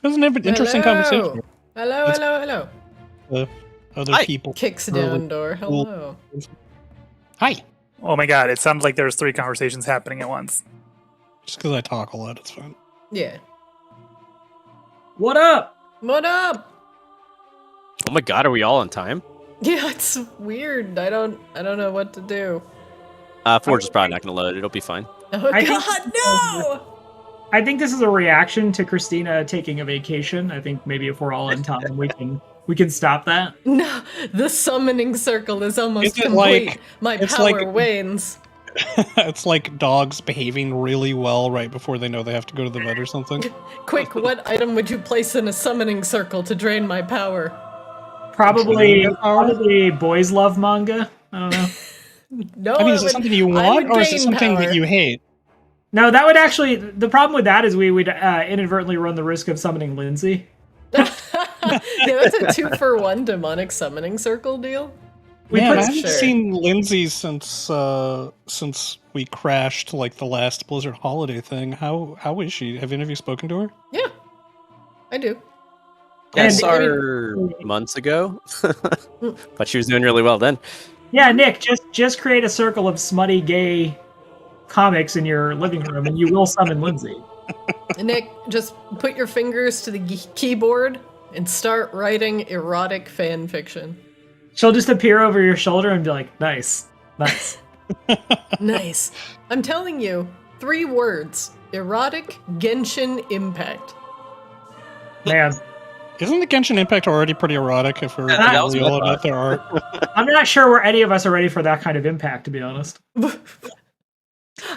It was an interesting conversation. Hello. Other people. Kicks down door. Hello. Hi. Oh my god, it sounds like there's 3 conversations happening at once. Just because I talk a lot, it's fine. Yeah. What up? What up? Oh my god, are we all on time? Yeah, it's weird. I don't know what to do. Forge is probably not going to load. It'll be fine. Oh I think- god, no! I think this is a reaction to Christina taking a vacation. I think maybe if we're all in time, we can stop that. No, the summoning circle is almost Is it complete. like- My it's power like- wanes. It's like dogs behaving really well right before they know they have to go to the vet or something. Quick, what item would you place in a summoning circle to drain my power? Probably boys love manga. I don't know. No, I mean, is it something you want, or is it something that you hate? No, that would actually. The problem with that is we would inadvertently run the risk of summoning Lindsay. Yeah, that's a 2-for-1 demonic summoning circle deal. Man, I put- haven't Sure. seen Lindsay since we crashed like the last Blizzard holiday thing. How is she? Have any of you spoken to her? Yeah, I do. Yeah, I And- saw her months ago, but she was doing really well then. Yeah, Nick, just create a circle of smutty gay comics in your living room, and you will summon Lindsay. Nick, just put your fingers to the keyboard and start writing erotic fan fiction. She'll just appear over your shoulder and be like, "Nice." Nice. I'm telling you, 3 words: erotic Genshin Impact. Man, Isn't the Genshin Impact already pretty erotic if we're Yeah, that was real what I about their art? I'm not sure where any of us are ready for that kind of impact, to be honest.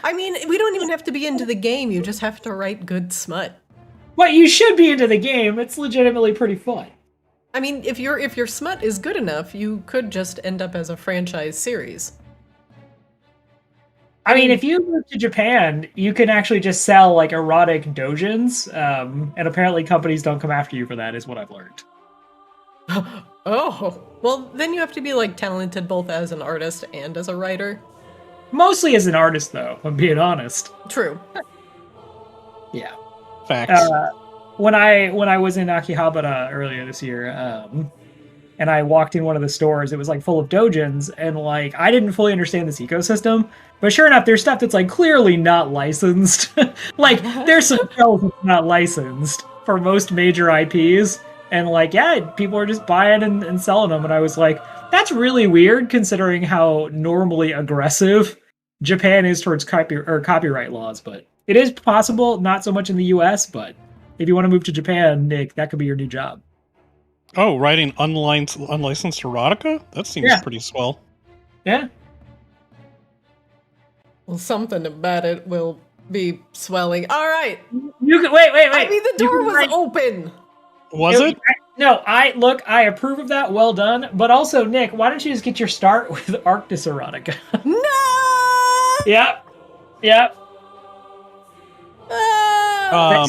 I mean, we don't even have to be into the game. You just have to write good smut. But you should be into the game. It's legitimately pretty fun. I mean, if your smut is good enough, you could just end up as a franchise series. I mean, if you move to Japan, you can actually just sell like erotic dojins, and apparently companies don't come after you for that, is what I've learned. Oh, well, then you have to be like talented both as an artist and as a writer. Mostly as an artist, though, if I'm being honest. True. Yeah. Facts. When I was in Akihabara earlier this year, and I walked in one of the stores, it was like full of dojins, and like I didn't fully understand this ecosystem. But sure enough, there's stuff that's like clearly not licensed. Like there's some spells that's not licensed for most major IPs, and like yeah, people are just buying and selling them. And I was like, that's really weird considering how normally aggressive Japan is towards copyright laws. But it is possible, not so much in the U.S., but if you want to move to Japan, Nick, that could be your new job. Oh, writing unlicensed erotica? That seems pretty swell. Yeah. Well, something about it will be swelling. All right. You can wait. I mean, the You door can was write- open. Was it? No, I approve of that. Well done. But also, Nick, why don't you just get your start with Arctis erotica? No. Yep. Ah!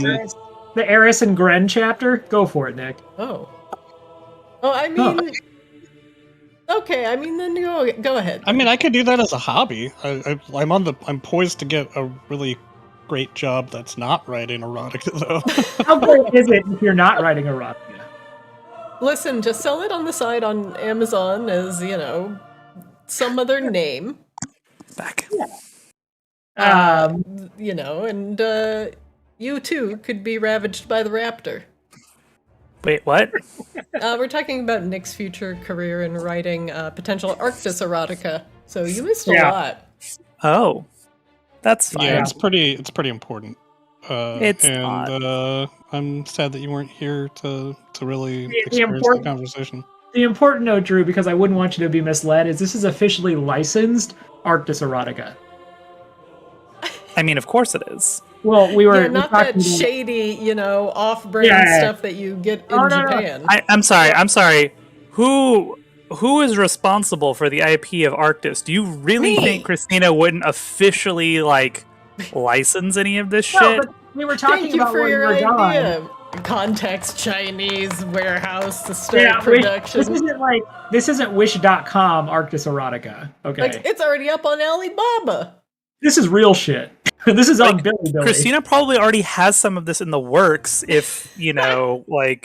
The Eris and Gren chapter. Go for it, Nick. Oh, I mean, okay. I mean, then go ahead. I mean, I could do that as a hobby. I'm poised to get a really great job that's not writing erotica, though. How great is it if you're not writing erotica? Listen, just sell it on the side on Amazon as, some other name. Back. And you too could be ravaged by the raptor. Wait, what? We're talking about Nick's future career in writing potential Arctis erotica. So you missed a lot. Oh, that's fine. Yeah, it's pretty important. It's and I'm sad that you weren't here to really The experience the important- conversation. The important note, Drew, because I wouldn't want you to be misled, is this is officially licensed Arctis erotica. I mean, of course it is. Well, we were Not talking that about- shady, off-brand Yeah. stuff that you get in Oh, no. Japan. I'm sorry. Who is responsible for the IP of Arctis? Do you really Me. think Christina wouldn't officially license any of this No, shit? but we were talking Thank you about for when your we were gone. idea. Context Chinese warehouse to start Yeah, production. this isn't Wish.com Arctis erotica. Okay. Like, it's already up on Alibaba. This is real shit. This is on Like, Billy. Christina probably already has some of this in the works. If Only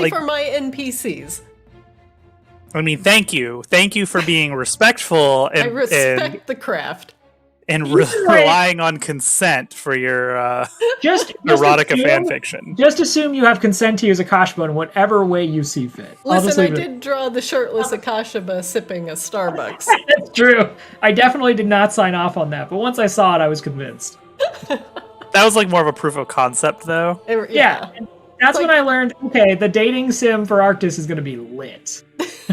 for my NPCs. I mean, thank you for being respectful I and respect the craft. relying on consent for your just erotica assume, fan fiction. Just assume you have consent to use Akashba in whatever way you see fit. Listen, I did draw the shirtless Akashaba sipping a Starbucks. That's true. I definitely did not sign off on that, but once I saw it, I was convinced. That was like more of a proof of concept, though. Yeah. That's when I learned, okay, the dating sim for Arctis is going to be lit.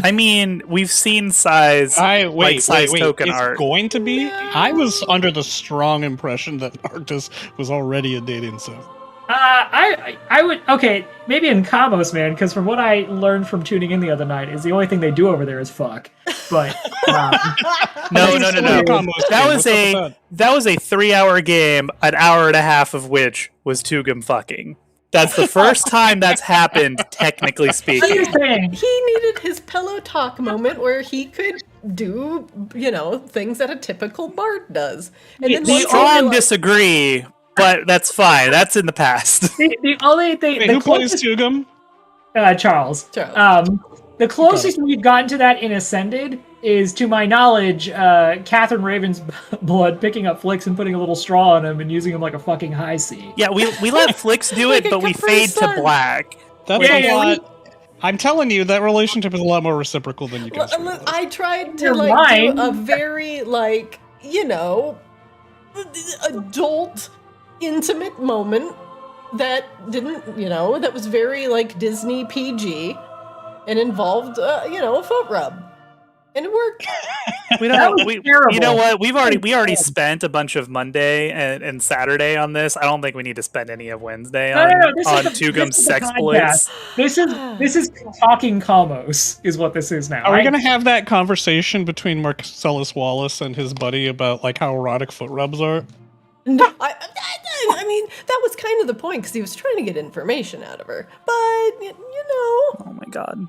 I mean, we've seen size wait, token it's art. going to be? I was under the strong impression that Arctis was already a dating sim. I would, okay, maybe in Kamos, man, because from what I learned from tuning in the other night is the only thing they do over there is fuck. But No. That was a 3-hour game, an hour and a half of which was Tugum fucking. That's the first time that's happened, technically speaking. He needed his pillow talk moment where he could do, things that a typical bard does. And then We all disagree, but that's fine. That's in the past. The only thing... Wait, who plays Tugum? Charles. The closest we've gotten to that in Ascended is, to my knowledge, Catherine Ravensblood picking up Flix and putting a little straw on him and using him like a fucking high C. Yeah, we let Flix do it, but we fade to black. That's a lot. I'm telling you, that relationship is a lot more reciprocal than you guys realize. I tried to do a very adult, intimate moment that didn't, that was very Disney PG and involved, a foot rub. And it worked. You know what? We already spent a bunch of Monday and Saturday on this. I don't think we need to spend any of Wednesday on Tugum's sexploits. This is talking Kamos is what this is now. Are we going to have that conversation between Marcellus Wallace and his buddy about how erotic foot rubs are? No, I mean, that was kind of the point because he was trying to get information out of her. But, Oh my god.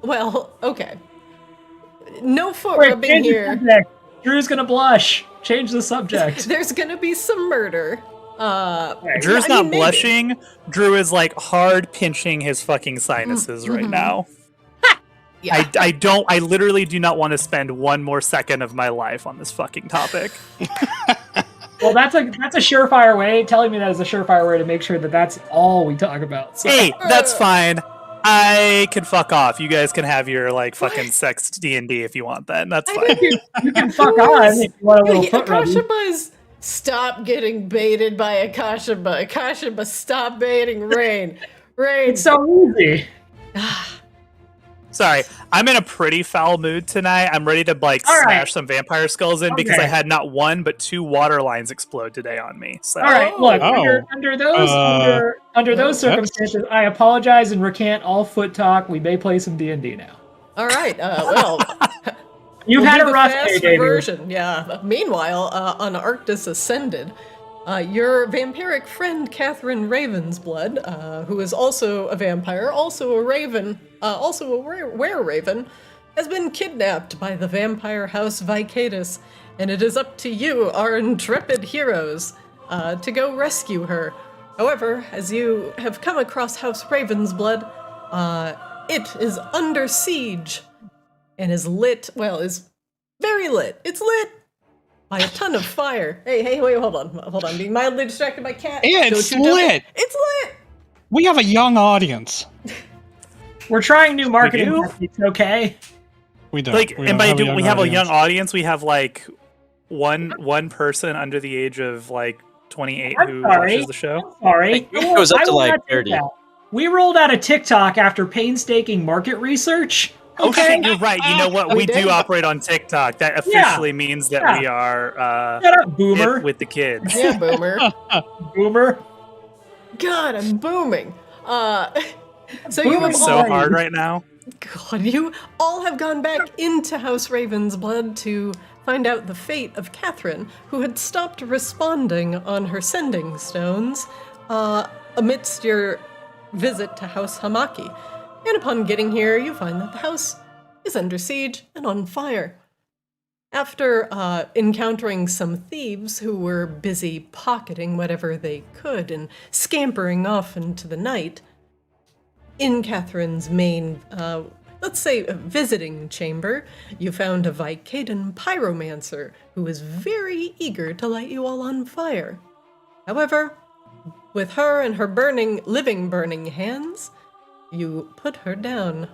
Well, okay. No foot rubbing here. Drew's gonna blush. Change the subject. There's gonna be some murder. Drew's not blushing. Drew is hard pinching his fucking sinuses right now. Yeah. I literally do not want to spend one more second of my life on this fucking topic. Well, that's a surefire way. Telling me that is a surefire way to make sure that that's all we talk about. So. Hey, that's fine. I can fuck off. You guys can have your fucking sex D&D if you want that. That's fine. You can fuck on if you want a little foot rubbing. Akashaba stop getting baited by Akashaba. Akashaba, stop baiting Rain. Rain. It's so easy. Sorry, I'm in a pretty foul mood tonight. I'm ready to smash some vampire skulls in because I had not one but 2 water lines explode today on me. So. All right, look, under those circumstances, I apologize and recant all foot talk. We may play some D&D now. All right, well, you've had a rough day, David. Version, yeah. Meanwhile, on Arctis Ascended, your vampiric friend Catherine Ravensblood, who is also a vampire, also a raven, also a were-raven, has been kidnapped by the vampire house Vicatus, and it is up to you, our intrepid heroes, to go rescue her. However, as you have come across House Ravensblood, it is under siege, and is very lit. It's lit by a ton of fire. Hey, wait, hold on. I'm being mildly distracted by cat. Yeah, it's lit. It's lit. We have a young audience. We're trying new marketing techniques, okay? We don't. We have a young audience. We have one person under the age of 28 who watches the show. I'm sorry. It goes up to 30. We rolled out a TikTok after painstaking market research. Okay, you're right. You know what? We do operate on TikTok. That officially means that we are shut up, boomer, with the kids. Yeah, boomer. Boomer. God, I'm booming. So you are so hard right now. God, you all have gone back into House Ravensblood to find out the fate of Catherine, who had stopped responding on her sending stones amidst your visit to House Hamaki. And upon getting here, you find that the house is under siege and on fire. After encountering some thieves who were busy pocketing whatever they could and scampering off into the night, in Catherine's main, let's say, visiting chamber, you found a Vicadan pyromancer who was very eager to light you all on fire. However, with her and her living burning hands, you put her down,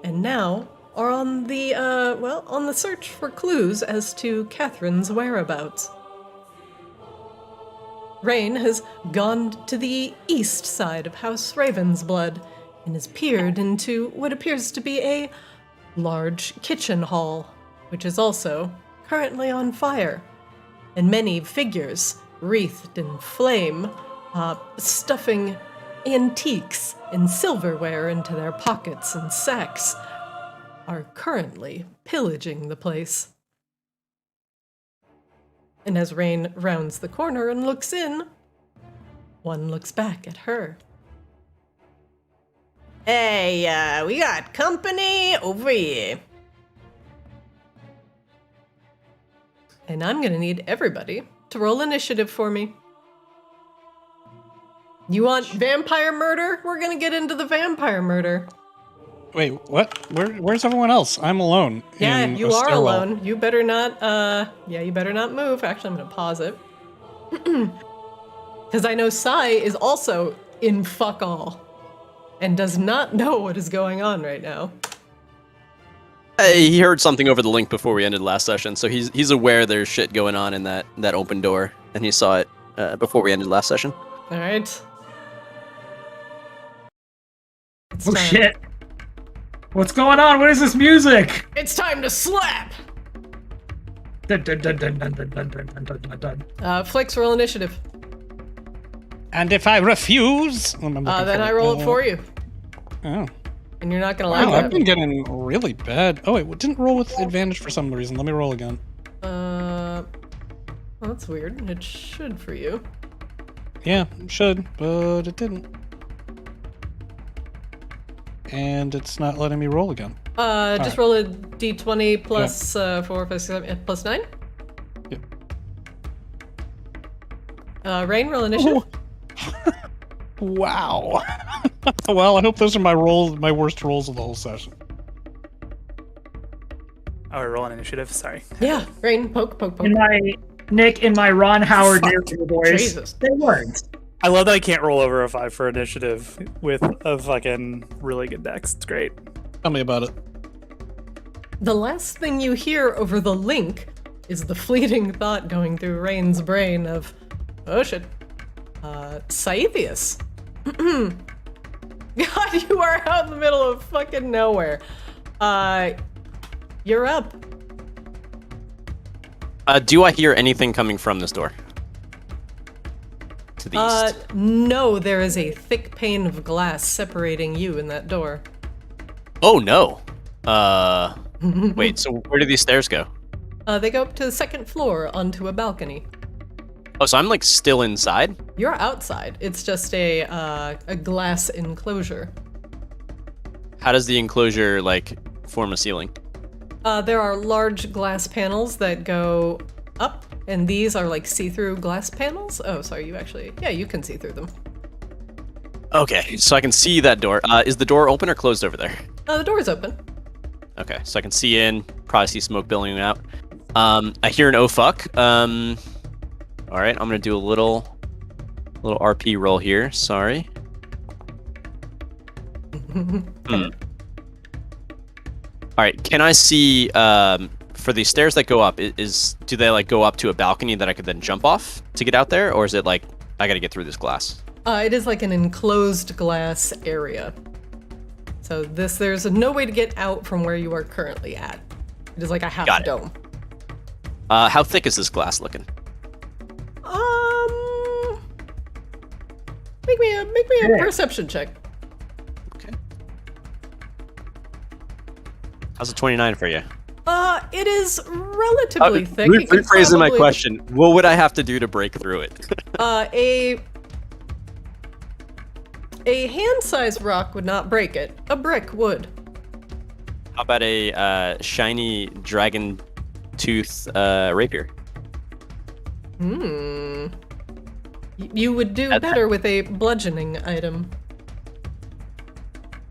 and now are on the search for clues as to Catherine's whereabouts. Rain has gone to the east side of House Ravensblood and has peered into what appears to be a large kitchen hall, which is also currently on fire, and many figures wreathed in flame, stuffing antiques and silverware into their pockets and sacks, are currently pillaging the place. And as Rain rounds the corner and looks in, one looks back at her. Hey, we got company over here. And I'm gonna need everybody to roll initiative for me. You want vampire murder? We're gonna get into the vampire murder. Wait, what? Where's everyone else? I'm alone. Yeah, in you a are stairwell. alone. You better not, you better not move. Actually, I'm gonna pause it. Because I know Sai is also in fuck all and does not know what is going on right now. He heard something over the link before we ended last session, so he's aware there's shit going on in that open door, and he saw it before we ended last session. All right. It's Oh time. shit! What's going on? What is this music? It's time to slap! Dun, dun, dun, dun, dun, dun, dun, dun, dun, dun, dun. Flex, roll initiative. And if I refuse, Then I roll it for you. Oh. And you're not gonna Wow, like I've been getting really bad. Oh wait, didn't roll with advantage for some reason. Let me roll again. Well, that's weird. It should for you. Yeah, it should, but it didn't. And it's not letting me roll again. Just right. roll a d20 plus 4, 5, 6, 7, plus 9. Yep. Rain, roll initiative. Wow. Well, I hope those are my worst rolls of the whole session. Oh, we're rolling initiative. Sorry. Yeah, Rain, poke, poke, poke. In my Ron Howard narrative voice. Jesus. They weren't. I love that I can't roll over a 5 for initiative with a fucking really good dex. It's great. Tell me about it. The last thing you hear over the link is the fleeting thought going through Rain's brain of, oh shit, Scythius. God, you are out in the middle of fucking nowhere. You're up. Do I hear anything coming from this door? To the east. No, there is a thick pane of glass separating you and that door. Oh no. Wait, so where do these stairs go? They go up to the second floor onto a balcony. Oh, so I'm like still inside? You're outside. It's just a glass enclosure. How does the enclosure like form a ceiling? There are large glass panels that go up, and these are like see-through glass panels. Oh, sorry, you can see through them. Okay, so I can see that door. Is the door open or closed over there? The door is open. Okay, so I can see in, probably see smoke billowing out. I hear an oh fuck. All right, I'm gonna do a little RP roll here. Sorry. All right, can I see for the stairs that go up? Do they like go up to a balcony that I could then jump off to get out there, or is it like I got to get through this glass? It is like an enclosed glass area. So there's no way to get out from where you are currently at. It is like a half Got it. dome. How thick is this glass looking? Make me a perception check. Okay. How's a 29 for you? It is relatively thick. It could Rephrasing my probably- question, what would I have to do to break through it? A hand-sized rock would not break it. A brick would. How about a shiny dragon two-tooth rapier. You would do better with a bludgeoning item.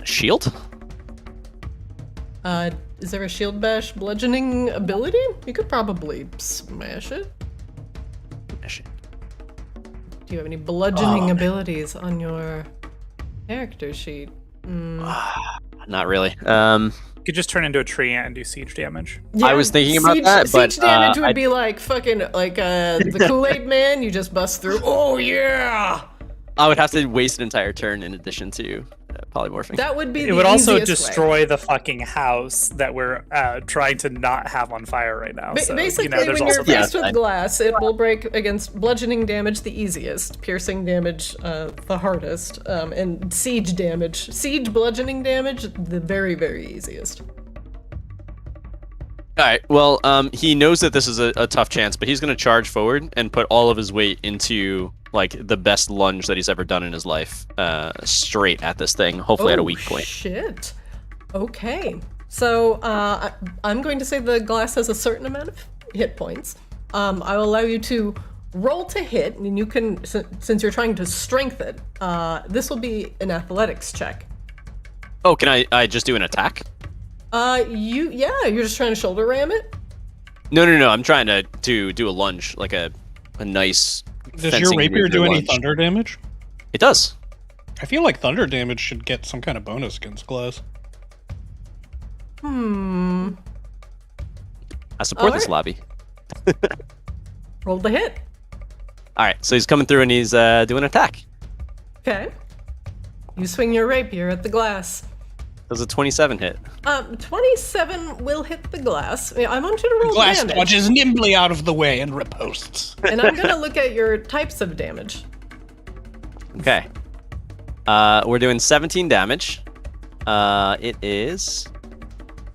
Shield? Is there a shield bash bludgeoning ability? You could probably smash it. Do you have any bludgeoning abilities on your character sheet? Not really. You could just turn into a tree ant and do siege damage. Yeah, I was thinking about that, but siege damage would be like fucking the Kool-Aid Man. You just bust through. Oh yeah! I would have to waste an entire turn in addition to polymorphing. That would be. It would also easiest destroy way. the fucking house that we're trying to not have on fire right now. So, Basically, there's when also you're that. faced with glass, it will break against bludgeoning damage the easiest, piercing damage the hardest, and siege bludgeoning damage the very, very easiest. All right. Well, he knows that this is a tough chance, but he's going to charge forward and put all of his weight into like the best lunge that he's ever done in his life, straight at this thing. Hopefully at a weak point. Shit. Okay. So I'm going to say the glass has a certain amount of hit points. I will allow you to roll to hit, and you can, since you're trying to strength it, this will be an athletics check. Oh, can I just do an attack? You're just trying to shoulder ram it? No. I'm trying to do a lunge, like a nice. Does your rapier do any thunder damage? It does. I feel like thunder damage should get some kind of bonus against glass. I support this lobby. Roll the hit. All right, so he's coming through and he's doing an attack. Okay. You swing your rapier at the glass. Does a 27 hit? 27 will hit the glass. I want you to roll Glass damage. dodges nimbly out of the way and riposts. And I'm gonna look at your types of damage. Okay. We're doing 17 damage. It is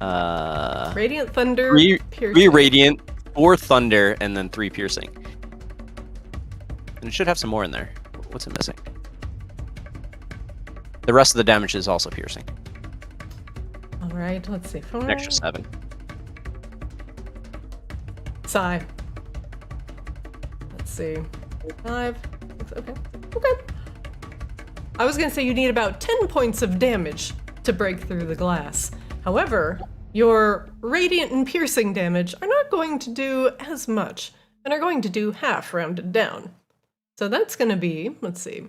Radiant thunder, piercing. 3 radiant, 4 thunder, and then 3 piercing. And it should have some more in there. What's it missing? The rest of the damage is also piercing. All right, let's see. 4. An extra 7. Sigh. Let's see. 5. 6, okay. I was gonna say you need about 10 points of damage to break through the glass. However, your radiant and piercing damage are not going to do as much, and are going to do half rounded down. So that's gonna be, let's see,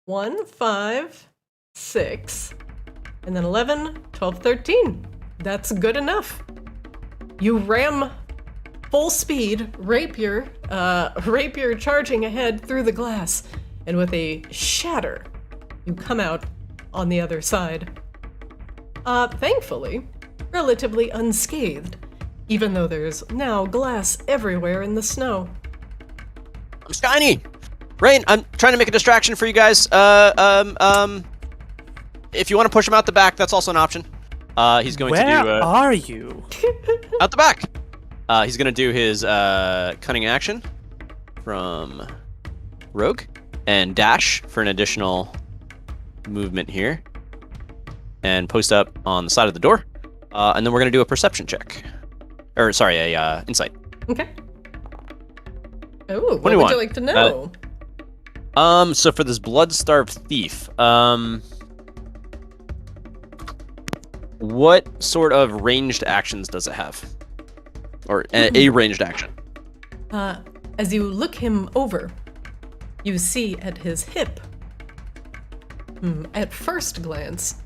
1, 5, 6, and then 11, 12, 13. That's good enough. You ram full speed, rapier charging ahead through the glass, and with a shatter, you come out on the other side. Thankfully, relatively unscathed, even though there's now glass everywhere in the snow. I'm shiny! Rain, I'm trying to make a distraction for you guys. If you want to push him out the back, that's also an option. He's going to do... Where are you? Out the back! He's going to do his cunning action from Rogue and dash for an additional movement here. And post up on the side of the door. And then we're going to do a perception check. Or, sorry, a insight. Okay. Oh, what would you like to know? So for this blood-starved thief, what sort of ranged actions does it have? Or a ranged action? As you look him over, you see at his hip, at first glance,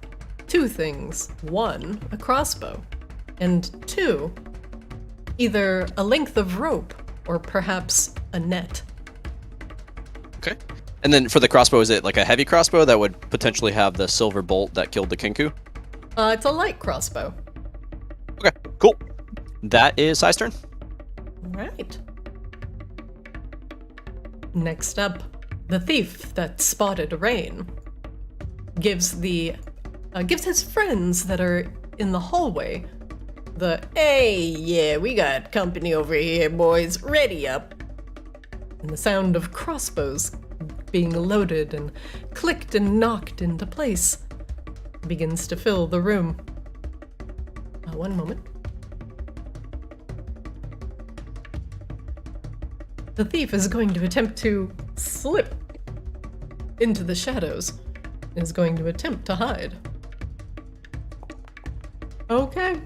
2 things. 1, a crossbow, and 2, either a length of rope or perhaps a net. Okay. And then for the crossbow, is it like a heavy crossbow that would potentially have the silver bolt that killed the Kinku? It's a light crossbow. Okay, cool. That is Sai's turn. Right. Next up, the thief that spotted Rain gives his friends that are in the hallway hey, yeah, we got company over here, boys. Ready up. And the sound of crossbows being loaded and clicked and knocked into place begins to fill the room. One moment. the thief is going to attempt to slip into the shadows. Is going to attempt to hide. Okay.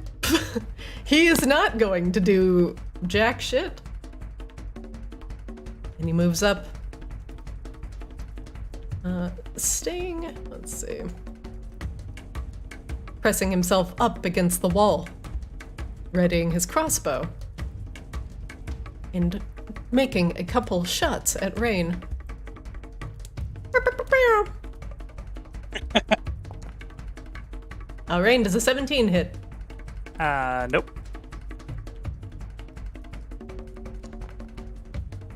He is not going to do jack shit. And he moves up. Staying, let's see. Pressing himself up against the wall. Readying his crossbow. And making a couple shots at Rain. Rain, does a 17 hit? Nope.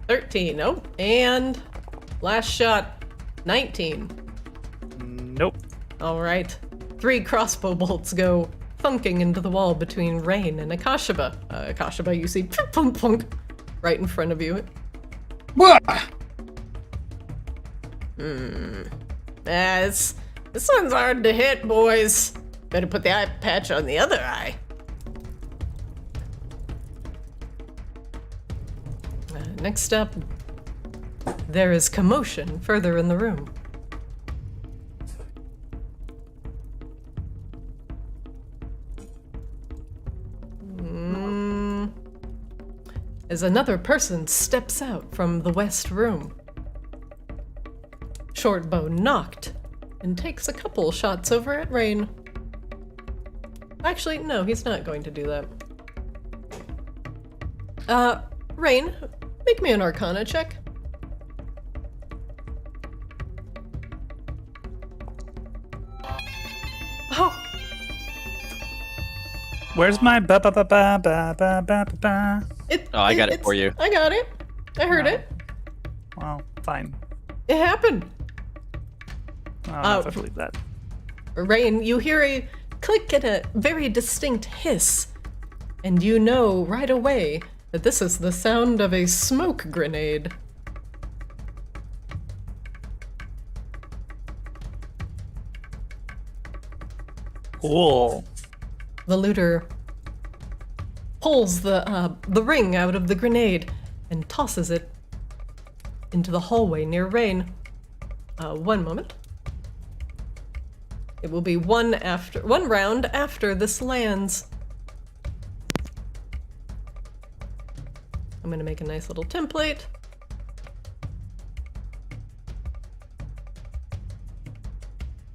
13, oh, and last shot, 19. Nope. All right. 3 crossbow bolts go thunking into the wall between Rain and Akashiba. Akashiba, you see, plunk, plunk, right in front of you. This one's hard to hit, boys. Better put the eye patch on the other eye. Next up, there is commotion further in the room. As another person steps out from the west room. Shortbow knocked and takes a couple shots over at Rain. Actually, no, he's not going to do that. Rain, make me an Arcana check. Oh! Where's my ba ba ba ba ba ba ba ba? I got it for you. I got it. I heard it. Well, fine. It happened. I don't know if I believe that. Rain, you hear a click and a very distinct hiss, and you know right away that this is the sound of a smoke grenade. Cool. The looter pulls the ring out of the grenade and tosses it into the hallway near Rain. One moment. It will be one round after this lands. I'm gonna make a nice little template.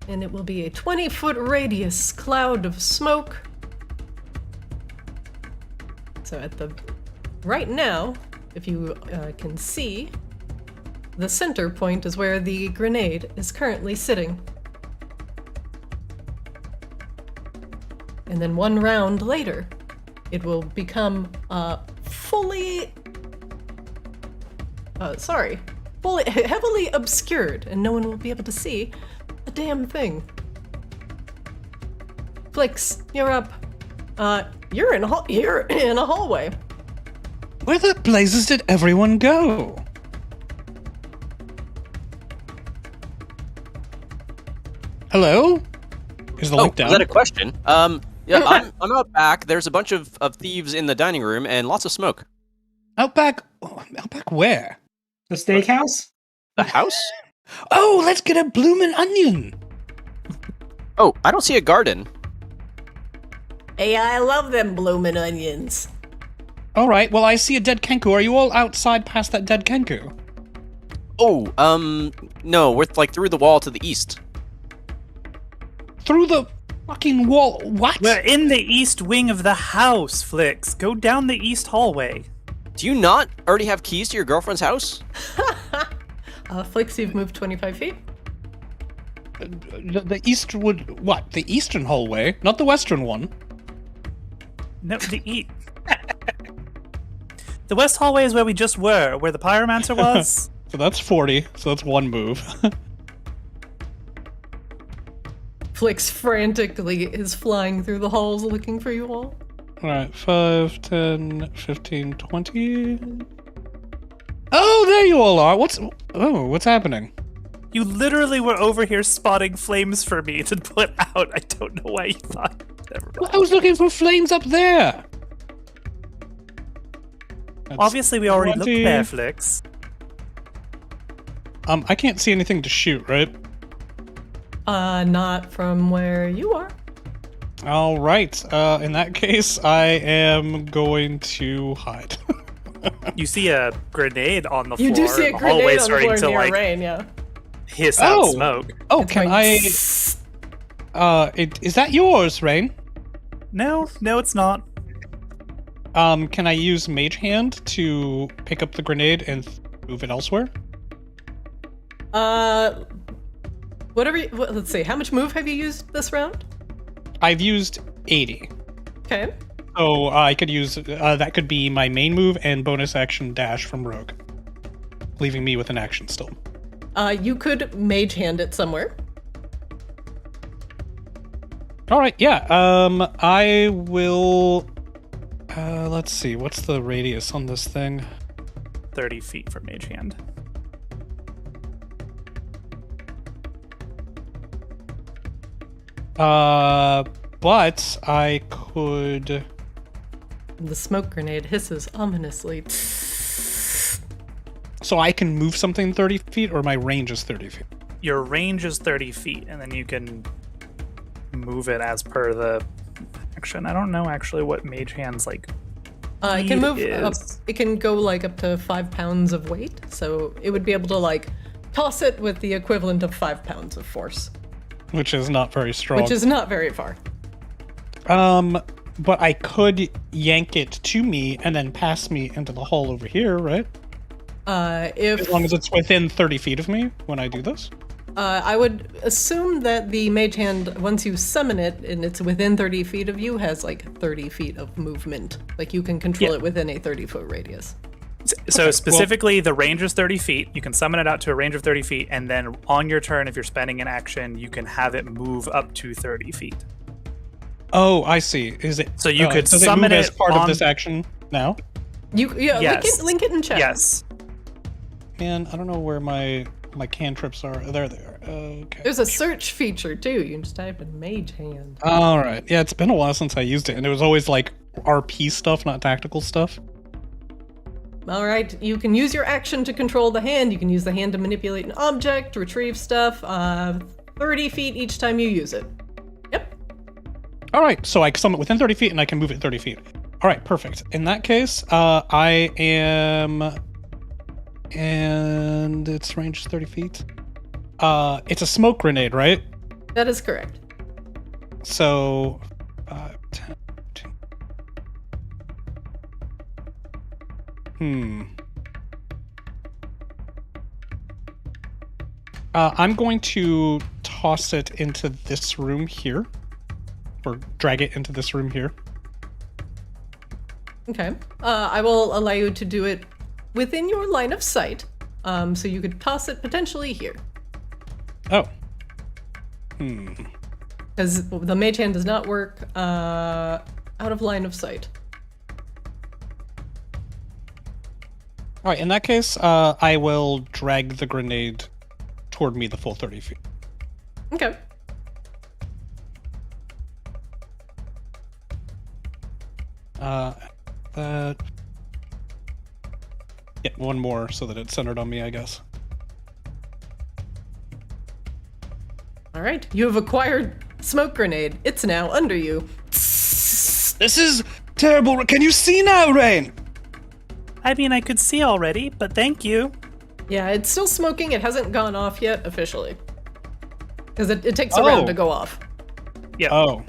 And it will be a 20-foot radius cloud of smoke. So right now, if you can see, the center point is where the grenade is currently sitting. And then one round later, it will become heavily obscured, and no one will be able to see a damn thing. Flix, you're up. You're in a hallway. Where the blazes did everyone go? Hello? Is the link down? Is that a question? Yeah, I'm out back. There's a bunch of thieves in the dining room and lots of smoke. Out back where? The steakhouse? The house? Oh, let's get a bloomin' onion. Oh, I don't see a garden. Hey, I love them bloomin' onions. All right, well, I see a dead kenku. Are you all outside past that dead kenku? Oh, no, we're like through the wall to the east. Through the fucking wall? What? We're in the east wing of the house, Flix. Go down the east hallway. Do you not already have keys to your girlfriend's house? Flix, you've moved 25 feet. The eastern hallway, not the western one. No, the west hallway is where we just were, where the pyromancer was. So that's 40, so that's one move. Flix frantically is flying through the halls looking for you all. Alright, 5, 10, 15, 20... Oh, there you all are! What's happening? You literally were over here spotting flames for me to put out. I don't know why you thought. Never mind. Well, I was looking for flames up there! Obviously, we already 20. looked there, Flix. I can't see anything to shoot, right? Not from where you are. All right. In that case, I am going to hide. You see a grenade on the floor. You do see a the hallway grenade on the starting floor to near like Rain, yeah. hiss out smoke. Oh, It's can going is that yours, Rain? No, it's not. Can I use Mage Hand to pick up the grenade and move it elsewhere? Let's see. How much move have you used this round? I've used 80. Okay. So I could use that could be my main move and bonus action dash from Rogue, leaving me with an action still. You could mage hand it somewhere. All right, yeah. I will. Let's see. What's the radius on this thing? 30 feet from Mage Hand. But I could. The smoke grenade hisses ominously. So I can move something 30 feet, or my range is 30 feet? Your range is 30 feet, and then you can move it as per the action. I don't know actually what Mage Hand's like. It can move up. is. It can go like up to 5 pounds of weight, so it would be able to like toss it with the equivalent of 5 pounds of force, Which is not very strong. which is not very far. But I could yank it to me and then pass me into the hall over here, right? If As long as it's within 30 feet of me when I do this? I would assume that the mage hand, once you summon it and it's within 30 feet of you, has like 30 feet of movement. Like you can control it within a 30-foot radius. So specifically, the range is 30 feet. You can summon it out to a range of 30 feet, and then on your turn, if you're spending an action, you can have it move up to 30 feet. Oh, I see. Is it So you could does summon it move as it part on- of this action now? Yes. Link it in chat. Yes. Man, I don't know where my cantrips are. There they are. Okay. There's a search feature too. You can just type in mage hand. All right. Yeah, it's been a while since I used it, and it was always like RP stuff, not tactical stuff. All right, you can use your action to control the hand. You can use the hand to manipulate an object, retrieve stuff. 30 feet each time you use it. Yep. All right, so I summon it within 30 feet, and I can move it 30 feet. All right, perfect. In that case, I am, and its range is 30 feet. It's a smoke grenade, right? That is correct. So, 10, 15. I'm going to toss it into this room here, or drag it into this room here. Okay. I will allow you to do it within your line of sight. So you could toss it potentially here. Oh. Because the mage hand does not work out of line of sight. All right, in that case, I will drag the grenade toward me the full 30 feet. Okay. Yeah, one more so that it's centered on me, I guess. All right. You have acquired smoke grenade. It's now under you. This is terrible. Can you see now, Rain? I mean, I could see already, but thank you. Yeah, it's still smoking. It hasn't gone off yet officially. Because it takes a round to go off. Yeah. Oh.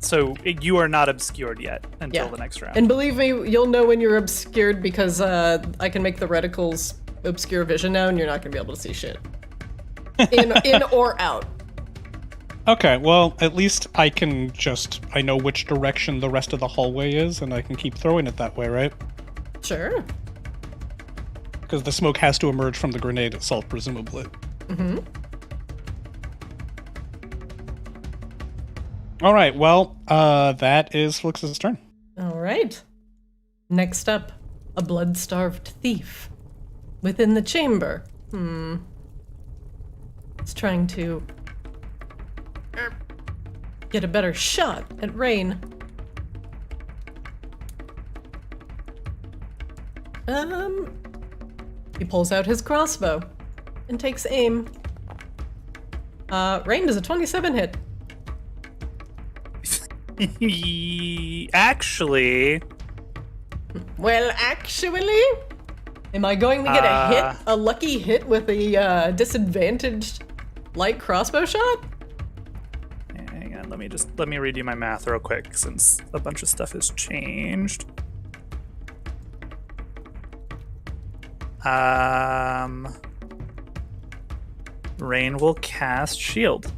So you are not obscured yet until Yeah. the next round. And believe me, you'll know when you're obscured because I can make the reticles obscure vision now and you're not going to be able to see shit. In or out. Okay, well, at least I know which direction the rest of the hallway is, and I can keep throwing it that way, right? Sure. Because the smoke has to emerge from the grenade itself, presumably. Mm-hmm. All right, well, that is Flix's turn. All right. Next up, a blood-starved thief. Within the chamber. It's trying to get a better shot at Rain. He pulls out his crossbow and takes aim. Rain does a 27 hit. Actually... Well, actually... Am I going to get a lucky hit with a disadvantaged light crossbow shot? Hang on, let me redo my math real quick since a bunch of stuff has changed. Rain will cast shield.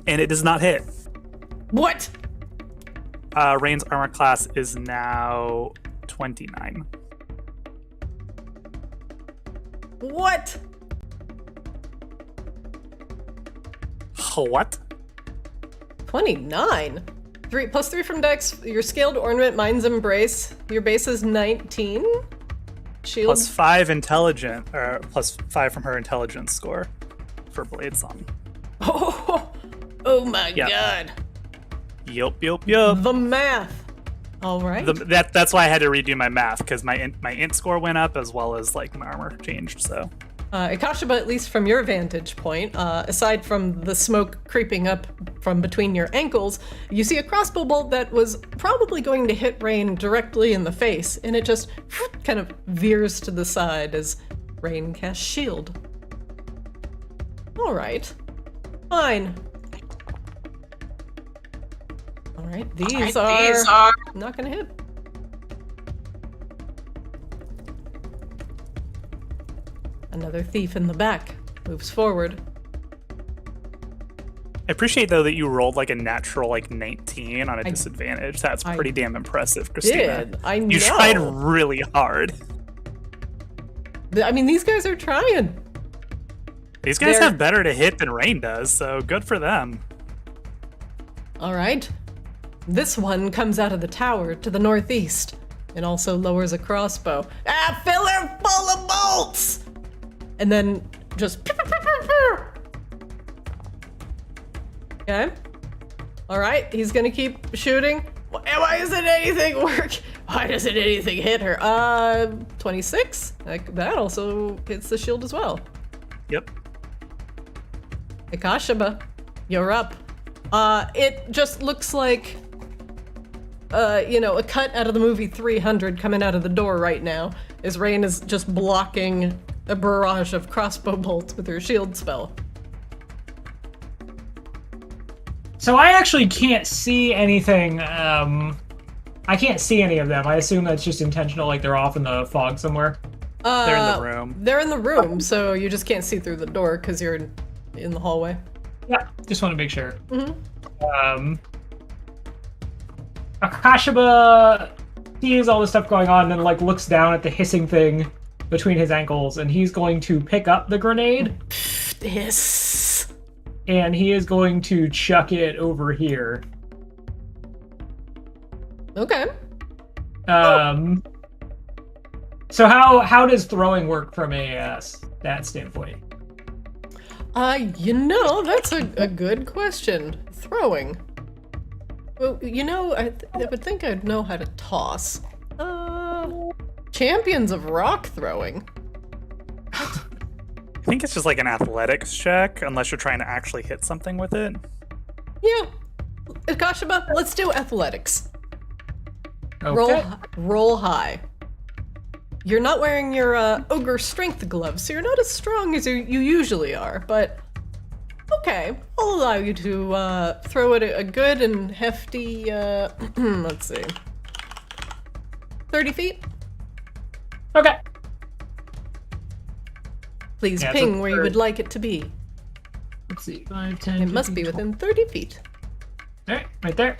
And it does not hit. What? Rain's armor class is now 29. What? What? 29? 3 from Dex, your scaled ornament, Mind's Embrace. Your base is 19. Shield. Plus 5 intelligent, or plus 5 from her intelligence score for Blade Song. Oh my god. Yup. The math. All right. That's why I had to redo my math, because my int score went up as well as like my armor changed. So, Akashiba, at least from your vantage point, aside from the smoke creeping up from between your ankles, you see a crossbow bolt that was probably going to hit Rain directly in the face, and it just kind of veers to the side as Rain casts shield. All right. Fine. All right, these are not gonna hit. Another thief in the back moves forward. I appreciate though that you rolled like a natural like 19 on a disadvantage. That's pretty damn impressive, Christina. I know. You tried really hard. I mean, these guys are trying. These guys have better to hit than Rain does, so good for them. All right. This one comes out of the tower to the northeast and also lowers a crossbow. Fill her full of bolts! And then just... Okay. All right, he's gonna keep shooting. Why isn't anything work? Why doesn't anything hit her? 26? That also hits the shield as well. Yep. Akashiba, you're up. It just looks like, a cut out of the movie 300 coming out of the door right now, as Rain is just blocking a barrage of crossbow bolts with her shield spell. So I actually can't see anything. I can't see any of them. I assume that's just intentional, like they're off in the fog somewhere. They're in the room. They're in the room, so you just can't see through the door because you're in the hallway. Yeah, just want to make sure. Mm-hmm. Akashiba sees all this stuff going on and then like looks down at the hissing thing between his ankles, and he's going to pick up the grenade. Hiss. And he is going to chuck it over here. Okay. So how does throwing work from a stat standpoint? That's a good question. Throwing. Well, I would think I'd know how to toss. Champions of rock throwing. I think it's just like an athletics check, unless you're trying to actually hit something with it. Yeah. Akashiba, let's do athletics. Okay. Roll high. You're not wearing your ogre strength gloves, so you're not as strong as you usually are, but okay. I'll allow you to throw it a good and hefty, let's see, 30 feet? Okay. Please Yeah, ping where you would like it to be. Let's see, 5, 10, It must be 15, within 30 feet. All right, right there.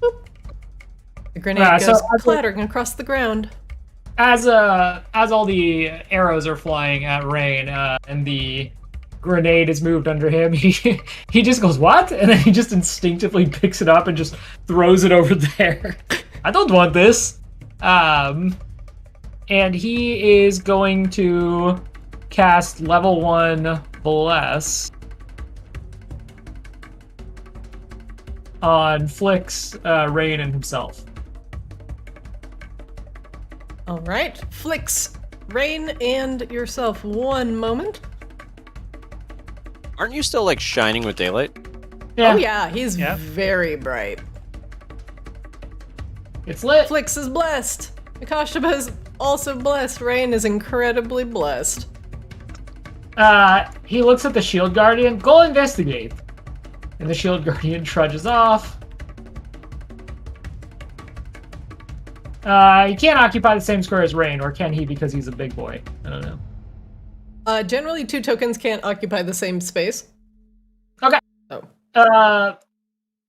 Boop. The grenade goes clattering across the ground. As all the arrows are flying at Rain, and the grenade is moved under him, he just goes, "What?" And then he just instinctively picks it up and just throws it over there. I don't want this. And he is going to cast level 1 Bless on Flix, Rain, and himself. All right, Flix, Rain, and yourself. One moment. Aren't you still like shining with daylight? Yeah. Oh yeah, he's very bright. It's lit. Flix is blessed. Akashaba is also blessed. Rain is incredibly blessed. He looks at the Shield Guardian. Go investigate. And the Shield Guardian trudges off. He can't occupy the same square as Rain, or can he because he's a big boy? I don't know. Generally, 2 tokens can't occupy the same space. Okay. Oh.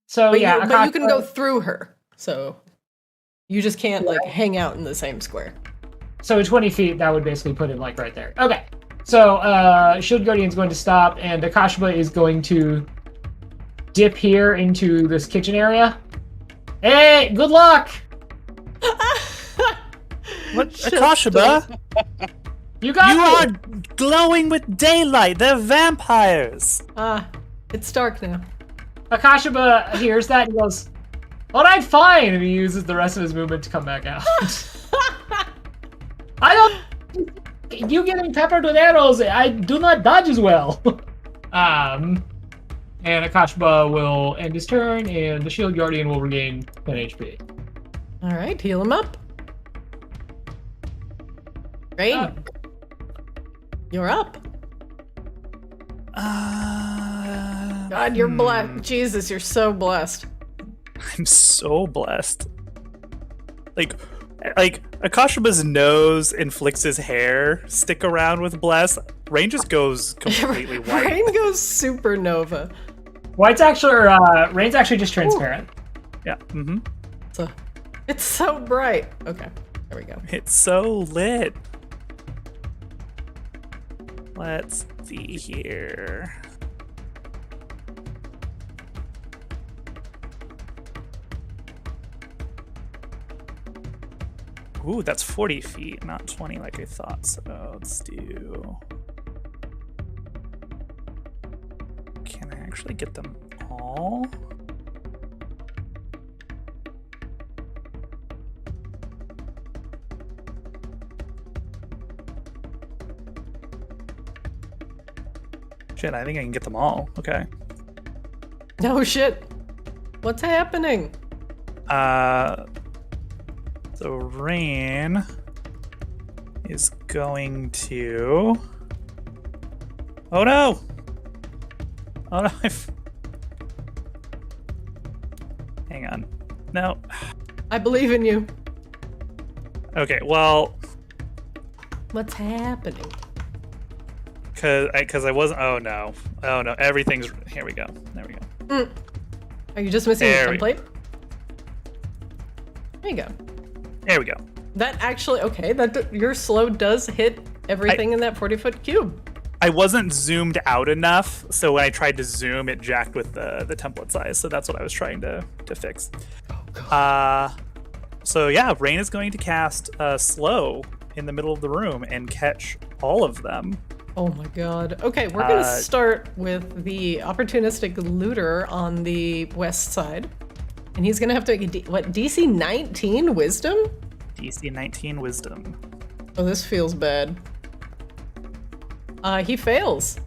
So But, yeah, but you can go through her. So you just can't like hang out in the same square. So 20 feet, that would basically put him like right there. Okay. So Shield Guardian's going to stop, and Akashaba is going to dip here into this kitchen area. Hey, good luck! What, Akashaba? You got You me. are glowing with daylight. They're vampires. It's dark now. Akashaba hears that and goes, all right, fine. And he uses the rest of his movement to come back out. I don't... You getting peppered with arrows, I do not dodge as well. And Akashaba will end his turn, and the Shield Guardian will regain 10 HP. All right, heal him up. Rain, you're up. God, you're blessed. Jesus, you're so blessed. I'm so blessed. Like Akashaba's nose and Flix's hair stick around with bless. Rain just goes completely white. Rain goes supernova. White's actually, Rain's actually just transparent. Yeah. Mm-hmm. It's so bright. Okay, there we go. It's so lit. Let's see here. Ooh, that's 40 feet, not 20 like I thought. So let's do... Can I actually get them all? Shit, I think I can get them all. Okay. No shit. What's happening? So Rain is going to... Oh no! Oh no, Hang on. No. I believe in you. Okay, well... What's happening? Because I wasn't... Oh no. Oh no, everything's... Here we go. There we go. Are you just missing There the template? There you go. There we go. That actually... Okay, your slow does hit everything in that 40-foot cube. I wasn't zoomed out enough, so when I tried to zoom, it jacked with the template size. So that's what I was trying to fix. Oh, God. So yeah, Rain is going to cast slow in the middle of the room and catch all of them. Oh my God. Okay, we're going to start with the opportunistic looter on the west side. And he's going to have to make DC 19 wisdom? DC 19 wisdom. Oh, this feels bad. He fails.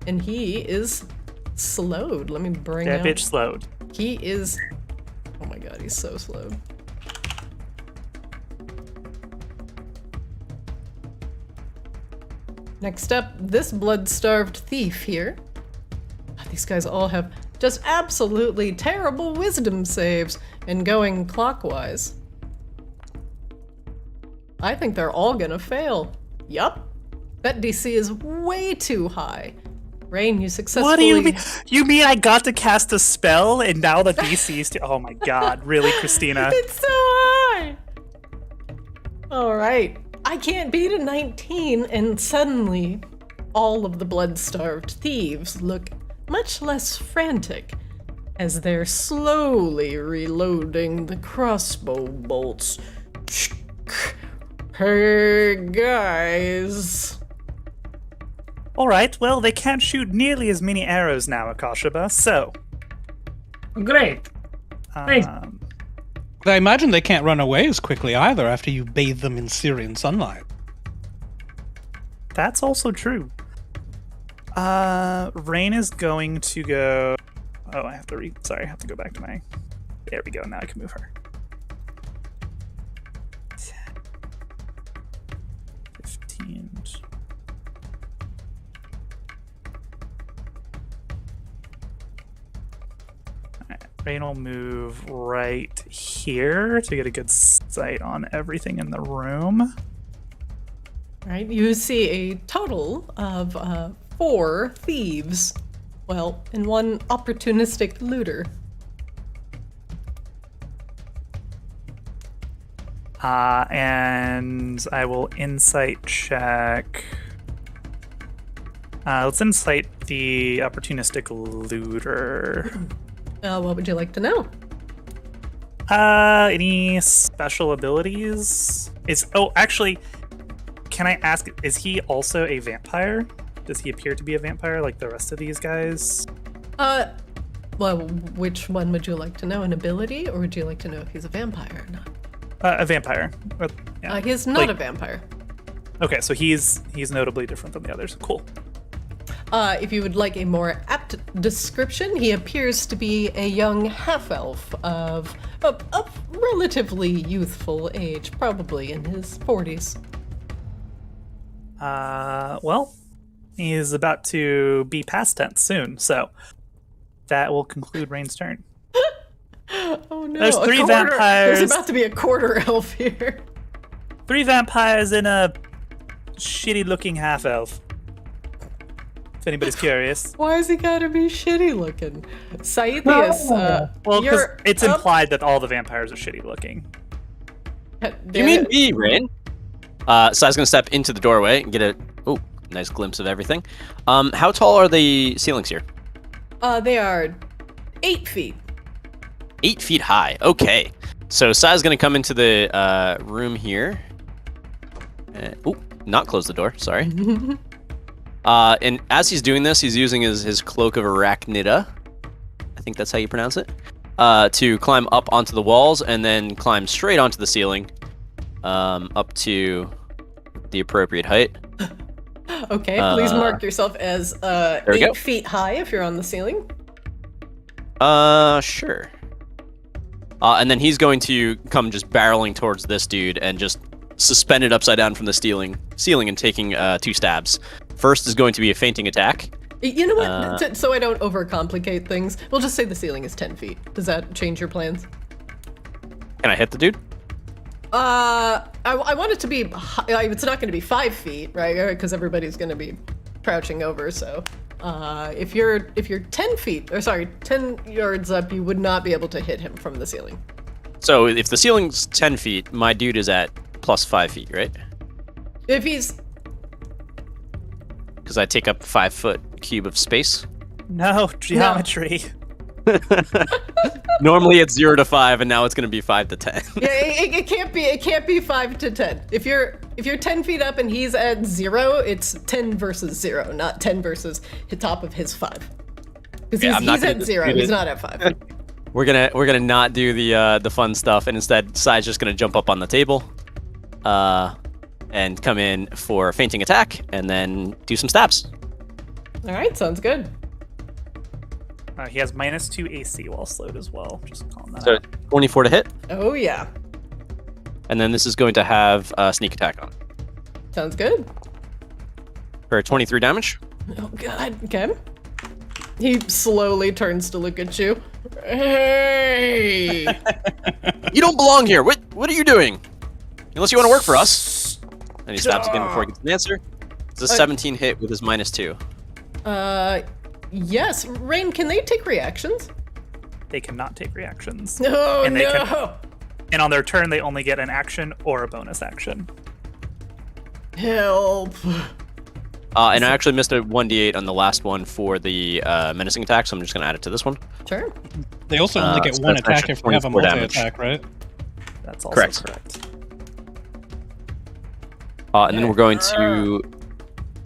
And he is slowed. Let me bring That out... bitch slowed. He is... Oh my God, he's so slowed. Next up, this blood-starved thief here. These guys all have just absolutely terrible wisdom saves and going clockwise. I think they're all gonna fail. Yup. That DC is way too high. Rain, you successfully... What do you mean? You mean I got to cast a spell and now the DC is... Oh my God, really, Christina? It's so high! Alright. I can't beat a 19, and suddenly all of the blood-starved thieves look much less frantic as they're slowly reloading the crossbow bolts. Hey, guys. All right, well, they can't shoot nearly as many arrows now, Akashaba, so Great. Thanks. But I imagine they can't run away as quickly either after you bathe them in Syrian sunlight. That's also true. Rain is going to go. Oh, I have to Sorry, I have to go back to my. There we go. Now I can move her. 10, 15. Alright, Rain will move right here to get a good sight on everything in the room. Right, you see a total of 4 thieves. Well, and 1 opportunistic looter. And I will insight check. Let's insight the opportunistic looter. What would you like to know? Any special abilities? Actually, can I ask, is he also a vampire? Does he appear to be a vampire like the rest of these guys? Well, which one would you like to know? An ability, or would you like to know if he's a vampire or not? A vampire. Yeah. He's not a vampire. Okay, so he's notably different than the others. Cool. If you would like a more apt description, he appears to be a young half-elf of relatively youthful age, probably in his 40s. Well, he's about to be past tense soon, so that will conclude Rain's turn. Oh no! There's 3 vampires. There's about to be a quarter elf here. 3 vampires and a shitty-looking half-elf. If anybody's curious. Why is he gotta be shitty looking? Scythius, Well, because it's implied that all the vampires are shitty-looking. You mean me, Rain? Sai's gonna step into the doorway and get a nice glimpse of everything. How tall are the ceilings here? They are 8 feet. 8 feet high. Okay. So Sai's gonna come into the room here. Not close the door. Sorry. And as he's doing this, he's using his cloak of arachnida. I think that's how you pronounce it. To climb up onto the walls and then climb straight onto the ceiling, up to the appropriate height. Okay, please mark yourself as 8 feet high if you're on the ceiling. Sure. And then he's going to come just barreling towards this dude and just suspended upside down from the ceiling and taking 2 stabs. First is going to be a fainting attack. You know what? So I don't overcomplicate things, we'll just say the ceiling is 10 feet. Does that change your plans? Can I hit the dude? I want it to be. It's not going to be 5 feet, right? Because everybody's going to be crouching over. So, if you're 10 feet, or sorry, 10 yards up, you would not be able to hit him from the ceiling. So if the ceiling's 10 feet, my dude is at plus 5 feet, right? If he's. Because I take up 5 foot cube of space. No, geometry. Normally it's 0 to 5, and now it's going to be 5 to 10. Yeah, it can't be 5 to 10. If you're 10 feet up and he's at 0, it's 10 versus 0, not 10 versus the top of his 5. Because he's at 0, he's not at 5. We're gonna not do the fun stuff, and instead, Sai's just gonna jump up on the table, and come in for a fainting attack, and then do some stabs. All right, sounds good. He has -2 AC while slowed as well. Just calling that So out. 24 to hit, Oh yeah, and then this is going to have a sneak attack on it sounds good. for 23 damage. Oh god, okay. He slowly turns to look at you. Hey! You don't belong here. What are you doing? Unless you want to work for us. And he stabs again before he gets an answer. It's a 17 hit with his -2. Yes. Rain, can they take reactions? They cannot take reactions. Oh, And they no! And on their turn, they only get an action or a bonus action. Help. And I actually missed a 1d8 on the last one for the menacing attack, so I'm just going to add it to this one. Sure. They also only get so one that's an attack extra if they have a 24 damage. multi-attack, right? That's also Correct. correct. And then we're going to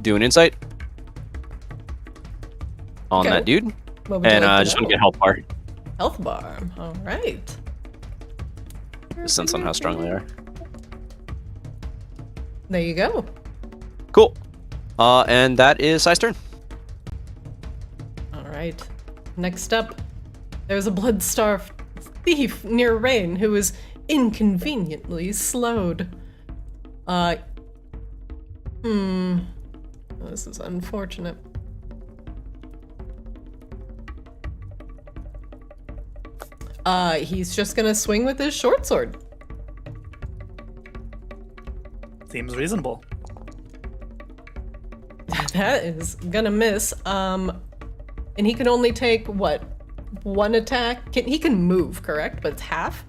do an insight on Okay. that dude. What would you And like I to just know? want to get health bar. Health bar. All right. Just sense on how strong they are. There you go. Cool. And that is Sai's turn. All right. Next up, there's a blood-starved thief near Rain who is inconveniently slowed. This is unfortunate. He's just gonna swing with his short sword. Seems reasonable. That is gonna miss. And he can only take, what, one attack? He can move, correct? But it's half?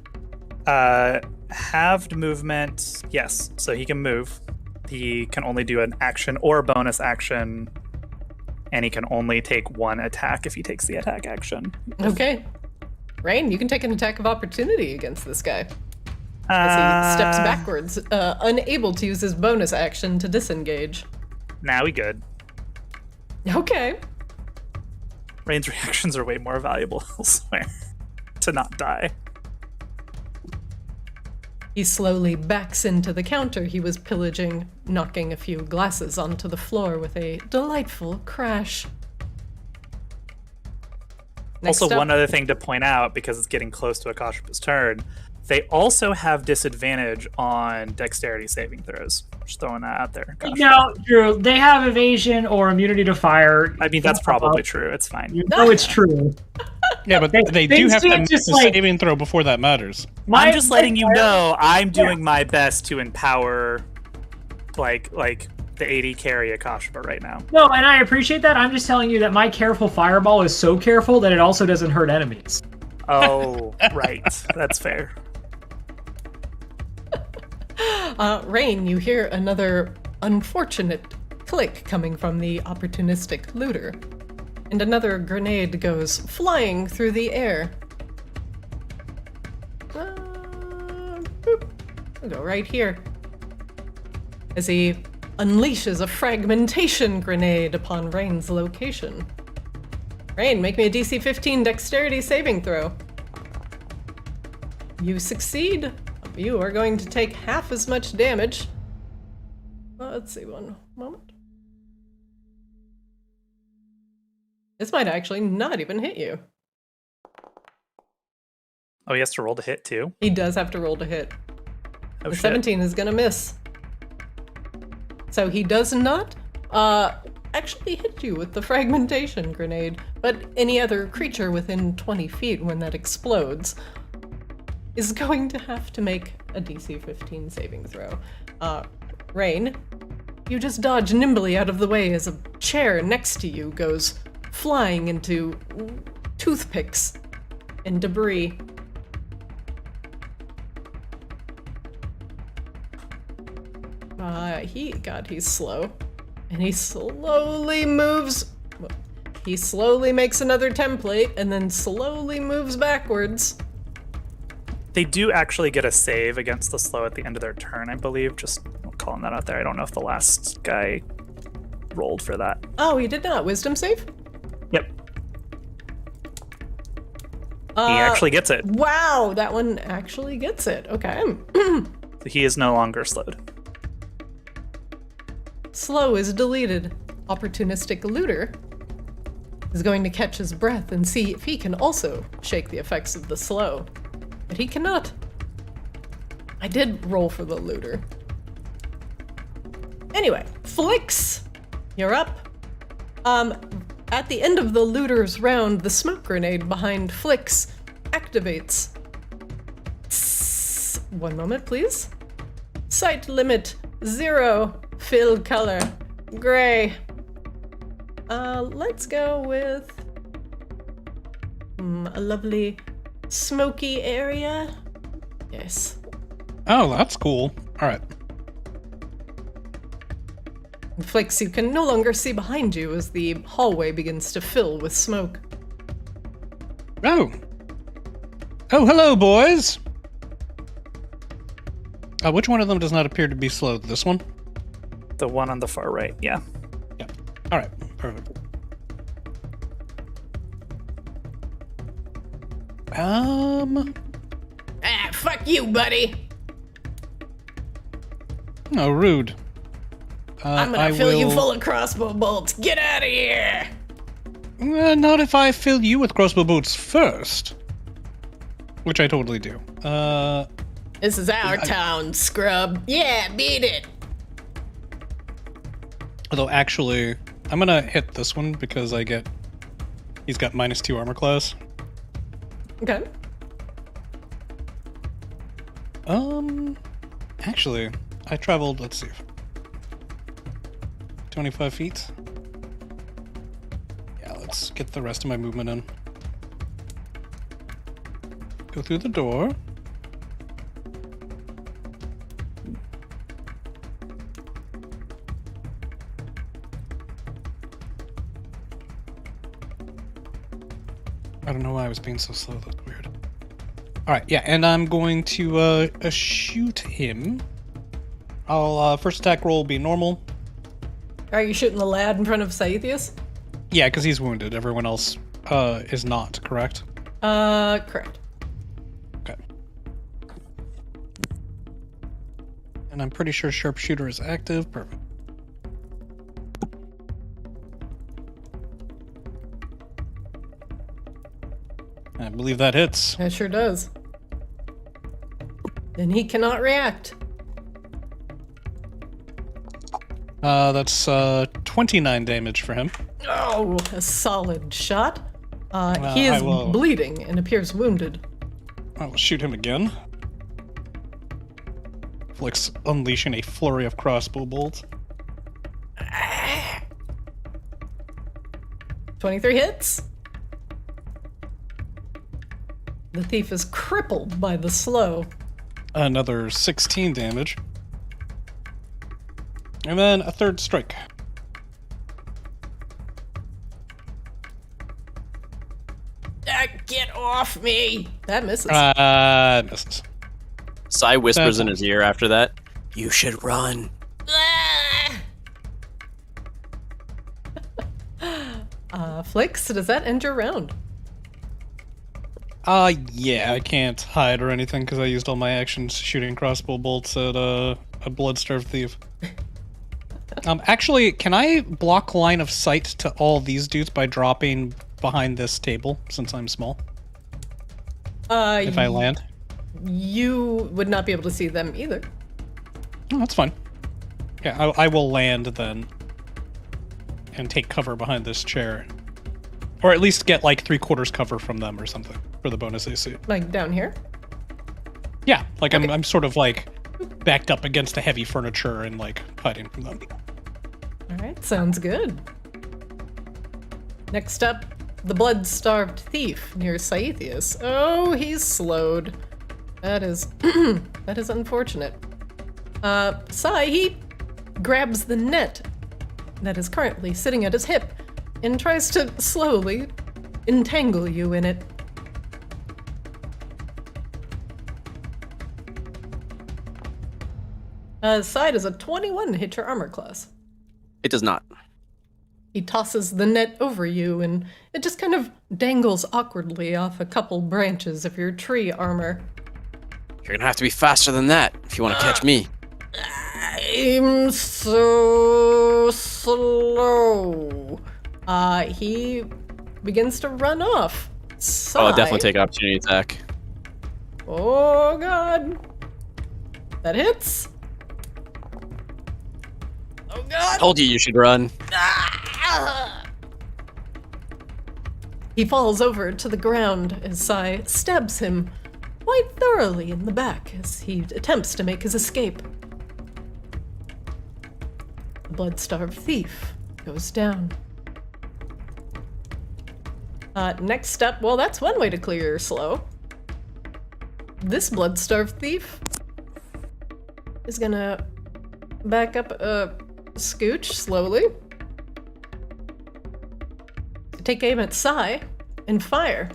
Halved movement, yes. So he can move. He can only do an action or a bonus action, and he can only take one attack if he takes the attack action. Okay. Rain, you can take an attack of opportunity against this guy. As he steps backwards, unable to use his bonus action to disengage. Now we good. Okay. Rain's reactions are way more valuable elsewhere to not die. He slowly backs into the counter he was pillaging, knocking a few glasses onto the floor with a delightful crash. Next Also, up- one other thing to point out, because it's getting close to Akoshiba's turn, they also have disadvantage on dexterity saving throws. Just throwing that out there. Gosh. No, Drew, they have evasion or immunity to fire. I mean, that's probably true. It's fine. You know it's true. Yeah, but They- they they do have to can't make just, a like- saving throw before that matters. I'm just letting you know I'm doing my best to empower, like the 80 carry Akoshiba right now. No, and I appreciate that. I'm just telling you that my careful fireball is so careful that it also doesn't hurt enemies. Oh, right. That's fair. Rain, you hear another unfortunate click coming from the opportunistic looter. And another grenade goes flying through the air. Boop. We'll go right here. As he unleashes a fragmentation grenade upon Rain's location. Rain, make me a DC 15 dexterity saving throw. You succeed. You are going to take half as much damage. Let's see, one moment. This might actually not even hit you. Oh, he has to roll to hit too? He does have to roll to hit. Oh, The shit. 17 is gonna miss. So he does not actually hit you with the fragmentation grenade, but any other creature within 20 feet when that explodes is going to have to make a DC 15 saving throw. Rain, you just dodge nimbly out of the way as a chair next to you goes flying into toothpicks and debris. He's slow. And he slowly moves. He slowly makes another template and then slowly moves backwards. They do actually get a save against the slow at the end of their turn, I believe. Just calling that out there. I don't know if the last guy rolled for that. Oh, he did not. Wisdom save? Yep. He actually gets it. Wow, that one actually gets it. Okay. So he is no longer slowed. Slow is deleted. Opportunistic looter is going to catch his breath and see if he can also shake the effects of the slow. But he cannot. I did roll for the looter. Anyway, Flix, you're up. At the end of the looter's round, the smoke grenade behind Flix activates. One moment, please. Sight limit 0. Fill color gray. Let's go with a lovely smoky area. Yes. Oh, that's cool. All right. Flix, you can no longer see behind you as the hallway begins to fill with smoke. Oh, hello, boys. Which one of them does not appear to be slowed? This one? The one on the far right, yeah. Yeah. All right. Perfect. Fuck you, buddy. No, rude. I'm gonna fill you full of crossbow bolts. Get out of here. Not if I fill you with crossbow bolts first. Which I totally do. This is our town, scrub. Yeah, beat it. Although, actually, I'm gonna hit this one because he's got -2 armor class. Okay. Actually, I traveled, let's see, 25 feet. Yeah, let's get the rest of my movement in. Go through the door. I don't know why I was being so slow, that's weird. Alright, yeah, and I'm going to shoot him. I'll first attack roll will be normal. Are you shooting the lad in front of Saethius? Yeah, because he's wounded. Everyone else is not, correct? Correct. Okay. And I'm pretty sure sharpshooter is active. Perfect. I believe that hits. That sure does. And he cannot react. That's 29 damage for him. Oh, a solid shot. He is bleeding and appears wounded. I will shoot him again. Flick's unleashing a flurry of crossbow bolts. 23 hits. The thief is crippled by the slow. Another 16 damage. And then a third strike. Get off me! That misses. Misses. Sai whispers in his ear after that. You should run. Flix, does that end your round? Yeah, I can't hide or anything because I used all my actions shooting crossbow bolts at a blood-starved thief. Actually, can I block line of sight to all these dudes by dropping behind this table since I'm small? If I land? You would not be able to see them either. Oh, that's fine. Yeah, I will land then and take cover behind this chair. Or at least get like 3/4 cover from them or something for the bonus AC. Like down here? Yeah, like okay. I'm sort of like backed up against the heavy furniture and like hiding from them. Alright, sounds good. Next up, the blood-starved thief near Saethius. Oh, he's slowed. That is that is unfortunate. Sai, he grabs the net that is currently sitting at his hip and tries to slowly entangle you in it. Sai, does a 21 hit your armor class? It does not. He tosses the net over you, and it just kind of dangles awkwardly off a couple branches of your tree armor. You're gonna have to be faster than that if you want to catch me. I'm so slow. He begins to run off. Sai. Oh, I'll definitely take opportunity attack. Oh, God. That hits. Oh, God. Told you should run. He falls over to the ground as Sai stabs him quite thoroughly in the back as he attempts to make his escape. The blood-starved thief goes down. Next up, well, that's one way to clear your slow. This blood-starved thief is gonna back up a scooch slowly, take aim at Sai, and fire.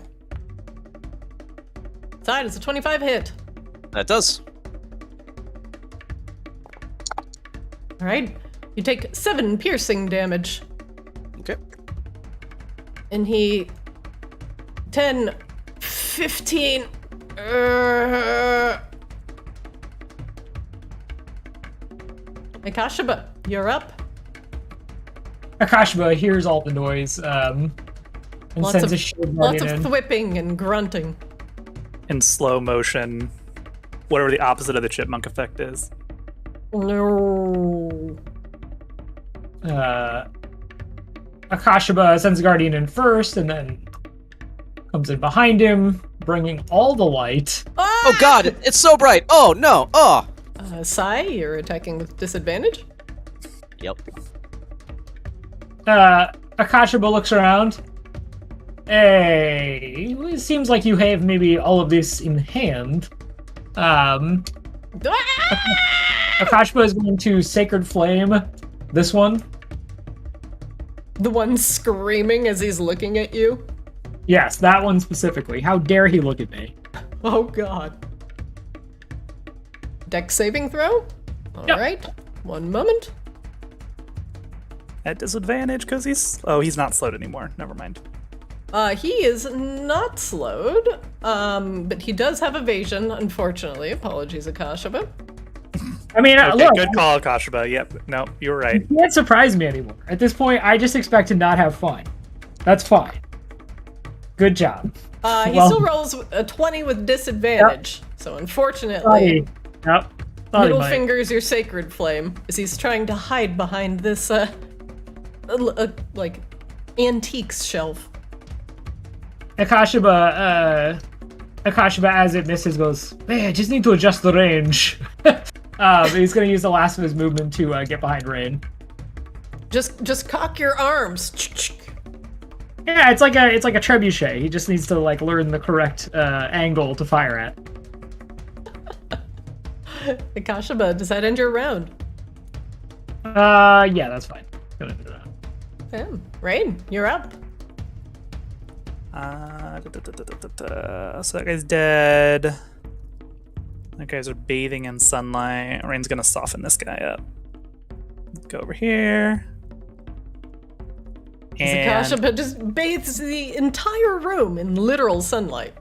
Sai does a 25 hit. That does. All right, you take 7 piercing damage. Okay. And he 10 15. Akashaba, you're up. Akashba hears all the noise and sends a shield Lots guardian of in. thwipping and grunting. In slow motion, whatever the opposite of the chipmunk effect is. No. Akashba sends a guardian in first, and then comes in behind him, bringing all the light. Oh god, it's so bright. Oh no. Oh. Sai, you're attacking with disadvantage. Yep. Akashba looks around. Hey, it seems like you have maybe all of this in hand. Akashba is going to Sacred Flame this one. The one screaming as he's looking at you. Yes, that one specifically. How dare he look at me? Oh god. Dex saving throw? Alright. One moment. At disadvantage because he's not slowed anymore. Never mind. He is not slowed, but he does have evasion, unfortunately. Apologies, Akashaba. I mean, Okay, look, good call, Kashaba. Yep. No, you were right. you can't surprise me anymore. At this point, I just expect to not have fun. That's fine. Good job. He Well- still rolls a 20 with disadvantage. So unfortunately, Yep. middle finger's your sacred flame, as he's trying to hide behind this, like, antiques shelf. Akashba, as it misses, goes, hey, I just need to adjust the range. He's going to use the last of his movement to get behind Rain. Just cock your arms. Yeah, it's like a trebuchet. He just needs to like learn the correct angle to fire at. Akashaba, does that end your round? Yeah, that's fine. Gonna do that. Rain, you're up. So that guy's dead. That guys are bathing in sunlight. Rain's gonna soften this guy up. Go over here. And Akashaba just bathes the entire room in literal sunlight.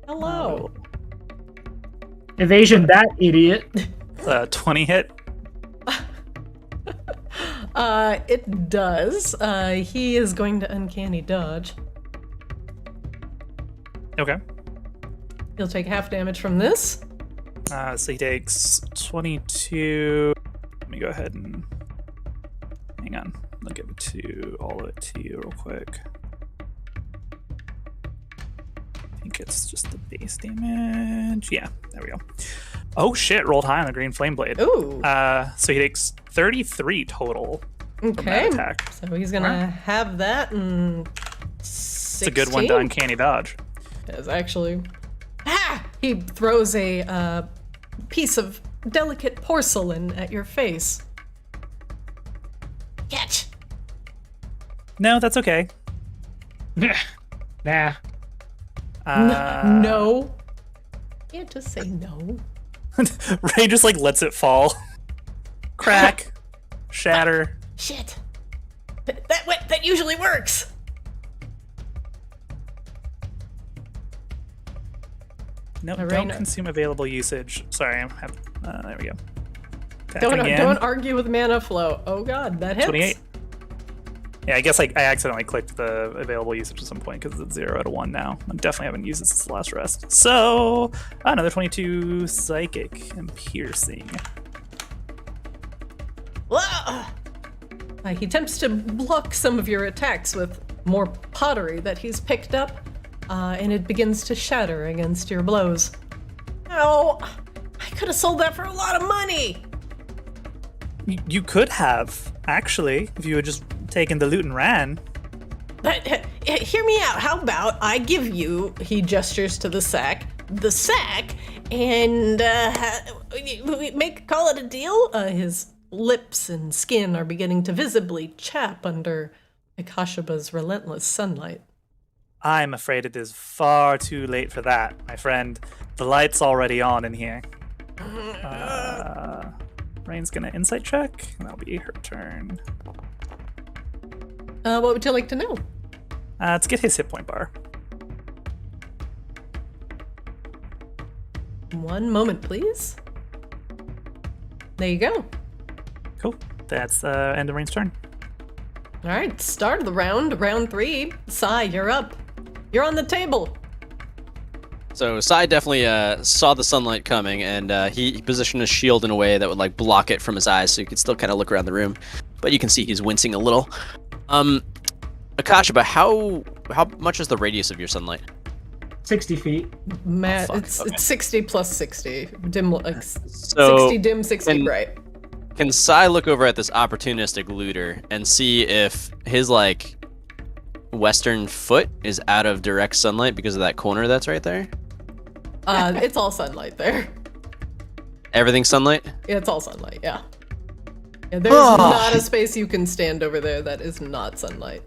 Hello. Evasion, that idiot. 20 hit. It does. He is going to uncanny dodge. Okay. He'll take half damage from this. So he takes 22. Let me go ahead and hang on. I'll give it to all of it to you real quick. I think it's just the base damage. Yeah, there we go. Oh shit! Rolled high on the green flame blade. Ooh. So he takes 33 total. From Okay. that attack. So he's gonna have that and 16. It's a good one to uncanny dodge. Is actually. He throws a piece of delicate porcelain at your face. Catch. No, that's okay. Nah. No. Can't just say no. Ray just like lets it fall. Crack. Shatter. Shit. That usually works. Nope, Right don't now. consume available usage. Sorry, there we go. Attacking again. Don't argue with mana flow. Oh god, that hits. 28. Yeah, I guess I accidentally clicked the available usage at some point because it's 0 out of 1 now. I definitely haven't used it since the last rest. So, another 22 psychic and piercing. Whoa! He attempts to block some of your attacks with more pottery that he's picked up, and it begins to shatter against your blows. Oh, I could have sold that for a lot of money! You could have, actually, if you had just taken the loot and ran. But hear me out. How about I give you, he gestures to the sack, and call it a deal? His lips and skin are beginning to visibly chap under Akashaba's relentless sunlight. I'm afraid it is far too late for that, my friend. The light's already on in here. Rain's gonna insight check, and that'll be her turn. What would you like to know? To get his hit point bar. One moment, please. There you go. Cool. That's end of Rain's turn. All right, start of the round, round 3. Sai, you're up. You're on the table. So Sai definitely saw the sunlight coming, and he positioned his shield in a way that would like block it from his eyes, so you could still kind of look around the room. But you can see he's wincing a little. Akasha, but how much is the radius of your sunlight? 60 feet. Matt, fuck, it's okay. 60 plus 60. Dim, like, So 60 dim, 60 can- bright. Can Sai look over at this opportunistic looter and see if his like western foot is out of direct sunlight because of that corner that's right there? It's all sunlight there. Everything's sunlight? Yeah, it's all sunlight, yeah. There's not a space you can stand over there that is not sunlight.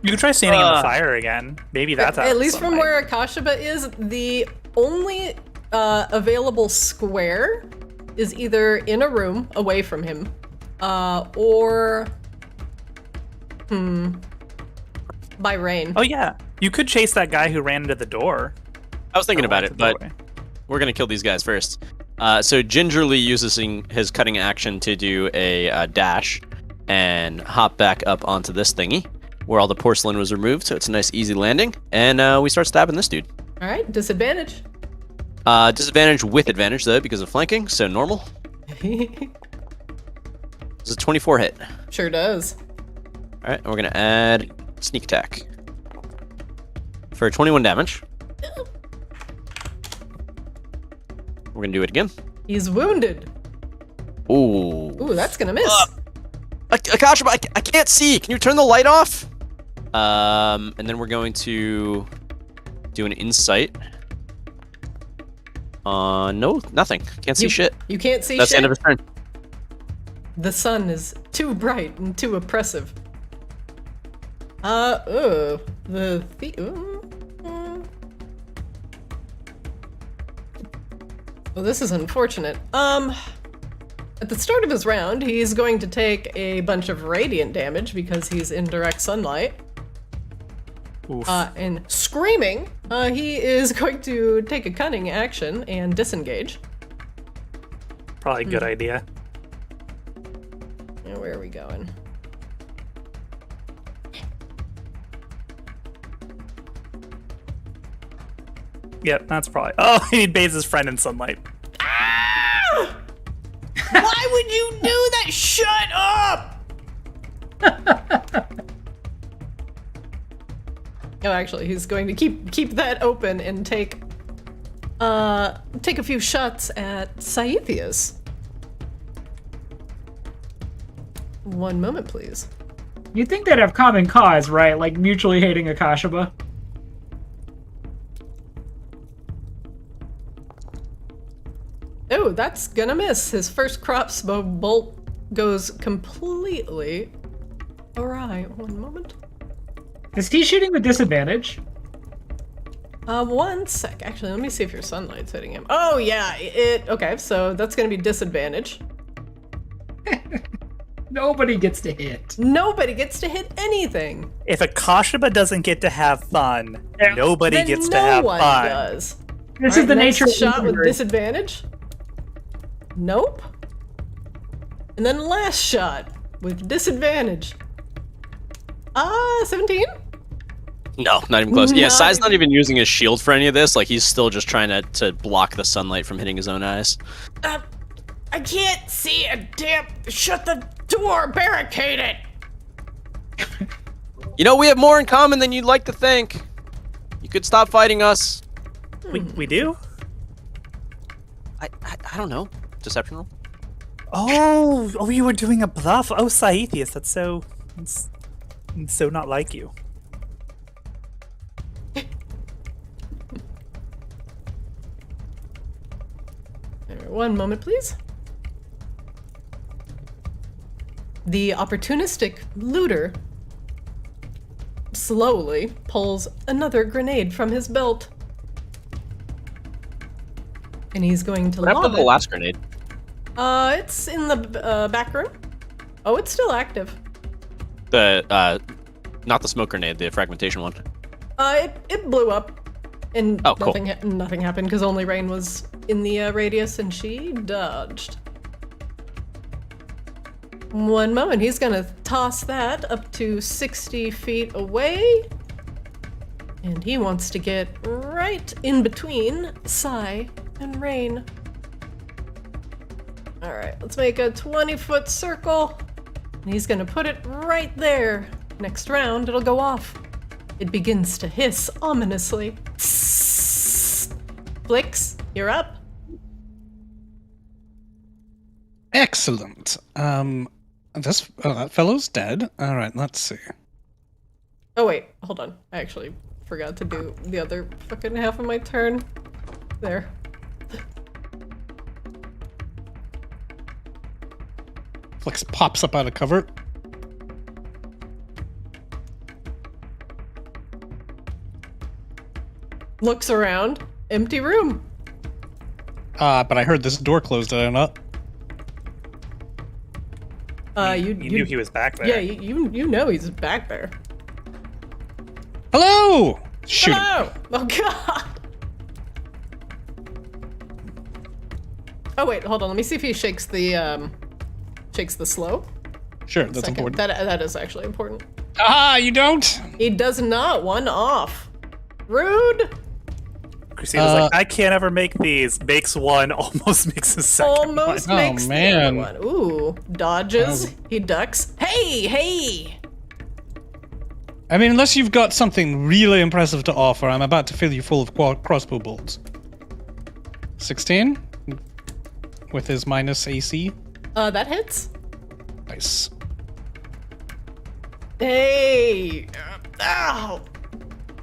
You can try standing in the fire again. Maybe that's out At of least from sunlight. where Akashaba is, the only available square is either in a room away from him, or by Rain. Oh yeah, you could chase that guy who ran into the door. I was thinking Or about walk it, to the but doorway. we're gonna kill these guys first. So gingerly uses his cutting action to do a dash and hop back up onto this thingy where all the porcelain was removed, so it's a nice easy landing. And we start stabbing this dude. All right, disadvantage. Disadvantage with advantage though because of flanking, so normal. This is a 24 hit. Sure does. All right, and we're gonna add sneak attack for 21 damage. We're gonna do it again. He's wounded. Ooh. Ooh, that's gonna miss. Akasha, I can't see. Can you turn the light off? And then we're going to do an insight. No, nothing. Can't see shit. You can't see That's the shit. end of his turn. The sun is too bright and too oppressive. Well, this is unfortunate. At the start of his round, he's going to take a bunch of radiant damage because he's in direct sunlight. Oof. And screaming, he is going to take a cunning action and disengage. Probably a good idea. Now, where are we going? Yep, that's probably. Oh, he bathes his friend in sunlight. Why would you do that? Shut up! Oh, actually, he's going to keep that open and take a few shots at Saithius. One moment, please. You'd think they'd have common cause, right? Like mutually hating Akashaba. Oh, that's gonna miss. His first crossbow bolt goes completely awry. One moment. Is he shooting with disadvantage? One sec. Actually, let me see if your sunlight's hitting him. Oh, yeah. Okay, so that's gonna be disadvantage. Nobody gets to hit. Nobody gets to hit anything. If Akashaba doesn't get to have fun, Yeah. nobody Then gets no to have one fun. does. This All is the right, nature next of shot with Wizardry. disadvantage. Nope. And then last shot with disadvantage. 17? No, not even close. Yeah, Not Sai's not even- even using his shield for any of this. Like he's still just trying to block the sunlight from hitting his own eyes. I can't see a damn. Shut the door, barricade it. You know, we have more in common than you'd like to think. You could stop fighting us. We do? I don't know. Deception roll? Oh, you were doing a bluff. Oh, Saithius, that's so not like you. One moment, please. The opportunistic looter slowly pulls another grenade from his belt. And he's going to What happened lob to the it. last grenade? It's in the back room. Oh, it's still active. The not the smoke grenade, the fragmentation one. It blew up, and Oh, cool. nothing happened because only Rain was in the radius, and she dodged. 1 moment. He's gonna toss that up to 60 feet away. And he wants to get right in between Sai and Rain. Alright, let's make a 20-foot circle. And he's gonna put it right there. Next round, it'll go off. It begins to hiss ominously. Flix, you're up. Excellent. That fellow's dead. All right, let's see. Oh wait, hold on. I actually forgot to do the other fucking half of my turn. There. Flix pops up out of cover. Looks around. Empty room. But I heard this door closed, did I not? You knew he was back there. Yeah, you know he's back there. Hello! Shoot him. Hello! Oh god! Oh wait, hold on. Let me see if he shakes the slow. Sure, that's Second. important. That is actually important. Ah, you don't? He does not. 1 off. Rude. Christina's like, I can't ever make these. Makes 1, almost makes a second Almost one. makes the other man. one. Ooh, dodges. Oh. He ducks. Hey! I mean, unless you've got something really impressive to offer, I'm about to fill you full of crossbow bolts. 16? With his minus AC? That hits. Nice. Hey! Ow!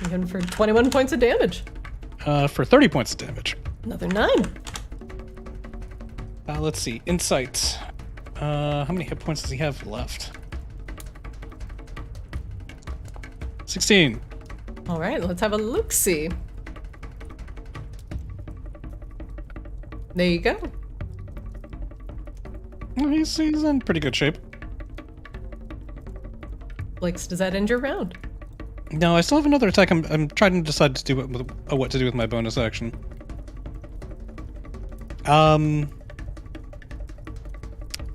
Even for 21 points of damage. For 30 points of damage. Another 9. Let's see. Insight. How many hit points does he have left? 16. All right, let's have a look-see. There you go. He's in pretty good shape. Blix, does that end your round? No, I still have another attack. I'm trying to decide to do what to do with my bonus action.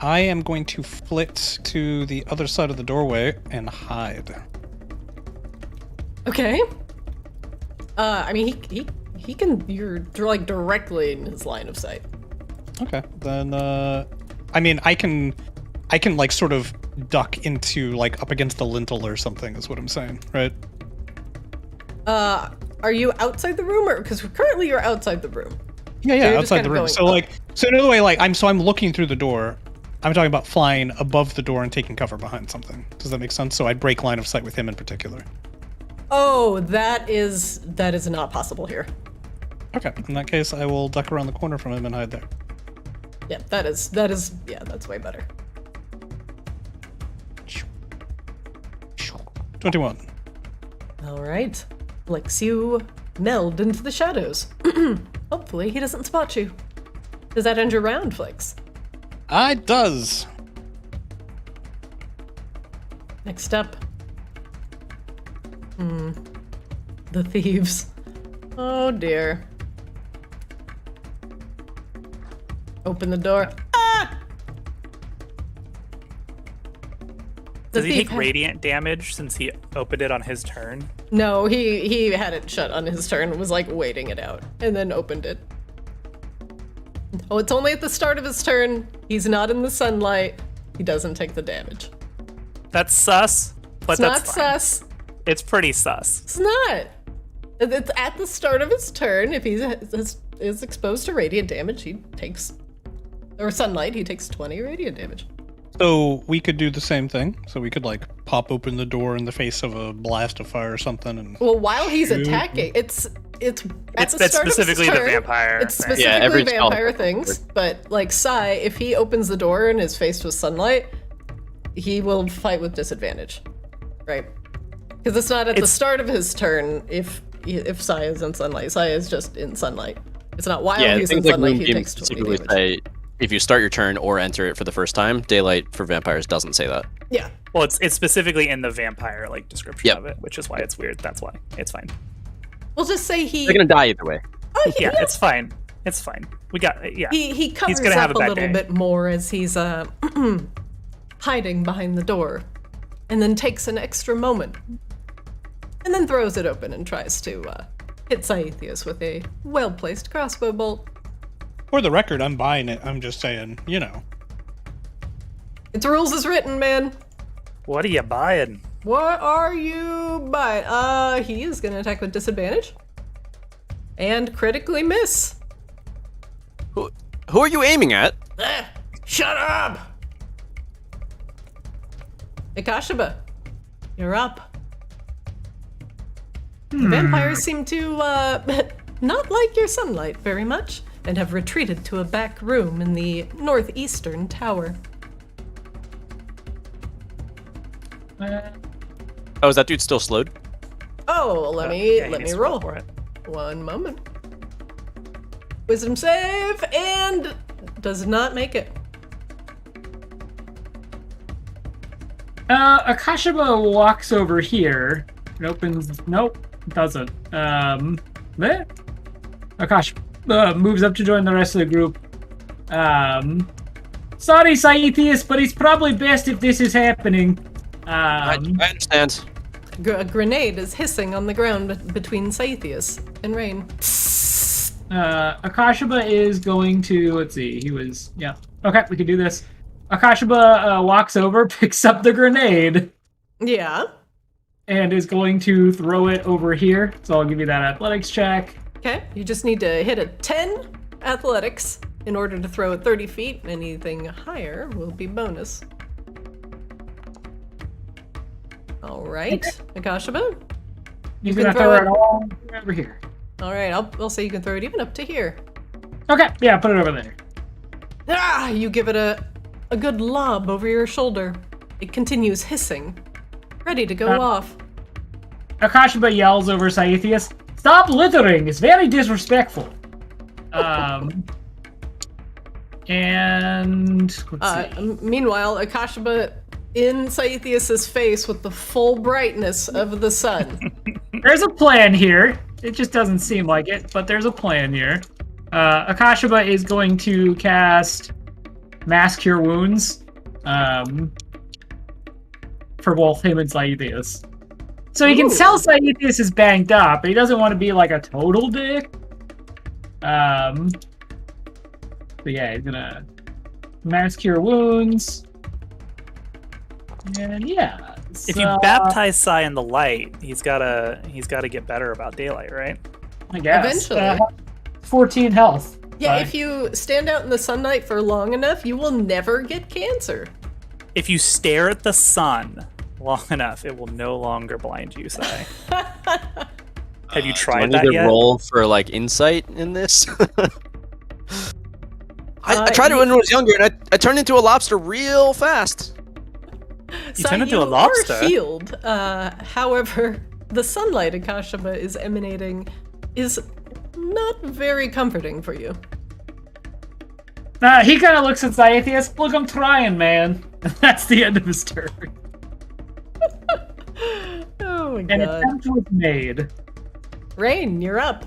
I am going to flit to the other side of the doorway and hide. Okay. I mean, he can. You're like directly in his line of sight. Okay, then I mean, I can like sort of duck into like up against the lintel or something is what I'm saying, right? Are you outside the room, or because currently you're outside the room? Yeah, you're just outside kind the of room. going So up. like, so another way, like I'm looking through the door. I'm talking about flying above the door and taking cover behind something. Does that make sense? So I'd break line of sight with him in particular. Oh, that is not possible here. Okay, in that case, I will duck around the corner from him and hide there. Yeah, that is yeah, that's way better. 21. All right, Blix, you meld into the shadows. Hopefully, he doesn't spot you. Does that end your round, Flix? It does. Next up. The thieves. Oh dear. Open the door. Ah! The Does he thief take radiant damage since he opened it on his turn? No, he had it shut on his turn and was like waiting it out and then opened it. Oh, it's only at the start of his turn. He's not in the sunlight. He doesn't take the damage. That's sus, but It's that's not fine. sus. It's pretty sus. It's not. It's at the start of his turn. If he is exposed to radiant damage, he takes, or sunlight, he takes 20 radiant damage. So we could do the same thing. So we could like pop open the door in the face of a blast of fire or something, and Well, while he's Shoot. attacking, it's at the That's start specifically of his the turn. vampire It's thing. specifically Yeah, every spell- vampire things. But like Sai, if he opens the door and is faced with sunlight, he will fight with disadvantage, right? Because it's not at the start of his turn. If Sai is in sunlight, Sai is just in sunlight. It's not while Yeah, he's in things like sunlight. He Moonbeam takes 20 specifically damage. say if you start your turn or enter it for the first time, daylight for vampires doesn't say that. Yeah. Well, it's specifically in the vampire like description Yep. of it, which is why it's weird. That's why it's fine. We'll just say he. They're gonna die either way. Oh, Yeah, it's fine. It's fine. We got yeah. He covers gonna have up a a bad little day. bit more as he's hiding behind the door, and then takes an extra moment, and then throws it open and tries to hit Saithius with a well-placed crossbow bolt. For the record, I'm buying it. I'm just saying, It's rules as written, man. What are you buying? What are you buying? He is gonna attack with disadvantage. And critically miss. Who are you aiming at? Shut up! Akashiba, you're up. The vampires seem to not like your sunlight very much, and have retreated to a back room in the northeastern tower. Oh, is that dude still slowed? Oh, let Yeah, he me needs to roll. for it. One moment. Wisdom save, and does not make it. Akashiba walks over here and opens. Nope, doesn't. There. Akashiba moves up to join the rest of the group. Sorry, Saithius, but it's probably best if this is happening. I understand. A grenade is hissing on the ground between Saithius and Rain. Akashiba is going to, let's see, yeah. Okay, we can do this. Akashiba walks over, picks up the grenade, Yeah. and is going to throw it over here. So I'll give you that athletics check. Okay, you just need to hit a 10 athletics in order to throw it 30 feet. Anything higher will be bonus. All right, Akashiba. He's can gonna throw throw it- it all over here. All right, I'll say you can throw it even up to here. Okay, yeah, put it over there. Ah, you give it a good lob over your shoulder. It continues hissing, ready to go off. Akashiba yells over Saithius, "Stop littering! It's very disrespectful." And let's see. Meanwhile, Akashiba in Saithius' face with the full brightness of the sun. There's a plan here. It just doesn't seem like it, but there's a plan here. Akashiba is going to cast Mass Cure Wounds for both him and Saithius. So he can Ooh. tell Saithius is banged up, but he doesn't want to be like a total dick. So yeah, he's gonna Mass Cure Wounds. And yeah. If you baptize Sai in the light, he's gotta get better about daylight, right? I guess. Eventually. 14 health. Yeah, Bye. if you stand out in the sunlight for long enough, you will never get cancer. If you stare at the sun long enough, it will no longer blind you, Sai. Have you tried do I that need to yet? roll for like insight in this? I tried it you- when I was younger, and I turned into a lobster real fast. You turn into a you lobster? are healed. However, the sunlight Akashiba is emanating is not very comforting for you. He kind of looks at Saithius. Look, I'm trying, man. That's the end of his turn. Oh my An god. attempt was made. Rain, you're up.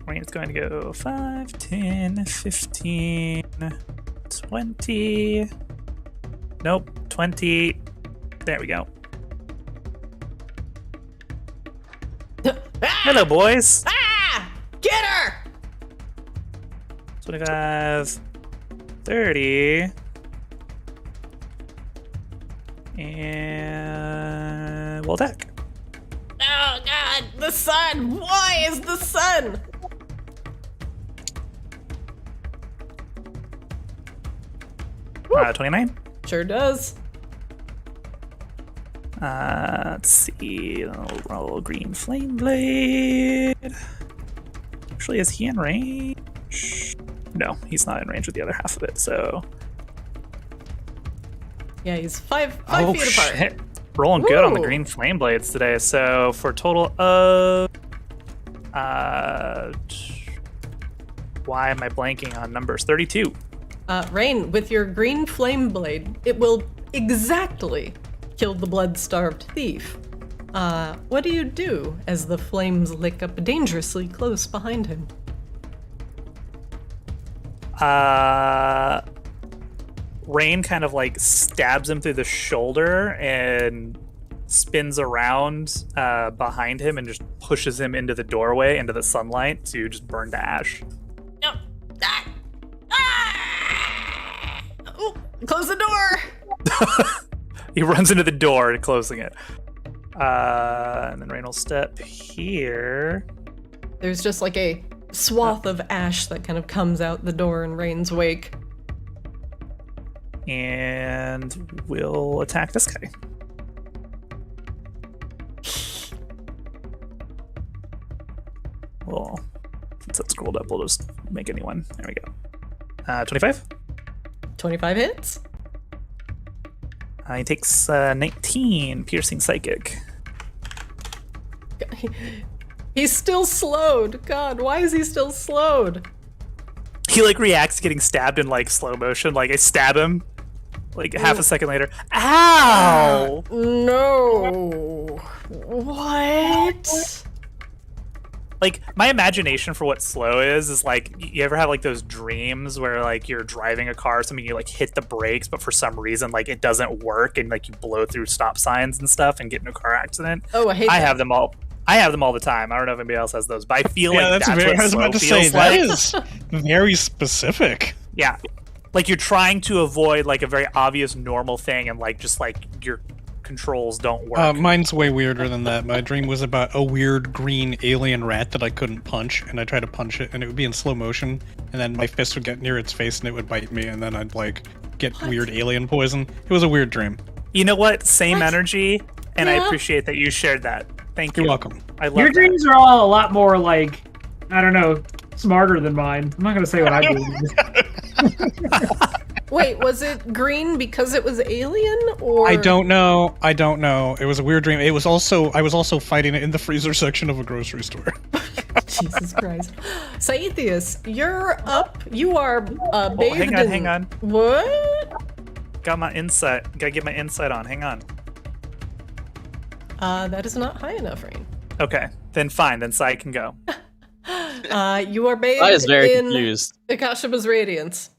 Rain's going to go 5, 10, 15, 20. Nope, 20. There we go. Hello, boys. Ah! Get her! 25, 30. And we'll attack. Oh god, the sun! Why is the sun? 29. Sure does. Let's see. I'll roll green flame blade. Actually, is he in range? No, he's not in range with the other half of it. So. Yeah, he's five feet apart. Shit. Rolling good on the Ooh. green flame blades today. So for a total of. Why am I blanking on numbers? 32. Rain, with your green flame blade, it will exactly kill the blood-starved thief. What do you do as the flames lick up dangerously close behind him? Rain kind of like stabs him through the shoulder and spins around behind him and just pushes him into the doorway, into the sunlight, to just burn to ash. No. Oh, close the door! He runs into the door and closing it. And then Rain will step here. There's just like a swath of ash that kind of comes out the door in Rain's wake. And we'll attack this guy. Well, since that's scrolled up, we'll just make anyone. There we go. 25? 25 hits. He takes 19 piercing psychic. He's still slowed. God, why is he still slowed? He like reacts to getting stabbed in like slow motion. Like I stab him, like half a second later. Ow! No. What? Like my imagination for what slow is like, you ever have like those dreams where like you're driving a car or something, you like hit the brakes, but for some reason like it doesn't work and like you blow through stop signs and stuff and get in a car accident. Oh, I hate that. have them all. I have them all the time. I don't know if anybody else has those, but I feel like that's very, what I was slow about to feels say, like. that is very specific. Yeah. Like you're trying to avoid like a very obvious normal thing and like just like your controls don't work. Mine's way weirder than that. My dream was about a weird green alien rat that I couldn't punch, and I tried to punch it, and it would be in slow motion, and then my fist would get near its face, and it would bite me, and then I'd like get weird alien poison. It was a weird dream. You know what? Same What? energy, and I Yeah. appreciate that you shared that. Thank you. You're welcome. I love Your that. dreams are all a lot more like, I don't know, smarter than mine. I'm not gonna say what I do. Wait, was it green because it was alien, or I don't know. It was a weird dream. I was also fighting it in the freezer section of a grocery store. Jesus Christ. Saethius, you're up. You are bathed hang on. What? Got my insight. Gotta get my insight on. Hang on. That is not high enough, Rain. Okay, then fine. Then Sai can go. You are bathed I is very in confused. Akashaba's radiance.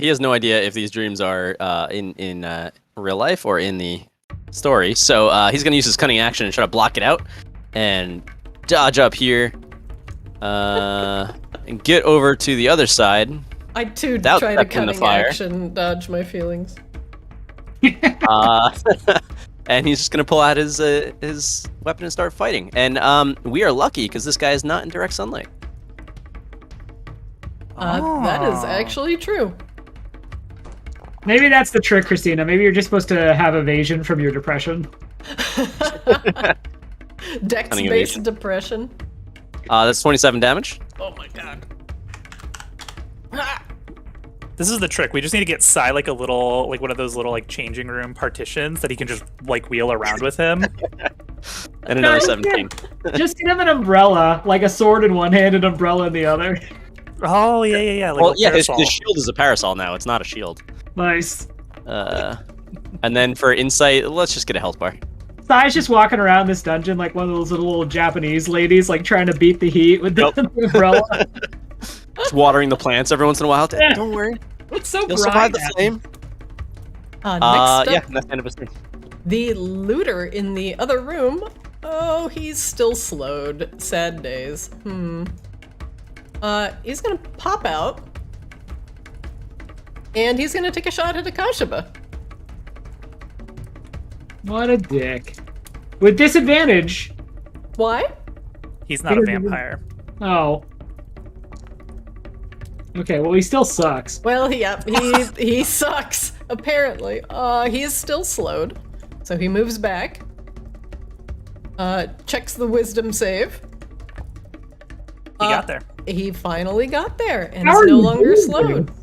He has no idea if these dreams are in real life or in the story. So he's going to use his cunning action and try to block it out and dodge up here and get over to the other side. I too Without try to affecting the cunning fire. action dodge my feelings. And he's just going to pull out his weapon and start fighting. And we are lucky because this guy is not in direct sunlight. That is actually true. Maybe that's the trick, Christina. Maybe you're just supposed to have evasion from your depression. Dex-based evasion. depression. That's 27 damage. Oh my god. This is the trick. We just need to get Sai like a little, like one of those little like changing room partitions that he can just like wheel around with him. And another No, 17. Just get him an umbrella, like a sword in one hand and umbrella in the other. Oh yeah. Like Well, a yeah, his parasol. shield is a parasol now. It's not a shield. Nice. And then for insight, let's just get a health bar. Sai's just walking around this dungeon like one of those little Japanese ladies, like trying to beat the heat with the umbrella. Just watering the plants every once in a while. Don't worry. It's so You'll bright. survive the flame. Next up, Yeah, that's the end of his turn. the looter in the other room. Oh, he's still slowed. Sad days. He's gonna pop out. And he's gonna take a shot at Akashaba. What a dick. With disadvantage. Why? He's not a vampire. Oh. Okay, well, he still sucks. Well, he sucks, apparently. He is still slowed. So he moves back. Checks the wisdom save. He got there. He finally got there and How is are no you longer doing slowed. this?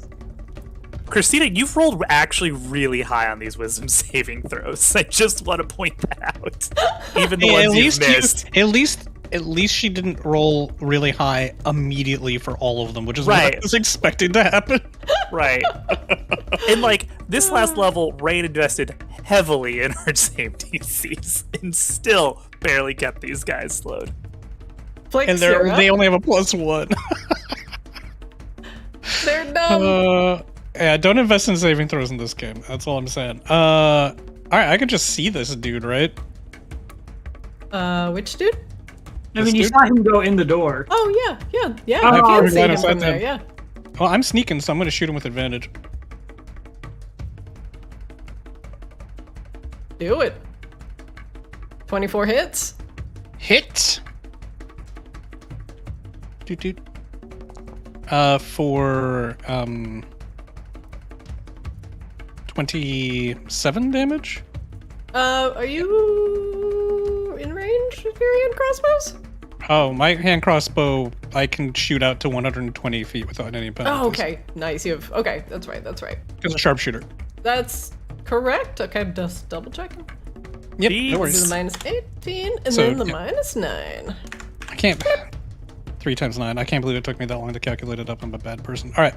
Christina, you've rolled actually really high on these wisdom saving throws. I just want to point that out. Even the Hey, ones you've missed. At least she didn't roll really high immediately for all of them, which is what I Right. was expecting to happen. Right. And like this last level, Rain invested heavily in our same DCs and still barely kept these guys slowed. Flix, And you're up. they only have a +1. They're dumb. Yeah, don't invest in saving throws in this game. That's all I'm saying. All right, I can just see this dude, right? Which dude? I mean, you dude? saw him go in the door. Oh, yeah. Oh, You I can see line him of sight from there, then. yeah. Well, I'm sneaking, so I'm going to shoot him with advantage. Do it. 24 hits. Hit. Doot. For 27 damage. Are you in range with your hand crossbows? Oh, my hand crossbow, I can shoot out to 120 feet without any penalties. Oh, okay. Nice. Okay, that's right. Because a sharpshooter. That's correct. Okay, just double checking. Yep, Jeez. no Do worries. the minus 18 and So, then the yeah. -9. I can't. 3 times 9. I can't believe it took me that long to calculate it up. I'm a bad person. All right.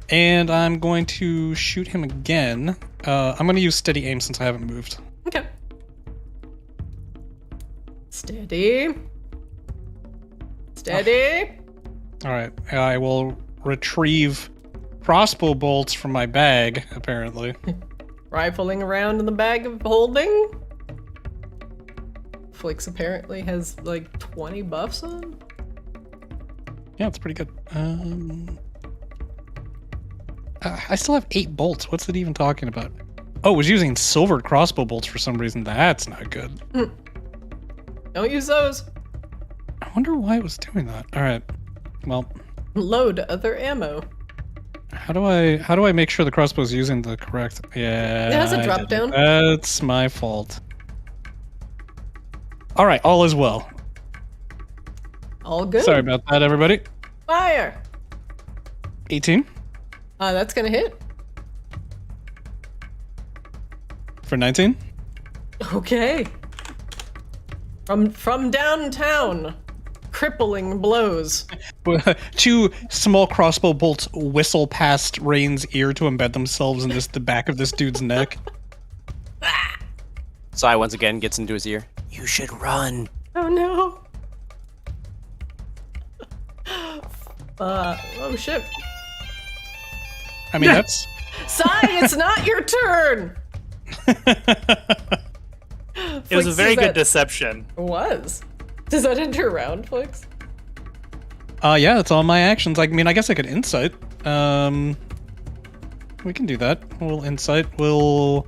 And I'm going to shoot him again. I'm going to use steady aim since I haven't moved. Okay. Steady. All right. I will retrieve crossbow bolts from my bag, apparently. Rifling around in the bag of holding. Flix apparently has like 20 buffs on. Yeah, it's pretty good. I still have 8 bolts. What's it even talking about? Oh, it was using silvered crossbow bolts for some reason. That's not good. Don't use those. I wonder why it was doing that. All right. Well, Load other ammo. how do I make sure the crossbow's using the correct? Yeah. It has a I drop did down. it. That's my fault. All right, all is well. All good. Sorry about that, everybody. Fire. 18 That's gonna hit. for 19. Okay. From downtown, crippling blows. 2 small crossbow bolts whistle past Rain's ear to embed themselves in the back of this dude's neck. Sai once again gets into his ear. You should run. Oh no. Oh shit. I mean, that's... Sai, it's not your turn. It was a Flix, very is good that- deception. It was. Does that end your round, Flix? Yeah, that's all my actions. I mean, I guess I could insight. We can do that. We'll insight. We'll...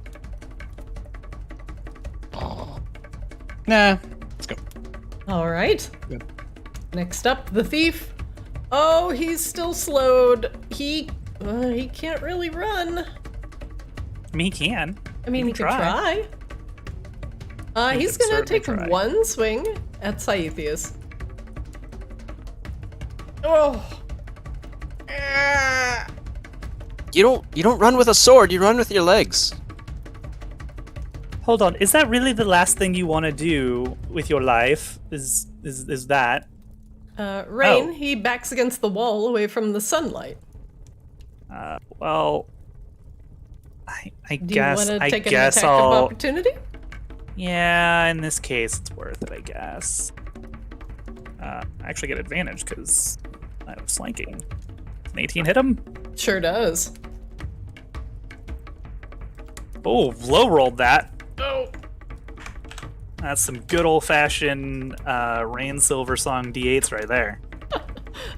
Nah, let's go. All right. Good. Next up, the thief. Oh, he's still slowed. He can't really run. I mean, he can. I mean, he can could try. He He's could gonna certainly take try. one swing at Saethius. Oh. Ah. You don't run with a sword. You run with your legs. Hold on. Is that really the last thing you want to do with your life? Is that? Rain, Oh. he backs against the wall away from the sunlight. Well, I Do guess. you want to I take an guess attack I'll. of opportunity? Yeah, in this case, it's worth it, I guess. I actually get advantage because I have flanking. An 18 hit him? Sure does. Oh, low rolled that. Oh. That's some good old fashioned Rain Silver Song D8s right there.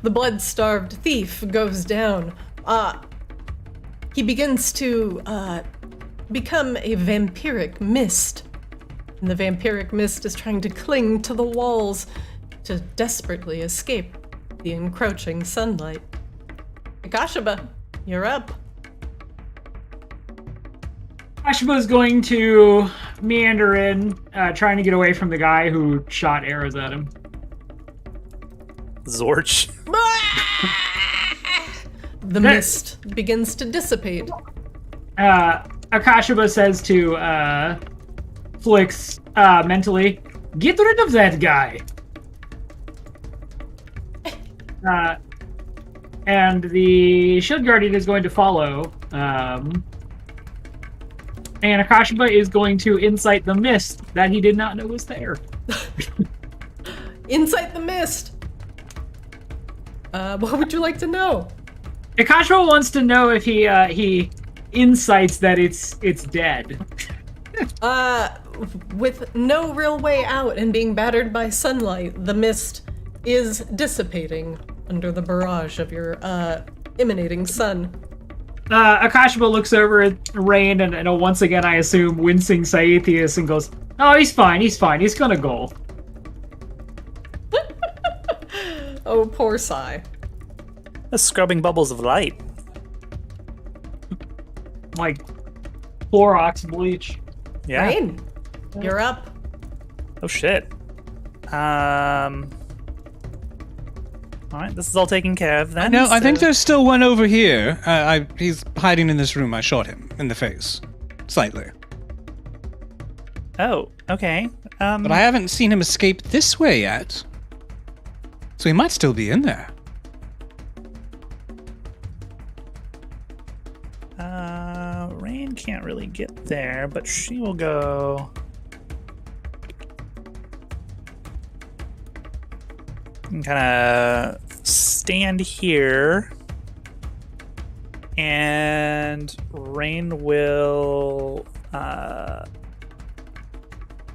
The blood-starved thief goes down. He begins to become a vampiric mist. And the vampiric mist is trying to cling to the walls to desperately escape the encroaching sunlight. Akashaba, you're up. Ashiba's going to meander in, trying to get away from the guy who shot arrows at him. Zorch. The mist begins to dissipate. Akashaba says to Flix mentally, "Get rid of that guy." And the shield guardian is going to follow And Akashima is going to insight the mist that he did not know was there. Insight the mist. What would you like to know? Akashima wants to know if he insights that it's dead. With no real way out and being battered by sunlight, the mist is dissipating under the barrage of your emanating sun. Akashima looks over at Rain and once again, I assume, wincing Saithius and goes, "Oh, he's fine, he's gonna go." Oh, poor Sai. The scrubbing bubbles of light. Like, Clorox bleach. Yeah. Rain, you're up. Oh shit. Alright, this is all taken care of then. No, I think so- there's still one over here. He's hiding in this room. I shot him in the face. Slightly. Oh, okay. But I haven't seen him escape this way yet. So he might still be in there. Rain can't really get there, but she will go. And kind of stand here, and Rain will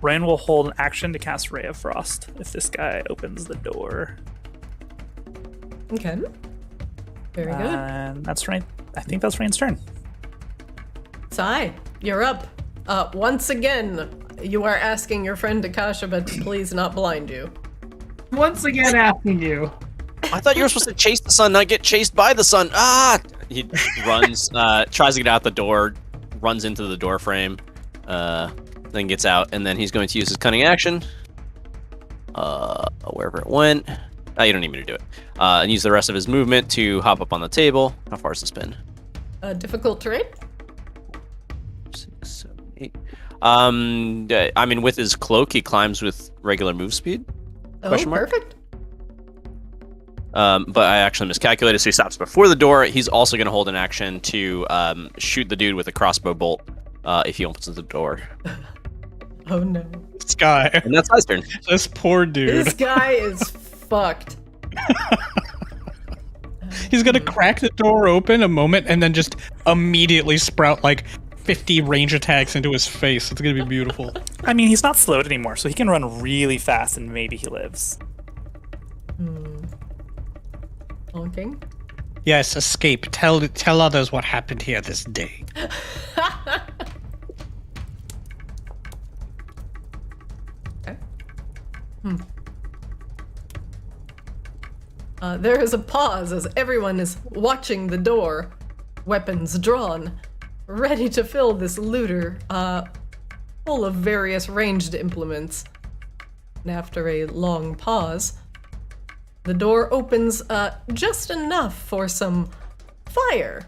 hold an action to cast Ray of Frost if this guy opens the door. Okay. Very good. And that's Rain. I think that's Rain's turn. Sai, you're up. Once again, you are asking your friend Akashima to please not blind you. Once again, asking you. I thought you were supposed to chase the sun, not get chased by the sun. Ah! He runs, tries to get out the door, runs into the door frame, then gets out, and then he's going to use his cunning action. Wherever it went. You don't need me to do it. And use the rest of his movement to hop up on the table. How far is this been? Difficult terrain? 6, 7, 8. I mean, with his cloak, he climbs with regular move speed. Oh, Question mark? perfect. But I actually miscalculated, so he stops before the door. He's also going to hold an action to shoot the dude with a crossbow bolt if he opens the door. Oh no. This guy. And that's my turn. This poor dude. This guy is fucked. He's gonna crack the door open a moment and then just immediately sprout like 50 range attacks into his face. It's gonna be beautiful. I mean, he's not slowed anymore, so he can run really fast and maybe he lives. Honking. Yes, escape. Tell others what happened here this day. Okay. There is a pause as everyone is watching the door, weapons drawn, ready to fill this looter, full of various ranged implements. And after a long pause, the door opens just enough for some fire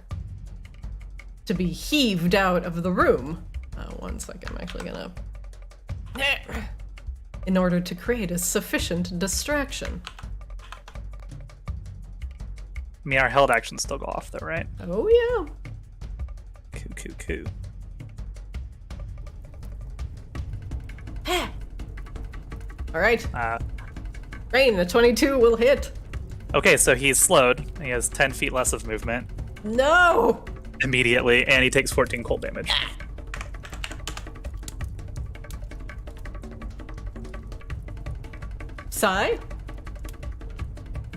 to be heaved out of the room. 1 second, I'm actually gonna... in order to create a sufficient distraction. I mean, our held actions still go off though, right? Oh yeah. Coo. All right. Uh, Rain, a 22 will hit. okay, so he's slowed. He has 10 feet less of movement No! immediately, and he takes 14 cold damage. Sai?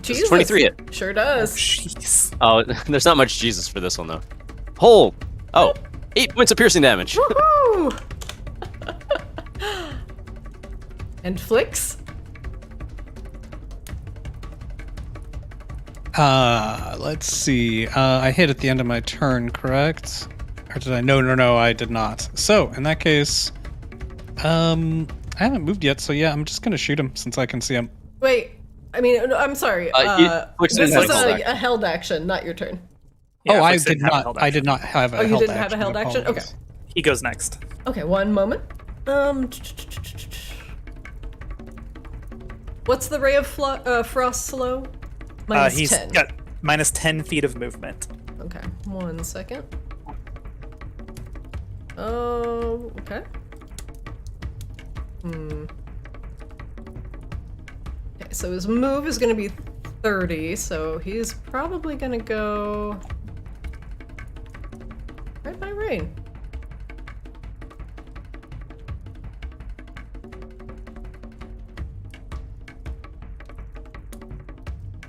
Does 23 hit? Sure does. Jeez. Oh, there's not much Jesus for this one, though. Hold! Oh, 8 points of piercing damage. Woohoo! And Flicks? Let's see. I hit at the end of my turn, correct? Or did I? No, I did not. So, in that case, I haven't moved yet, so yeah, I'm just gonna shoot him since I can see him. Wait, I mean, no, I'm sorry. Flicks This didn't is have a a held action, not your turn. Yeah, I Flicks did didn't have a not. held I action. did not have a Oh, you held didn't action. have a held action? Apologies. Okay. He goes next. Okay, one moment. What's the ray of frost slow? Minus He's 10. got minus 10 feet of movement. Okay, 1 second. Oh, okay. Okay, so his move is going to be 30, so he's probably going to go right by Rain.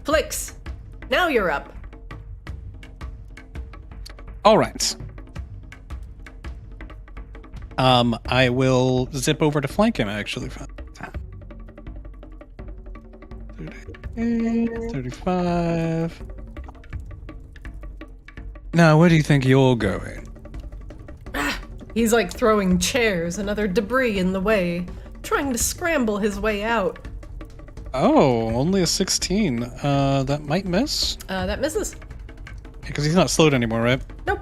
Flix, now you're up. All right. I will zip over to flank him, actually. 35. Now, where do you think you're going? He's like throwing chairs and other debris in the way, trying to scramble his way out. Oh, only a 16. That might miss? That misses. Because he's not slowed anymore, right? Nope.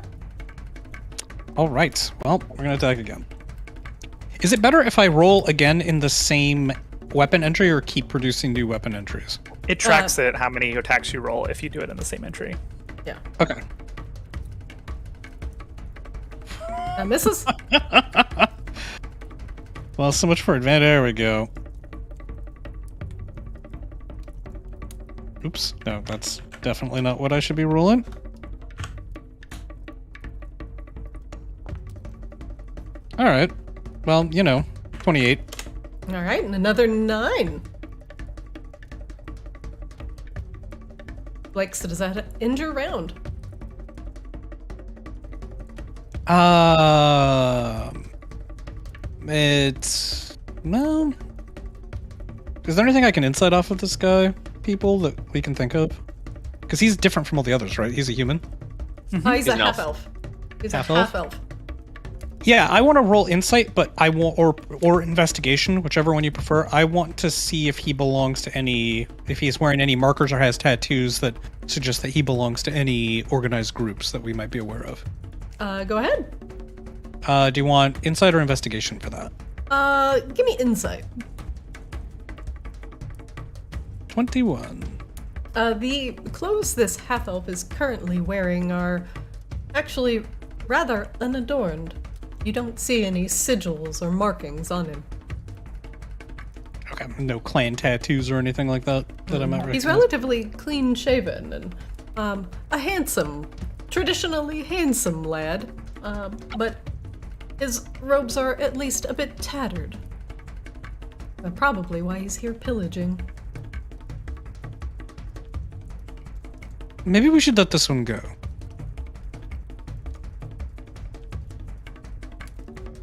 All right. Well, we're going to attack again. Is it better if I roll again in the same weapon entry or keep producing new weapon entries? It tracks it how many attacks you roll if you do it in the same entry. Yeah. Okay. That misses. Well, so much for advantage. There we go. Oops. No, that's definitely not what I should be rolling. All right. Well, 28. All right, and another 9. Like, so does that end your round? No. Is there anything I can insight off of this guy, people, that we can think of? Because he's different from all the others, right? He's a human. He's He's a an half elf. elf. He's Half a elf? half elf. Yeah, I want to roll insight, but I want or investigation, whichever one you prefer. I want to see if he belongs to if he's wearing any markers or has tattoos that suggest that he belongs to any organized groups that we might be aware of. Go ahead. Do you want insight or investigation for that? Give me insight. 21. The clothes this half elf is currently wearing are actually rather unadorned. You don't see any sigils or markings on him. Okay, no clan tattoos or anything like that I might recognize. He's relatively clean shaven and a handsome, traditionally handsome lad, but his robes are at least a bit tattered. Probably why he's here pillaging. Maybe we should let this one go.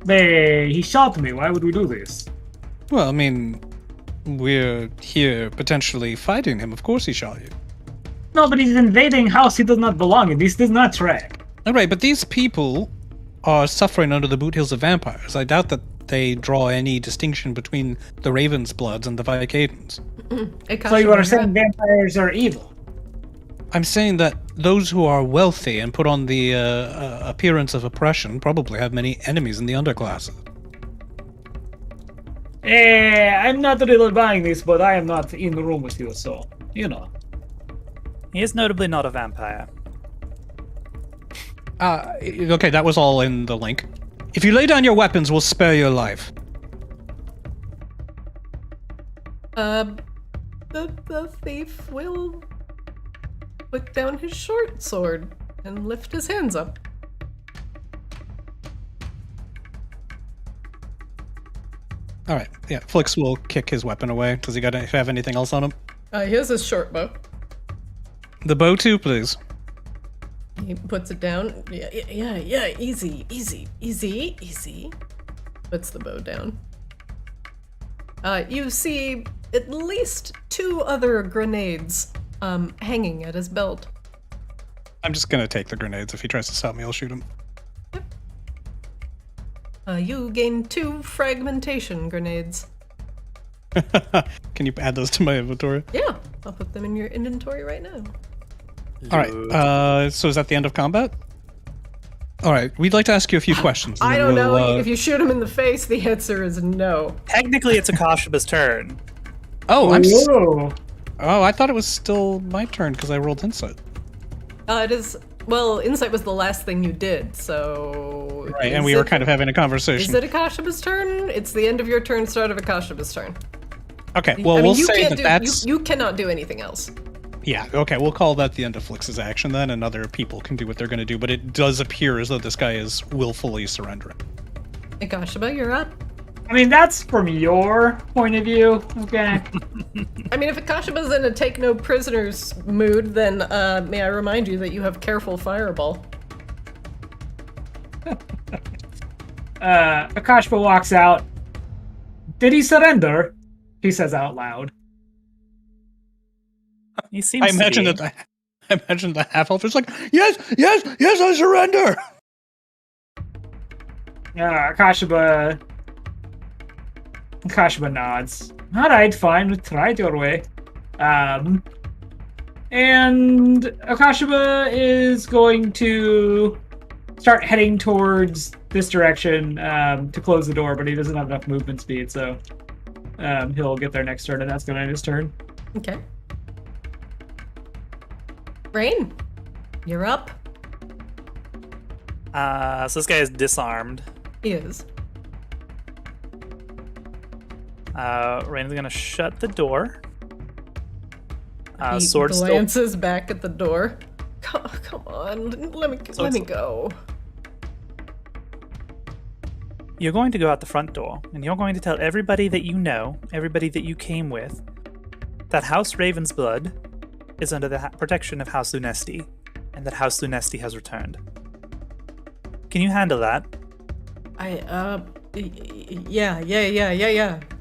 He shot me. Why would we do this? Well, I mean, we're here potentially fighting him. Of course he shot you. No, but he's invading house he does not belong in. This does not track. All right, but these people are suffering under the boot heels of vampires. I doubt that they draw any distinction between the Ravensbloods and the Vicadans. So you are saying vampires are evil? I'm saying that those who are wealthy and put on the appearance of oppression probably have many enemies in the underclasses. I'm not really buying this, but I am not in the room with you, so, He is notably not a vampire. Okay, that was all in the link. If you lay down your weapons, we'll spare your life. The thief will put down his short sword and lift his hands up. All right, yeah, Flix will kick his weapon away. Does he have anything else on him? He has his short bow. The bow too, please. He puts it down. Yeah, easy. Puts the bow down. You see at least 2 other grenades hanging at his belt. I'm just gonna take the grenades. If he tries to stop me, I'll shoot him. You gain 2 fragmentation grenades. Can you add those to my inventory? Yeah, I'll put them in your inventory right now. All right. So is that the end of combat? All right. We'd like to ask you a few questions. and I then don't know. we'll, If you shoot him in the face, the answer is no. Technically, it's Akoshiba's turn. Oh, Whoa. I thought it was still my turn because I rolled insight. It is Well, insight was the last thing you did, so... Right, and we were kind of having a conversation. Is it Akashiba's turn? It's the end of your turn, start of Akashiba's turn. Okay, well, I mean, we'll you say can't that do, that's... You cannot do anything else. Yeah, okay, we'll call that the end of Flix's action then, and other people can do what they're going to do, but it does appear as though this guy is willfully surrendering. Akashiba, you're up. I mean, that's from your point of view, okay? I mean, if Akashiba's in a take no prisoners mood, then may I remind you that you have careful fireball. Akashiba walks out. Did he surrender? He says out loud. He seems I imagine that the half-elf is like, yes, I surrender! Akashiba nods. Alright, fine, we'll try it your way. And Akashiba is going to start heading towards this direction to close the door, but he doesn't have enough movement speed, so he'll get there next turn, and that's going to end his turn. Okay. Rain, you're up. So this guy is disarmed. He is. Rain's gonna shut the door. He Sword still. glances back at the door. Come on, let me go. You're going to go out the front door, and you're going to tell everybody that you know, everybody that you came with, that House Ravensblood is under the protection of House Lunesti, and that House Lunesti has returned. Can you handle that? Yeah.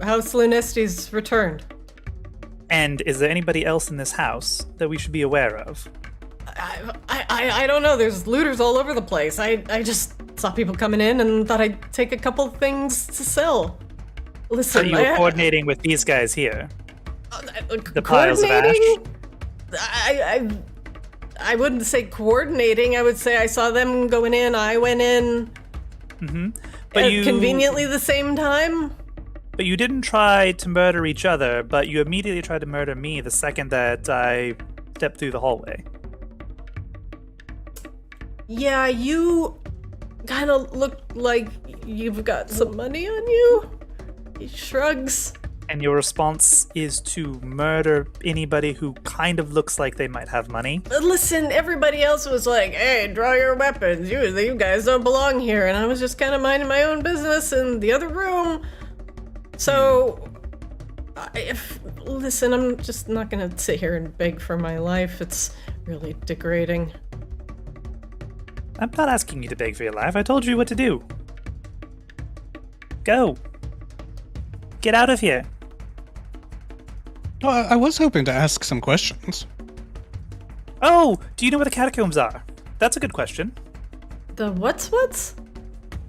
House Lunesti's returned. And is there anybody else in this house that we should be aware of? I don't know. There's looters all over the place. I just saw people coming in and thought I'd take a couple things to sell. So Listen, you were coordinating with these guys here? The piles of ash? coordinating? I wouldn't say coordinating. I would say I saw them going in. I went in. Mm-hmm. But you conveniently the same time. But you didn't try to murder each other, but you immediately tried to murder me the second that I stepped through the hallway. Yeah, you kind of look like you've got some money on you. He shrugs. And your response is to murder anybody who kind of looks like they might have money. Listen, everybody else was like, hey, draw your weapons. You guys don't belong here. And I was just kind of minding my own business in the other room. So, listen, I'm just not going to sit here and beg for my life. It's really degrading. I'm not asking you to beg for your life. I told you what to do. Go. Get out of here. Well, I was hoping to ask some questions. Oh, do you know where the catacombs are? That's a good question. The what's?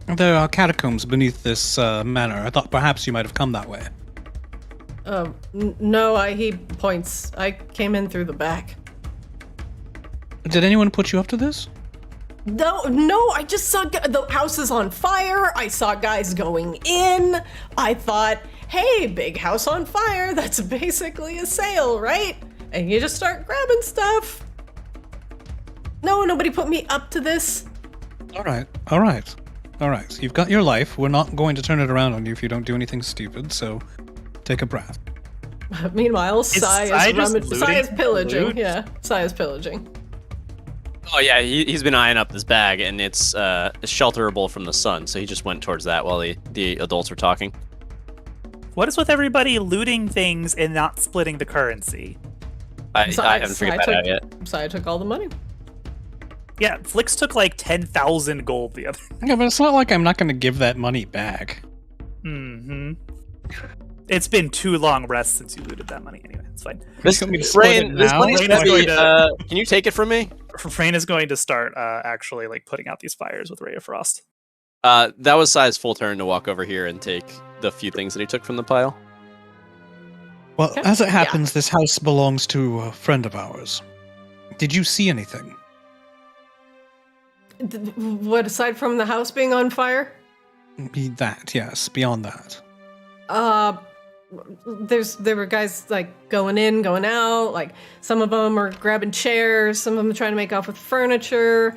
There are catacombs beneath this manor. I thought perhaps you might have come that way. No, he points. I came in through the back. Did anyone put you up to this? No, I just saw the house is on fire. I saw guys going in. I thought, hey, big house on fire. That's basically a sale, right? And you just start grabbing stuff. No, nobody put me up to this. All right. You've got your life. We're not going to turn it around on you if you don't do anything stupid, so take a breath. Meanwhile, Sai is pillaging. Loot? Yeah, Sai is pillaging. Oh yeah, he's been eyeing up this bag, and it's shelterable from the sun, so he just went towards that while the adults were talking. What is with everybody looting things and not splitting the currency? I haven't figured that out yet. Sai took all the money. Yeah, Flix took like 10,000 gold the other. Yeah, but it's not like I'm not going to give that money back. Mm-hmm. It's been too long rest since you looted that money anyway. It's fine. This money's Rain is going to- can you take it from me? Rain is going to start actually like putting out these fires with Ray of Frost. That was Sai's full turn to walk over here and take the few things that he took from the pile. Well, as it happens, this house belongs to a friend of ours. Did you see anything? What, aside from the house being on fire? Be that, yes. Beyond that. there were guys like going in, going out. Like some of them are grabbing chairs, some of them are trying to make off with furniture.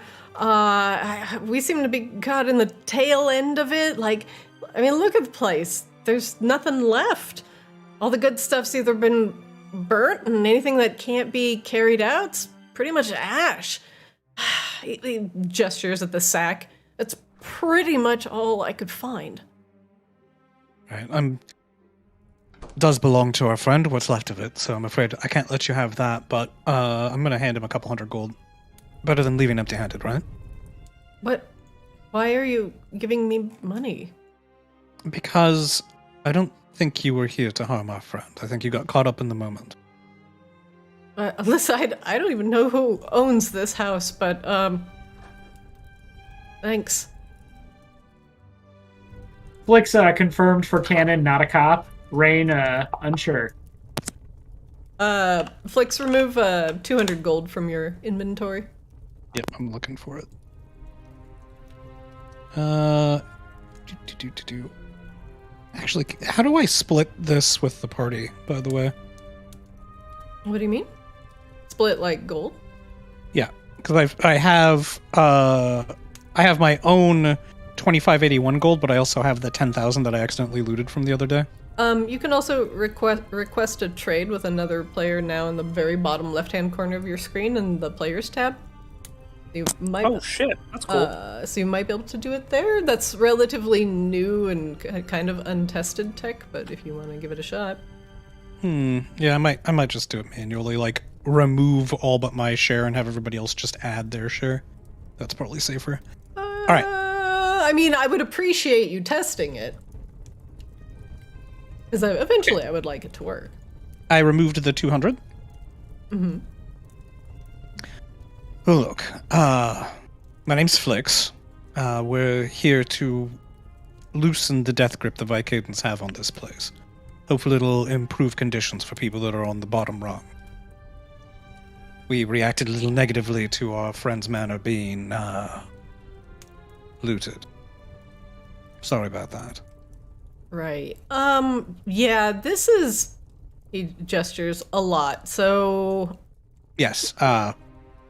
We seem to be caught in the tail end of it. Like, I mean, look at the place. There's nothing left. All the good stuff's either been burnt, and anything that can't be carried out's pretty much ash. He gestures at the sack. That's pretty much all I could find. Right. Does belong to our friend, what's left of it, so I'm afraid I can't let you have that, but I'm going to hand him a couple hundred gold. Better than leaving empty-handed, right? What? Why are you giving me money? Because I don't think you were here to harm our friend. I think you got caught up in the moment. Alyssa, I don't even know who owns this house, but, thanks. Flix confirmed for canon, not a cop. Rain, unsure. Flix, remove 200 gold from your inventory. Yep, I'm looking for it. Actually, how do I split this with the party, by the way? What do you mean? Split like gold? Yeah, because I have my own 2581 gold, but I also have the 10,000 that I accidentally looted from the other day. You can also request a trade with another player now in the very bottom left-hand corner of your screen in the Players tab. You might, Oh shit, that's cool. So you might be able to do it there. That's relatively new and kind of untested tech, but if you want to give it a shot. Yeah, I might just do it manually, like remove all but my share and have everybody else just add their share. That's probably safer. All right. I mean, I would appreciate you testing it. Because eventually I would like it to work. I removed the 200. Mm-hmm. Oh, look. My name's Flix. We're here to loosen the death grip the Vicadans have on this place. Hopefully it'll improve conditions for people that are on the bottom rung. We reacted a little negatively to our friend's manor being looted. Sorry about that. Right. Yeah, this is... He gestures a lot, so... Yes,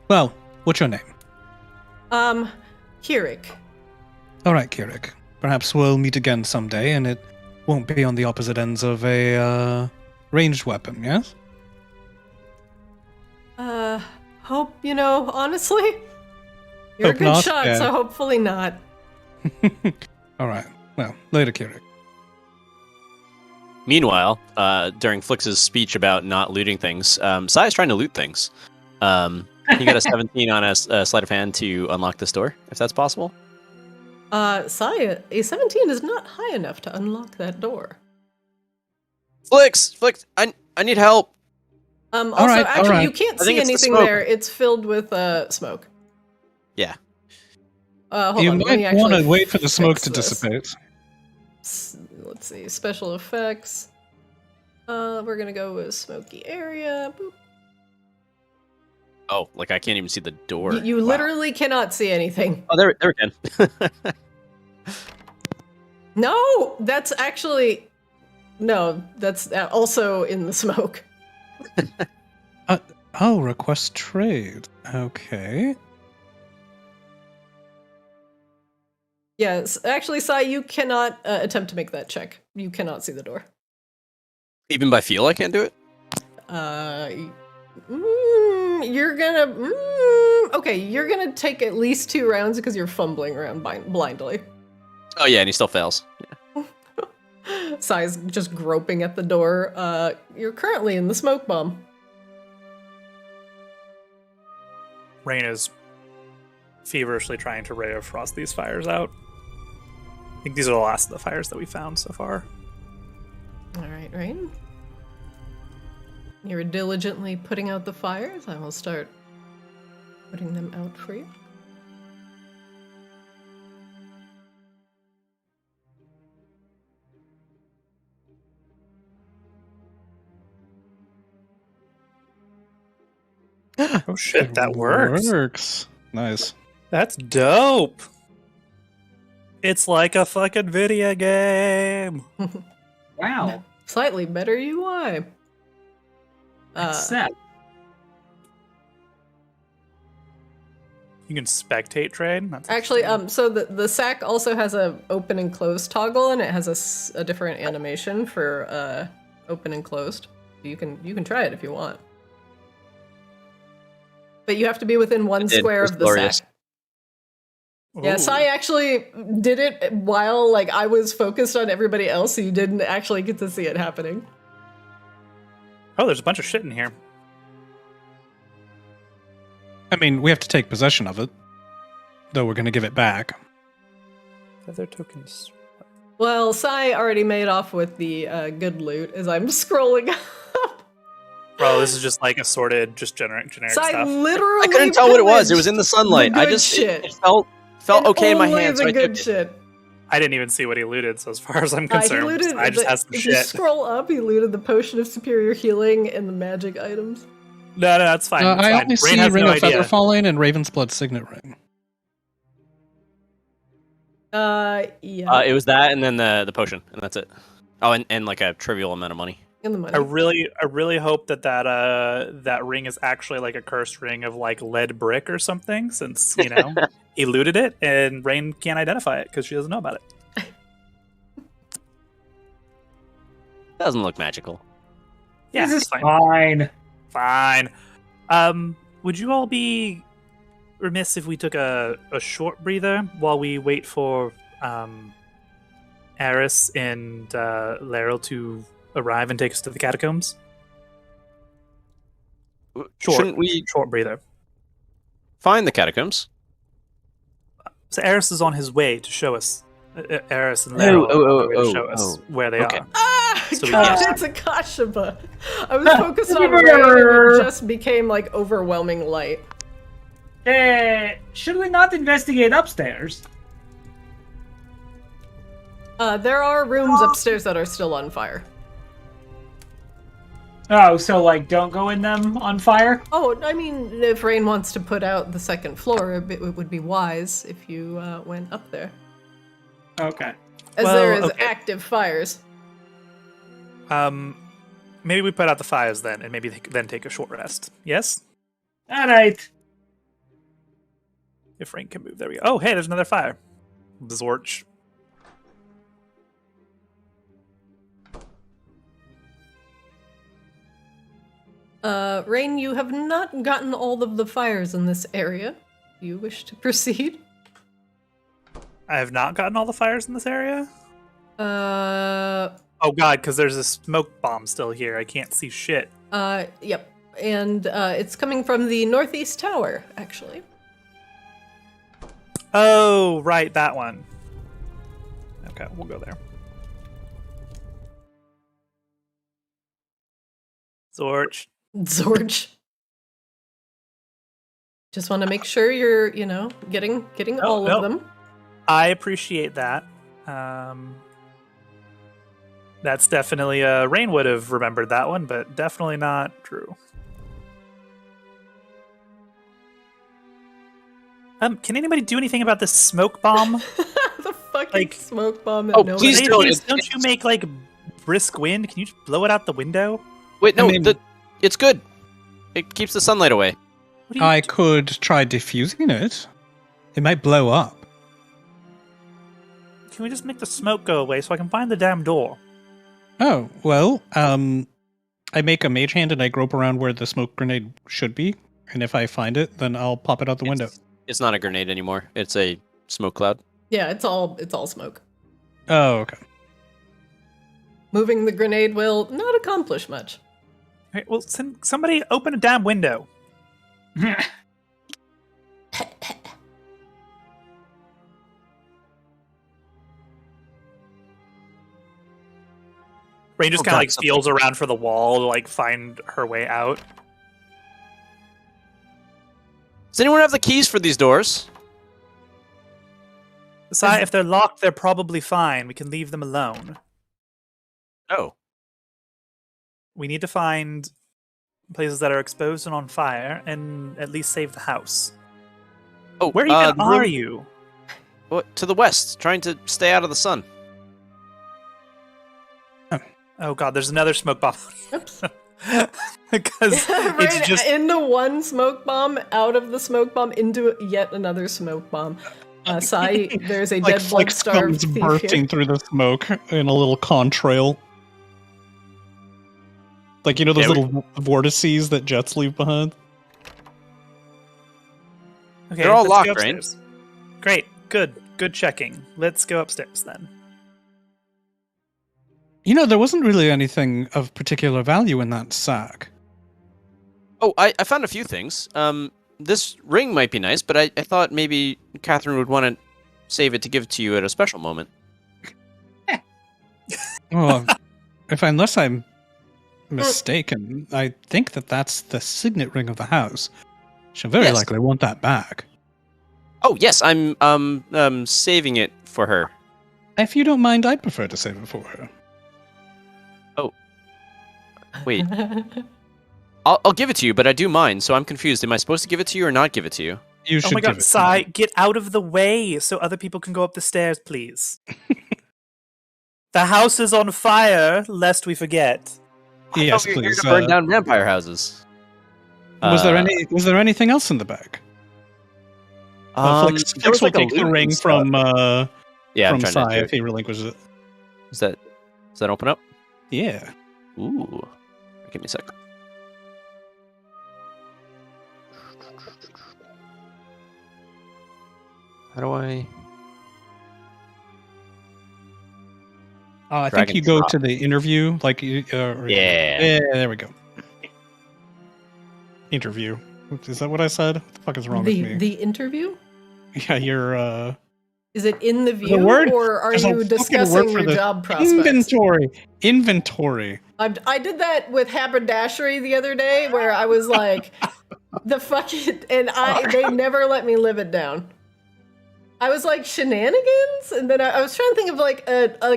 well, what's your name? Keurig. Alright, Keurig. Perhaps we'll meet again someday, and it won't be on the opposite ends of a, ranged weapon, yes? Hope, honestly? You're Hope a good not, shot, yeah. so hopefully not. Alright, well, later, Keurig. Meanwhile, during Flix's speech about not looting things, Sai's trying to loot things. You got a 17 on a sleight of hand to unlock this door, if that's possible. Saya, a 17 is not high enough to unlock that door. Flix, I need help. Also, right, actually, alright. you can't I think see it's the anything smoke. there. It's filled with smoke. Yeah. Hold You on, let me might want actually to wait for the smoke fix to this. dissipate. Let's see, special effects. We're gonna go with smoky area. Boop. Oh, like I can't even see the door. You Wow. literally cannot see anything. Oh, there we can. No, that's actually... No, that's also in the smoke. Request trade. Okay. Yes, actually, Sai, you cannot attempt to make that check. You cannot see the door. Even by feel, I can't do it. You're gonna... okay, you're gonna take at least 2 rounds because you're fumbling around blindly. Oh yeah, and he still fails. Sai's just groping at the door. You're currently in the smoke bomb. Rain is feverishly trying to ray of frost these fires out. I think these are the last of the fires that we found so far. All right, Rain. You're diligently putting out the fires. I will start putting them out for you. Oh shit, that works. Works. Nice. That's dope. It's like a fucking video game. Wow. Slightly better UI. Except You can spectate trade. That's Actually, interesting. so the sack also has a open and closed toggle, and it has a different animation for open and closed. You can try it if you want, but you have to be within one square was of the glorious. sack. Yeah, Ooh. Sai actually did it while like I was focused on everybody else, so you didn't actually get to see it happening. Oh, there's a bunch of shit in here. I mean, we have to take possession of it, though we're going to give it back. Feather tokens. Well, Sai already made off with the good loot as I'm scrolling up. Bro, this is just like assorted, just generic Sai stuff. literally I couldn't tell what it was. It was in the pillaged sunlight. the I good just shit. it felt And okay in my only hands. the So I good took it. shit. I didn't even see what he looted, so as far as I'm He concerned, looted. I just has some if you shit. scroll up, he looted the potion of superior healing and the magic items. No, that's fine. That's I fine. only see has Ring no of idea. Feather Falling and Ravensblood Signet Ring. Yeah. It was that, and then the potion, and that's it. Oh, and like a trivial amount of money. In the money. I really hope that ring is actually like a cursed ring of like lead brick or something, since he looted it and Rain can't identify it because she doesn't know about it. Doesn't look magical. Yeah, this is it's fine. fine. Fine. Would you all be remiss if we took a short breather while we wait for Eris and Laryl to arrive and take us to the catacombs? Shouldn't we Short breather. find the catacombs? So Eris is on his way to show us. Eris and Laryl are on their way to show us where they okay. are. Ah! So we God, can- it's a Kashaba. I was focused on rain and it just became like overwhelming light. Should we not investigate upstairs? There are rooms upstairs that are still on fire. Oh, so like don't go in them on fire? Oh, I mean, if Rain wants to put out the second floor, it would be wise if you went up there. Okay. As Well, there is okay. active fires. Maybe we put out the fires then, and maybe then take a short rest. Yes? Alright. If Rain can move, there we go. Oh, hey, there's another fire. Zorch. Rain, you have not gotten all of the fires in this area. Do you wish to proceed? I have not gotten all the fires in this area. Uh, Oh god, because there's a smoke bomb still here. I can't see shit. yep. And it's coming from the northeast tower, actually. Oh, right, that one. Okay, we'll go there. Zorch. Zorge. Just want to make sure you're, getting all no. of them. I appreciate that. That's definitely Rain would have remembered that one, but definitely not Drew. Can anybody do anything about this smoke bomb? The fucking Like- smoke bomb that Oh, no please one- don't. Don't you make like brisk wind? Can you just blow it out the window? Wait, no, I mean- it's good. It keeps the sunlight away. What do you I could try diffusing it. It might blow up. Can we just make the smoke go away so I can find the damn door? Oh, well, I make a mage hand and I grope around where the smoke grenade should be. And if I find it, then I'll pop it out the window. It's not a grenade anymore. It's a smoke cloud. Yeah, it's all smoke. Oh, okay. Moving the grenade will not accomplish much. All right, well, somebody open a damn window. Rain just Oh, kind of God, like something. feels around for the wall to like find her way out. Does anyone have the keys for these doors? Besides, if they're locked, they're probably fine. We can leave them alone. Oh. We need to find places that are exposed and on fire and at least save the house. Oh, Where even the are room- you? What, to the west, trying to stay out of the sun. Oh god, there's another smoke bomb. Oops. Because Right it's just into one smoke bomb, out of the smoke bomb, into yet another smoke bomb. Sai, there's a dead blood-starved comes thief bursting here. through the smoke in a little contrail. Like, you know those Yeah, little vortices that jets leave behind? okay. They're all let's locked, go right? upstairs. Great, good checking. Let's go upstairs then. You know, there wasn't really anything of particular value in that sack. Oh, I found a few things. This ring might be nice, but I thought maybe Catherine would want to save it to give to you at a special moment. Well, unless I'm mistaken, I think that's the signet ring of the house. She'll very Yes. likely want that back. Oh yes, I'm saving it for her. If you don't mind, I'd prefer to save it for her. Wait, I'll give it to you, but I do mind, so I'm confused. Am I supposed to give it to you or not give it to you? You Oh should my give god, it to Sai, me. get out of the way so other people can go up the stairs, please. The house is on fire, lest we forget. Yes, we were here please. to burn down vampire houses. Was there anything else in the bag? Flix there was will like a take the loot ring and from stuff. Yeah, I'm from trying Sai to. if he relinquishes it. Does that open up? Yeah. Ooh, give me a sec. How do I? I think Dragon you go drop. to the interview, like Yeah. yeah, there we go. Interview. Is that what I said? What the fuck is wrong with me? The interview? Yeah, you're Is it in the view, word- or are there's a you fucking discussing word for your the job prospects? Inventory. I did that with haberdashery the other day, where I was like, the fucking, and they never let me live it down. I was like, shenanigans? And then I was trying to think of like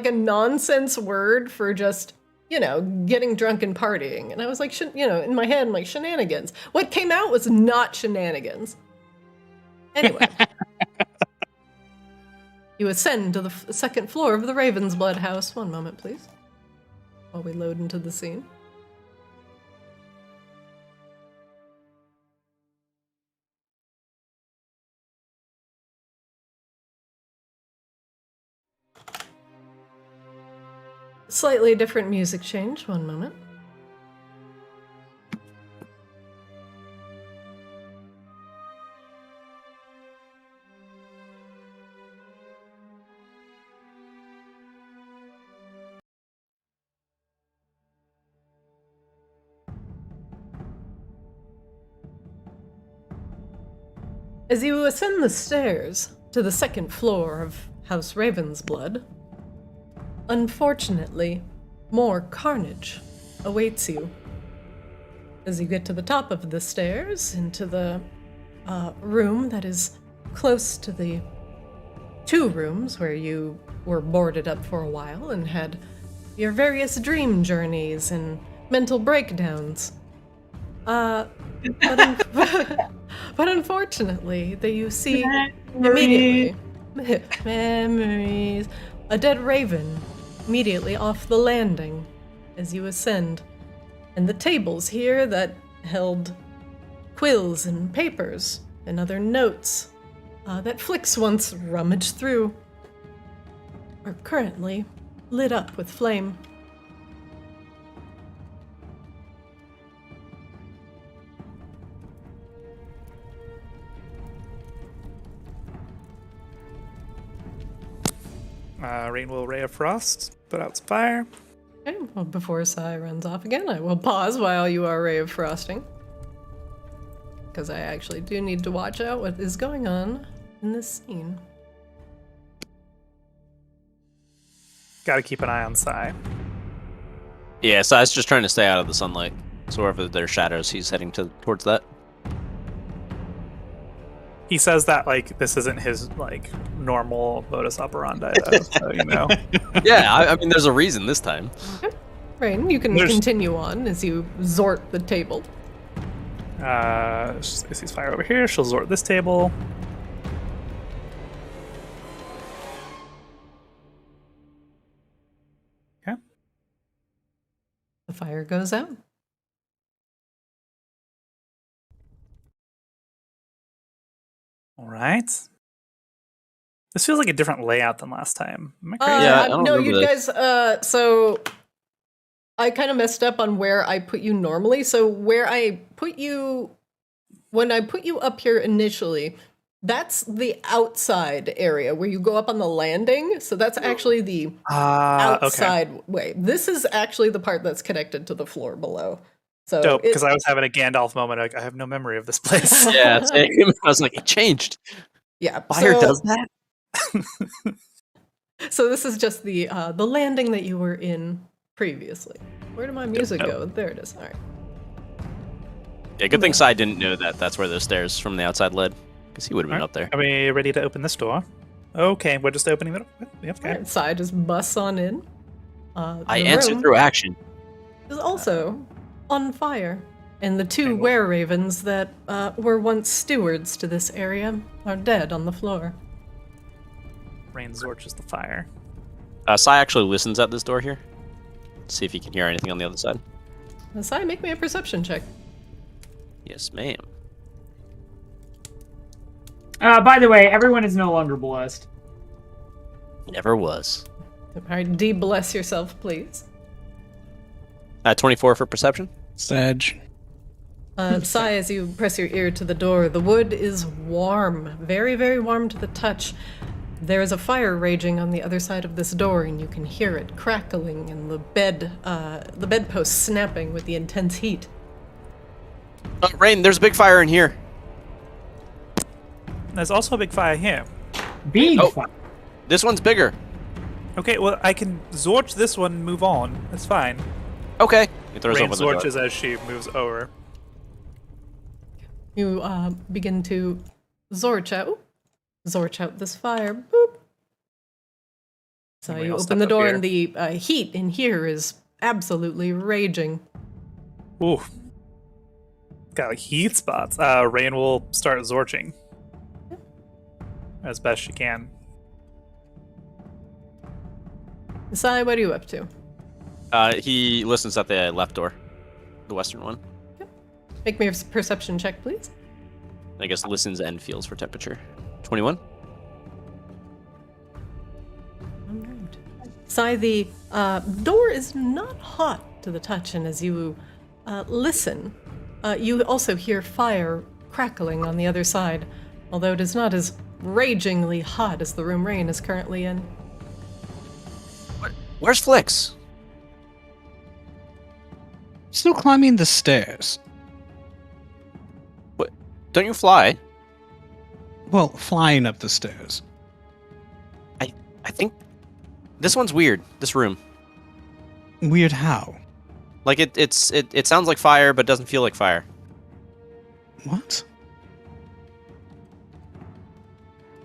a nonsense word for just, getting drunk and partying. And I was like, in my head, I'm like, shenanigans. What came out was not shenanigans. Anyway. You ascend to the second floor of the Ravensblood house. One moment, please. While we load into the scene. Slightly different music change. One moment. As you ascend the stairs to the second floor of House Ravensblood, unfortunately, more carnage awaits you. As you get to the top of the stairs, into the room that is close to the two rooms where you were boarded up for a while and had your various dream journeys and mental breakdowns. But unfortunately, that you see immediately memories. A dead raven immediately off the landing as you ascend, and the tables here that held quills and papers and other notes that Flix once rummaged through are currently lit up with flame. Rain will ray of frost, put out some fire. Okay, well, before Sai runs off again, I will pause while you are ray of frosting. Because I actually do need to watch out what is going on in this scene. Gotta keep an eye on Sai. Yeah, so I was just trying to stay out of the sunlight. So wherever there's shadows, he's heading towards that. He says that like this isn't his like normal modus operandi, though, so you know. Yeah, I mean, there's a reason this time. Rain, you can There's- continue on as you zort the table. She sees fire over here. She'll zort this table. Okay. The fire goes out. All right. This feels like a different layout than last time. Am I crazy? Yeah, I don't no, remember you this. guys. So I kind of messed up on where I put you normally. So where I put you, when I put you up here initially, that's the outside area where you go up on the landing. So that's actually the Okay. outside way. This is actually the part that's connected to the floor below. So Dope, because I was having a Gandalf moment. Like, I have no memory of this place. Yeah, same. I was like, it changed. yeah, Fire so, does that? So this is just the landing that you were in previously. Where did my music go? There it is. All right. Yeah, good thing Sai didn't know that that's where those stairs from the outside led, because he would have been Alright. up there. Are we ready to open this door? Okay, we're just opening the door. Yep, okay. Alright, Sai just busts on in. I The answered room through action. is also on fire, and the two were-ravens that were once stewards to this area are dead on the floor. Rain zorches the fire. Sai actually listens at this door here. See if he can hear anything on the other side. Sai, make me a perception check. Yes, ma'am. By the way, everyone is no longer blessed. Never was. Alright, de-bless yourself, please. 24 for perception. Sedge. Sai, as you press your ear to the door, the wood is warm, very, very warm to the touch. There is a fire raging on the other side of this door, and you can hear it crackling and the bedpost snapping with the intense heat. Rain, there's a big fire in here. There's also a big fire here. Big Oh. fire. This one's bigger. Okay, well, I can Zorch this one and move on. That's fine. Okay. He throws Rain open the door. Zorches as she moves over. You begin to zorch out this fire. Boop. So We you all open step the up door, here. and the heat in here is absolutely raging. Ooh. Got like heat spots. Rain will start Zorching. As best she can. Sai, what are you up to? He listens at the left door, the western one. Make me a perception check, please. I guess listens and feels for temperature. 21. Sai, the door is not hot to the touch, and as you listen, you also hear fire crackling on the other side, although it is not as ragingly hot as the room Rain is currently in. Where's Flix? Still climbing the stairs. What? Don't you fly? Well, flying up the stairs. I think this one's weird. This room, Weird how? like it sounds like fire, but doesn't feel like fire. What?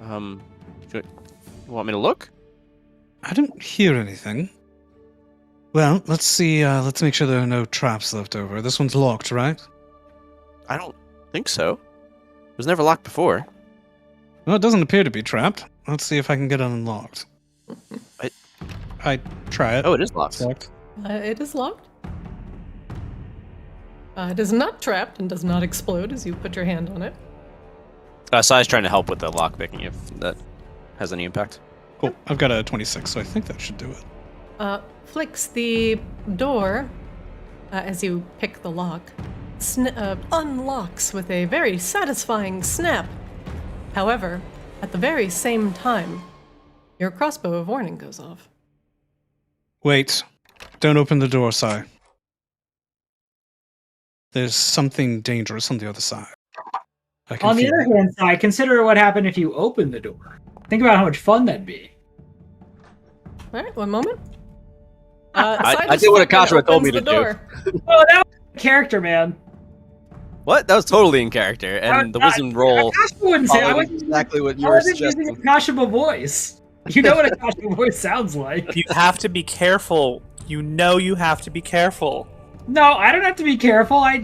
You want me to look? I don't hear anything. Well, let's see. Let's make sure there are no traps left over. This one's locked, right? I don't think so. It was never locked before. Well, it doesn't appear to be trapped. Let's see if I can get it unlocked. I try it. Oh, it is locked. It's locked. It is locked. It is not trapped and does not explode as you put your hand on it. Sai's trying to help with the lock picking if that has any impact. Cool. I've got a 26, so I think that should do it. Flicks the door as you pick the lock, unlocks with a very satisfying snap. However, at the very same time, your crossbow of warning goes off. Wait. Don't open the door, Sai. There's something dangerous on the other side. I can On the feel other it. hand side, consider what happened if you opened the door. Think about how much fun that'd be. All right, one moment. I Sai just did what fucking Akasha told me opens to the do. door. Oh, that was a character, man. What? That was totally in character, and the wisdom roll Akasha wouldn't say. I followed wasn't exactly what you I were wasn't using suggesting. a Kashima voice. You know what a Kashima voice sounds like. You have to be careful. You know you have to be careful. No, I don't have to be careful. I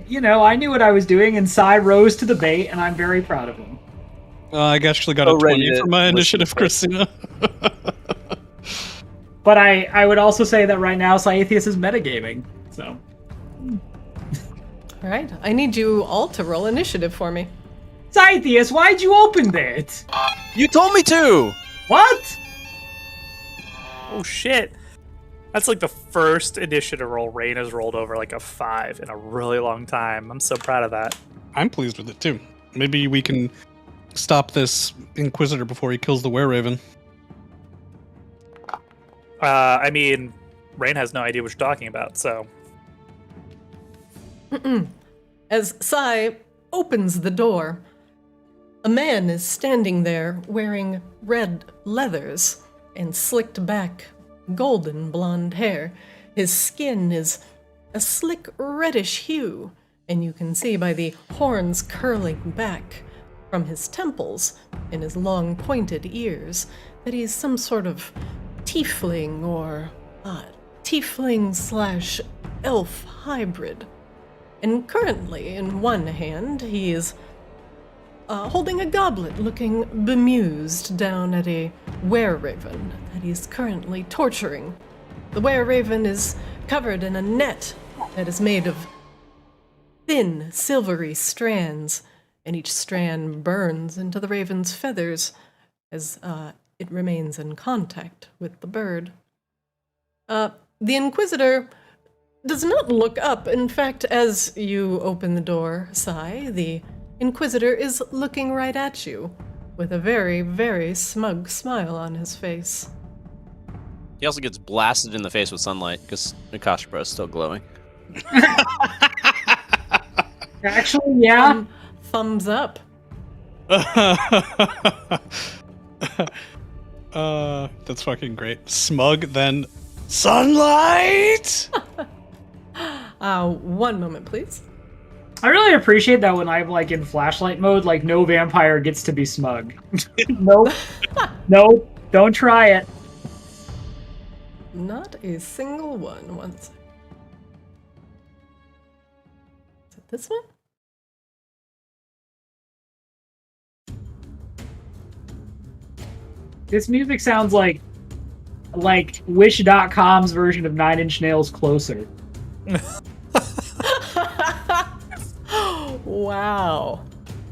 knew what I was doing, and Sai rose to the bait, and I'm very proud of him. I actually got a Already 20 for my listen initiative, to it. Christina. But I would also say that right now, Scythius is metagaming. So All right, I need you all to roll initiative for me. Scythius, why'd you open that? You told me to! What? Oh shit. That's like the first initiative roll Rain has rolled over like a 5 in a really long time. I'm so proud of that. I'm pleased with it too. Maybe we can stop this Inquisitor before he kills the were-raven. I mean, Rain has no idea what you're talking about, so. As Sai opens the door, a man is standing there wearing red leathers and slicked back golden blonde hair. His skin is a slick reddish hue, and you can see by the horns curling back from his temples and his long pointed ears that he's some sort of tiefling or tiefling/elf hybrid. And currently, in one hand, he is holding a goblet, looking bemused down at a were-raven that he's currently torturing. The were-raven is covered in a net that is made of thin, silvery strands, and each strand burns into the raven's feathers as it remains in contact with the bird. The Inquisitor does not look up. In fact, as you open the door, Sai, the Inquisitor is looking right at you with a very, very smug smile on his face. He also gets blasted in the face with sunlight because Akashbra is still glowing. Actually, yeah. Thumbs up. That's fucking great. Smug, then sunlight! 1 moment, please. I really appreciate that when I'm like in flashlight mode, like no vampire gets to be smug. Nope. Nope. Don't try it. Not a single one. One second. Is it this one? This music sounds like Wish.com's version of Nine Inch Nails' Closer. Wow.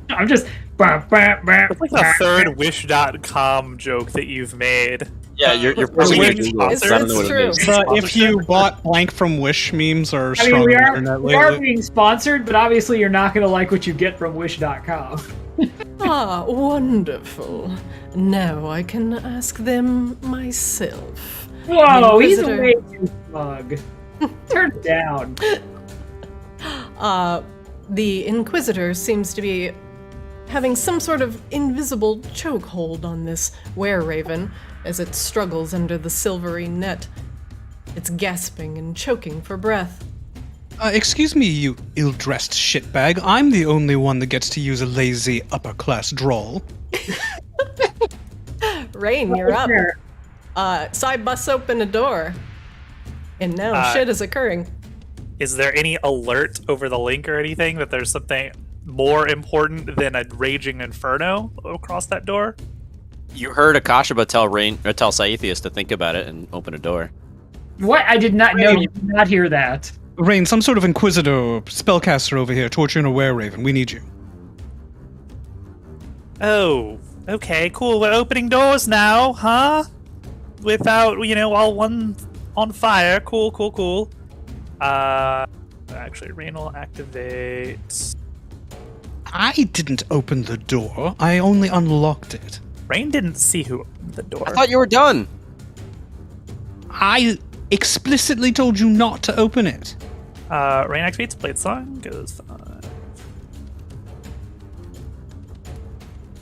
I'm just... It's like the third Wish.com joke that you've made. Yeah, you're It's probably Wish- gonna Google it, it's so I don't know what true. it is. If you bought blank from Wish memes are I strong mean, on the internet we are lately. being sponsored, but obviously you're not going to like what you get from Wish.com. Wonderful. Now I can ask them myself. Whoa, he's Inquisitor. way too smug. Turn it down. The Inquisitor seems to be having some sort of invisible chokehold on this were-raven as it struggles under the silvery net. It's gasping and choking for breath. Excuse me, you ill-dressed shitbag. I'm the only one that gets to use a lazy upper-class drawl. Rain, you're up. Sai busts open a door. And now shit is occurring. Is there any alert over the link or anything that there's something more important than a raging inferno across that door? You heard Akashbra tell Scythius to think about it and open a door. What? I did not know. You did not hear that. Rain, some sort of Inquisitor or spellcaster over here torturing a were-raven. We need you. Oh, okay, cool. We're opening doors now, huh? Without, all one on fire. Cool. Actually, Rain will activate. I didn't open the door. I only unlocked it. Rain didn't see who opened the door. I thought you were done. I explicitly told you not to open it. Rain activates Blade Song, goes 5.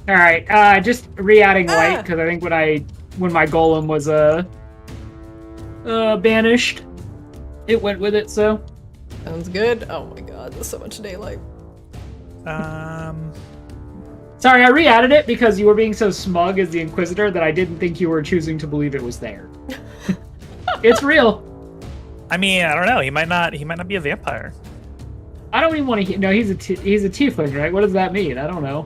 All right, just re-adding light because I think when my golem was banished, it went with it. So Sounds good. Oh my god, there's so much daylight. sorry, I re-added it because you were being so smug as the Inquisitor that I didn't think you were choosing to believe it was there. It's real. I mean, I don't know. He might not be a vampire. I don't even want to. No, he's a tiefling, right? What does that mean? I don't know.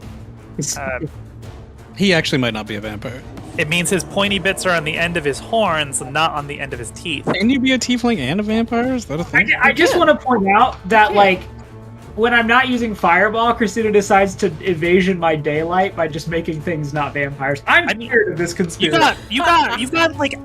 He actually might not be a vampire. It means his pointy bits are on the end of his horns and not on the end of his teeth. Can you be a tiefling and a vampire? Is that a thing? I just want to point out that, like, when I'm not using Fireball, Christina decides to evasion my daylight by just making things not vampires. I'm scared of this conspiracy. You've got like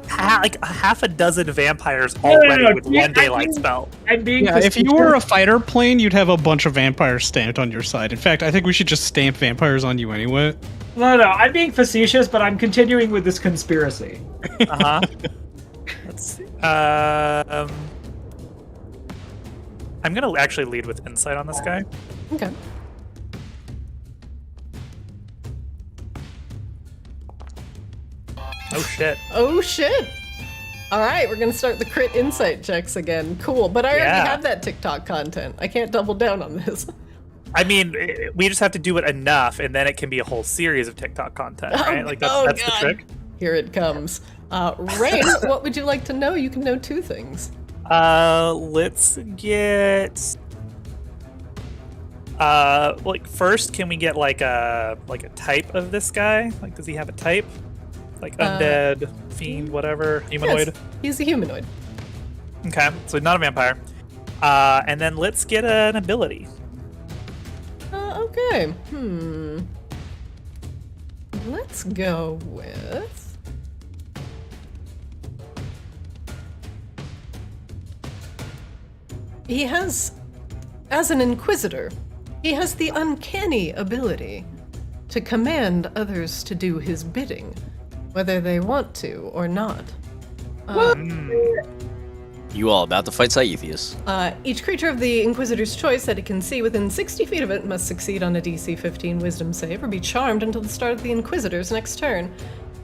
half a dozen vampires already with one daylight spell. I'm being if you were a fighter plane, you'd have a bunch of vampires stamped on your side. In fact, I think we should just stamp vampires on you anyway. No, I'm being facetious, but I'm continuing with this conspiracy. Let's see. I'm gonna actually lead with insight on this guy. Okay. Oh shit. Oh shit. All right, we're gonna start the crit insight checks again. Cool, but I already Yeah. have that TikTok content. I can't double down on this. I mean, we just have to do it enough, and then it can be a whole series of TikTok content, right? Like that's the God. trick. Here it comes. Rain, what would you like to know? You can know 2 things. Let's get. Like first, can we get like a type of this guy? Like, does he have a type? Like undead, fiend, whatever, humanoid. Yes, he's a humanoid. Okay, so not a vampire. And then let's get an ability. Okay. Let's go with. He has, as an inquisitor, he has the uncanny ability to command others to do his bidding, whether they want to or not. You all about to fight Saethius. Each creature of the Inquisitor's choice that it can see within 60 feet of it must succeed on a DC 15 Wisdom save or be charmed until the start of the Inquisitor's next turn.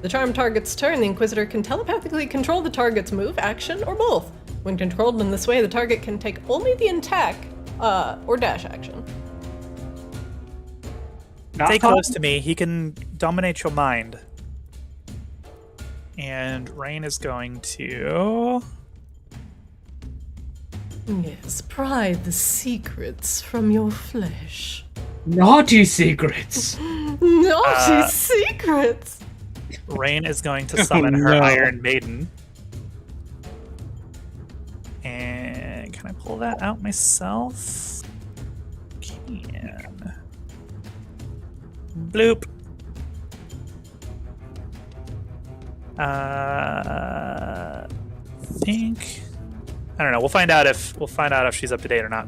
The charmed target's turn, the Inquisitor can telepathically control the target's move, action, or both. When controlled in this way, the target can take only the attack or dash action. Stay close to me. He can dominate your mind. And Rain is going to. Yes, pry the secrets from your flesh. Naughty secrets. Naughty secrets! Rain is going to summon her no. Iron Maiden. And can I pull that out myself? Can. Bloop. Think. I don't know. We'll find out if she's up to date or not.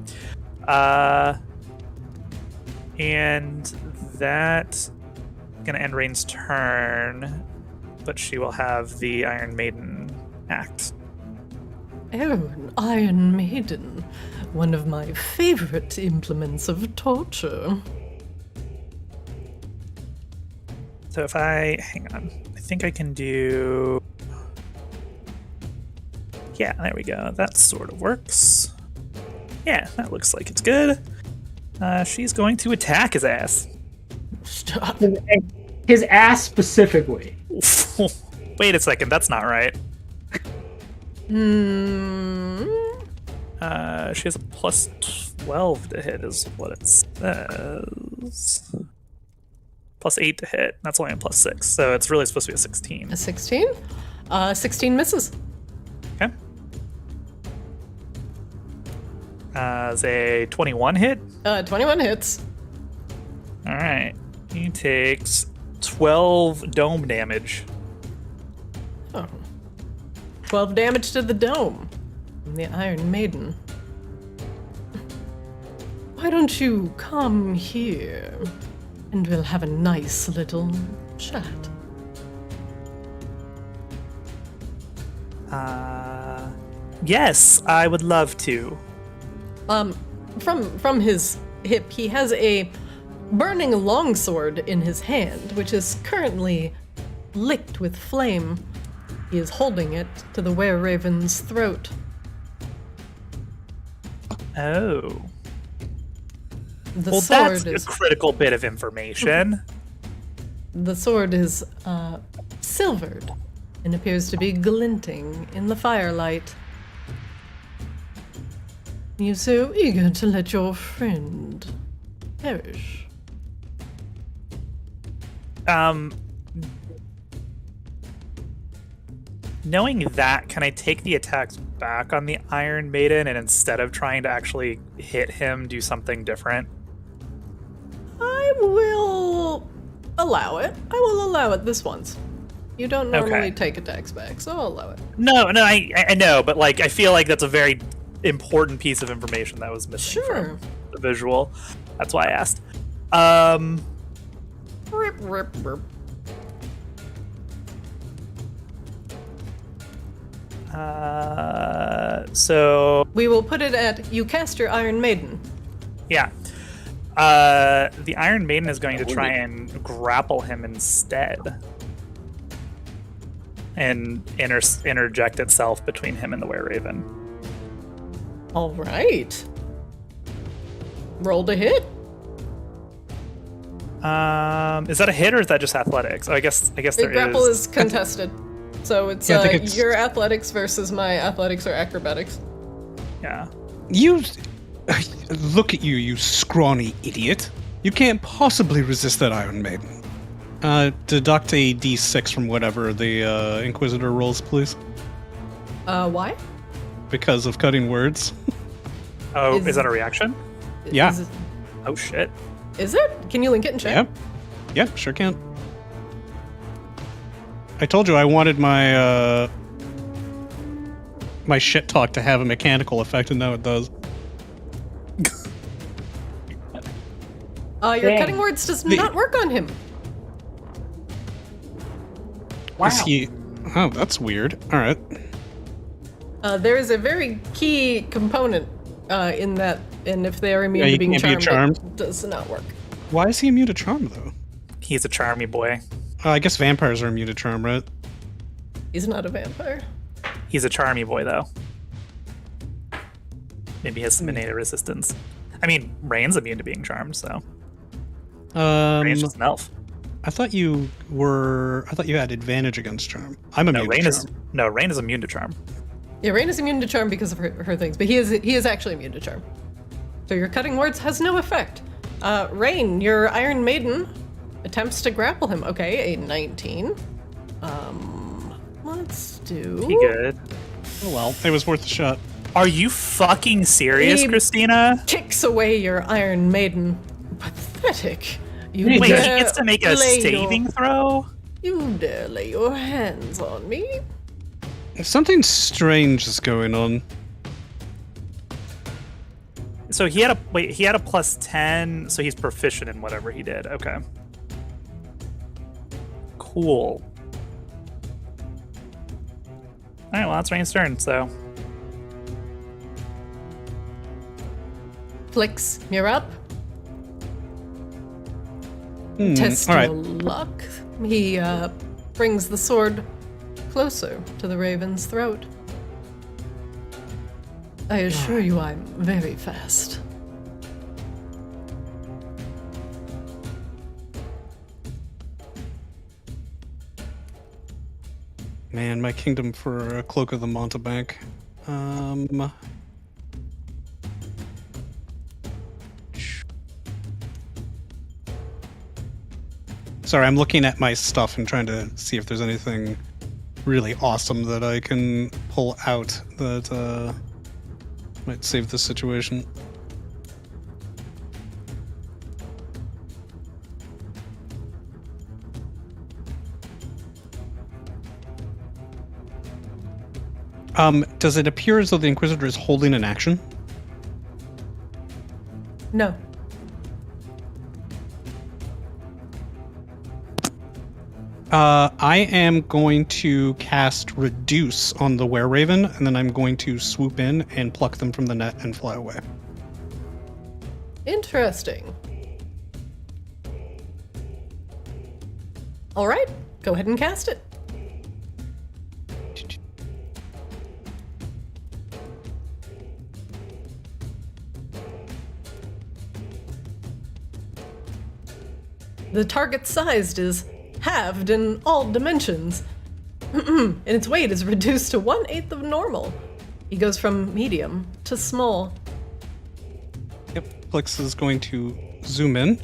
And that gonna end Rain's turn, but she will have the Iron Maiden act. Oh, an Iron Maiden. One of my favorite implements of torture. So if hang on, I think I can do. Yeah, there we go. That sort of works. Yeah, that looks like it's good. She's going to attack his ass. Stop. His ass specifically. Wait a second, that's not right. She has a plus 12 to hit, is what it says. Plus 8 to hit. That's only a plus 6, so it's really supposed to be a 16. A 16? 16 misses. Okay. Is a 21 hit? 21 hits. All right. He takes 12 dome damage. Oh. 12 damage to the dome. From the Iron Maiden. Why don't you come here? And we'll have a nice little chat. Yes, I would love to. From his hip, he has a burning longsword in his hand, which is currently licked with flame. He is holding it to the were-raven's throat. Oh. The Well, sword that's is a critical bit of information. the sword is silvered and appears to be glinting in the firelight. You're so eager to let your friend perish. Knowing that, can I take the attacks back on the Iron Maiden and instead of trying to actually hit him, do something different? I will allow it. I will allow it this once. You don't normally take attacks back, so I'll allow it. No, I know, but like I feel like that's a very important piece of information that was missing from the visual. That's why I asked. Rip, rip, rip. So we will put it at you cast your Iron Maiden. Yeah. The Iron Maiden is going to try and grapple him instead. And interject itself between him and the Were-Raven. All right. Roll to hit. Is that a hit or is that just athletics? Oh, I guess The grapple is contested. So it's, your athletics versus my athletics or acrobatics. Yeah. You look at you, you scrawny idiot. You can't possibly resist that Iron Maiden. Deduct a d6 from whatever the Inquisitor rolls, please. Why? Because of cutting words. Oh, is that a reaction? Yeah. Oh shit. Is it? Can you link it and check? Yep. Yeah, sure can. I told you I wanted my my shit talk to have a mechanical effect, and now it does. Your cutting words does not work on him. Wow. Is he? Oh, that's weird. All right. There is a very key component in that, and if they are immune to being charmed, it does not work. Why is he immune to charm, though? He's a charmy boy. I guess vampires are immune to charm, right? He's not a vampire. He's a charmy boy, though. Maybe he has some innate resistance. I mean, Rain's immune to being charmed, so. Rain's just an elf. I thought you had advantage against charm. I'm immune to charm. Rain is immune to charm. Yeah, Rain is immune to charm because of her things, but he is actually immune to charm. So your cutting words has no effect. Rain, your Iron Maiden attempts to grapple him. Okay, a 19. Let's do... He good. Oh well, it was worth a shot. Are you fucking serious, Christina? Kicks away your Iron Maiden. Pathetic. Wait, he gets to make a saving throw? You dare lay your hands on me? Something strange is going on. So he had a plus 10, so he's proficient in whatever he did. Okay. Cool. Alright, well that's Rain's turn, so. Flix, you're up. Test your luck. He brings the sword closer to the Raven's throat. I assure you I'm very fast. Man, my kingdom for a Cloak of the Mountebank. Sorry, I'm looking at my stuff and trying to see if there's anything really awesome that I can pull out that might save the situation. Does it appear as though the Inquisitor is holding an action? No. I am going to cast Reduce on the Were-Raven, and then I'm going to swoop in and pluck them from the net and fly away. Interesting. All right, go ahead and cast it. The target's size is halved in all dimensions, and its weight is reduced to 1/8 of normal. He goes from medium to small. Yep, Plix is going to zoom in,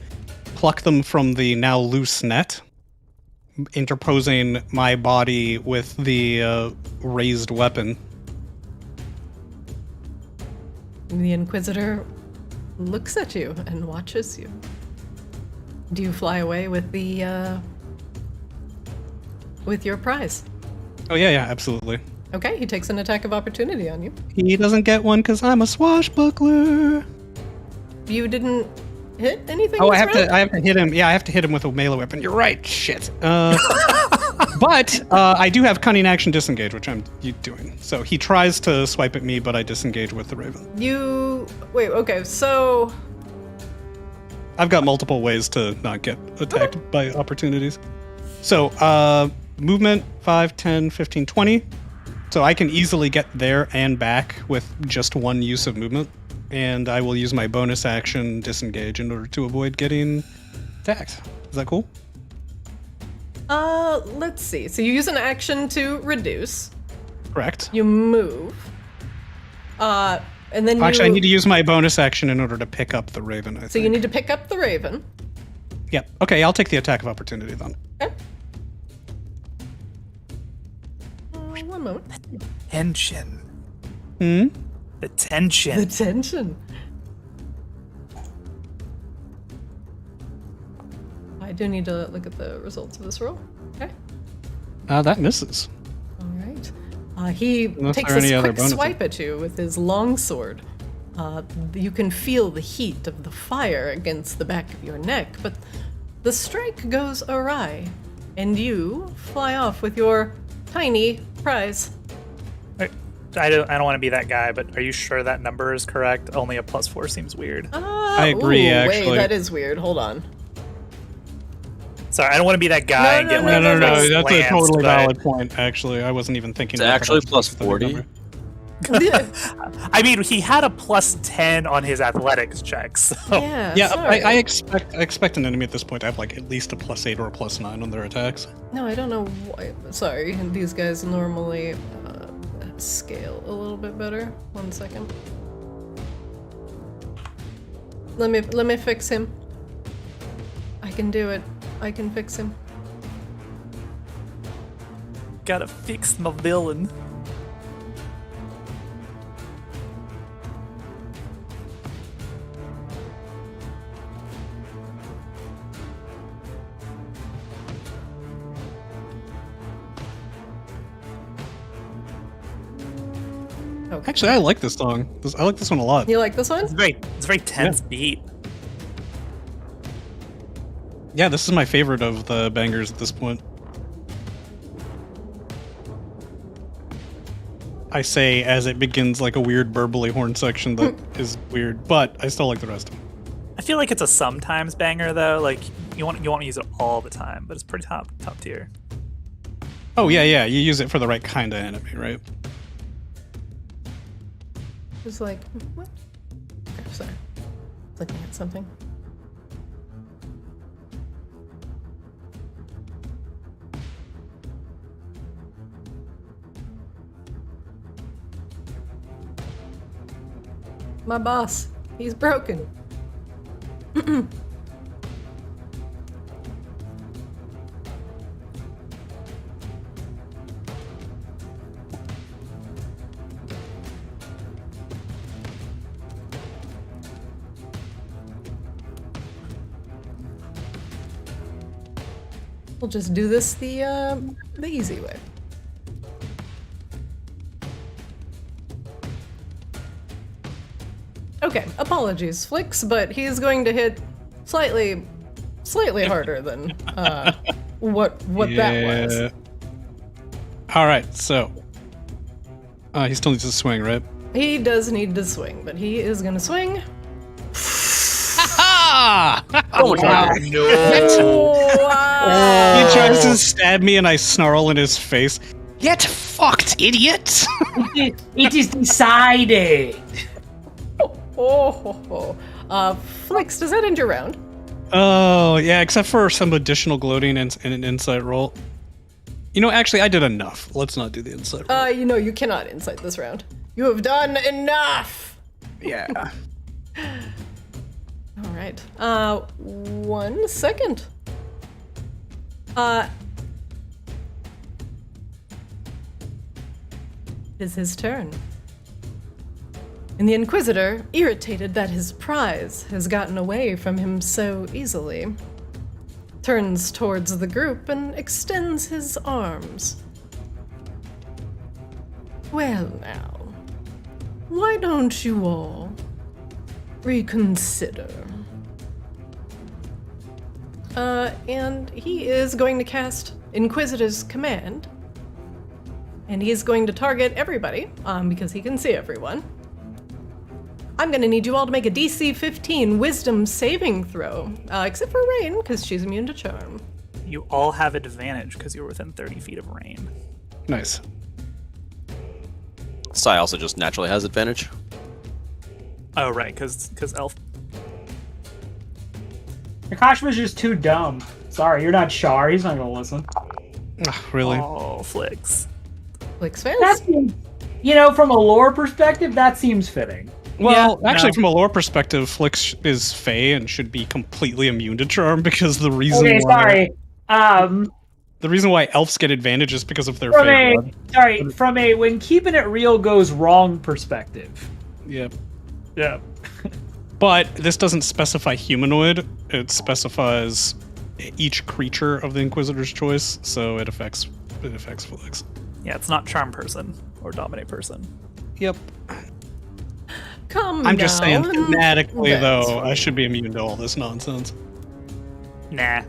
pluck them from the now loose net, interposing my body with the raised weapon. The Inquisitor looks at you and watches you. Do you fly away with the with your prize? Oh yeah, absolutely. Okay, he takes an attack of opportunity on you. He doesn't get one because I'm a swashbuckler. You didn't hit anything? Oh, this round? I have to hit him. Yeah, I have to hit him with a melee weapon. You're right. Shit. But I do have cunning action disengage, which I'm doing. So he tries to swipe at me, but I disengage with the raven. Wait, okay, so... I've got multiple ways to not get attacked by opportunities. So, movement, 5, 10, 15, 20. So I can easily get there and back with just one use of movement. And I will use my bonus action disengage in order to avoid getting attacked. Is that cool? Let's see. So you use an action to reduce. Correct. You move. And then you... Actually, I need to use my bonus action in order to pick up the raven, I think. So you need to pick up the raven. Yep. Okay, I'll take the attack of opportunity then. Okay. One moment. Tension. Hmm? The tension. The tension. I do need to look at the results of this roll. Okay. That misses. All right. He Unless takes there are any this other quick bonuses. swipe at you with his longsword. You can feel the heat of the fire against the back of your neck, but the strike goes awry, and you fly off with your tiny prize. I don't want to be that guy, but are you sure that number is correct? Only a +4 seems weird. I agree, Wait, actually. that is weird. Hold on. Sorry, I don't want to be that guy and get No, like No, face that's a lanced, totally but- valid point, actually. I wasn't even thinking It's about actually that. plus 40. I mean, he had a +10 on his athletics check, so Yeah, Yeah, sorry. I expect an enemy at this point to have like at least a +8 or a +9 on their attacks. No, I don't know why. Sorry, these guys normally scale a little bit better. 1 second. Let me fix him. I can do it. I can fix him. gotta fix my villain. Okay. Actually, I like this song. I like this one a lot. You like this one? It's a very tense beat. Yeah, this is my favorite of the bangers at this point. I say as it begins like a weird burbly horn section that is weird, but I still like the rest of them. I feel like it's a sometimes banger though. Like you want to use it all the time, but it's pretty top tier. Oh yeah, you use it for the right kind of enemy, right? It's like, what? Okay, sorry. Looking at something. My boss, he's broken. We'll just do this the easy way. Okay, apologies, Flicks, but he's going to hit slightly harder than what that was. All right, so he still needs to swing, right? He does need to swing, but he is going to swing. Ah! Oh, wow. Oh, wow. He tries to stab me, and I snarl in his face. Get fucked, idiot! It is decided. Flicks, does that end your round? Oh yeah, except for some additional gloating and an insight roll. You know, actually, I did enough. Let's not do the insight roll. You cannot insight this round. You have done enough. Yeah. All right. 1 second. is his turn. And the Inquisitor, irritated that his prize has gotten away from him so easily, turns towards the group and extends his arms. Well now, why don't you all reconsider? And he is going to cast Inquisitor's Command, and he's going to target everybody, because he can see everyone. I'm gonna need you all to make a DC 15 Wisdom saving throw, except for Rain, because she's immune to charm. You all have advantage because you're within 30 feet of rain. Nice. Sai also just naturally has advantage. Oh, right, because elf. Akashima's just too dumb. Sorry, you're not Char. He's not gonna listen. Really? Oh, flicks. Flicks That fails. seems, from a lore perspective, that seems fitting. Well, Yeah, actually, no. from a lore perspective, Flix is Fey and should be completely immune to charm because the reason Okay, why sorry. the reason why elves get advantage is because of their From Fey a blood. from a when keeping it real goes wrong perspective. Yeah. Yeah. But this doesn't specify humanoid. It specifies each creature of the Inquisitor's choice, so it affects Flix. Yeah, it's not charm person or dominate person. Yep. Come I'm just saying, now. thematically, That's though, I fine. should be immune to all this nonsense. Nah.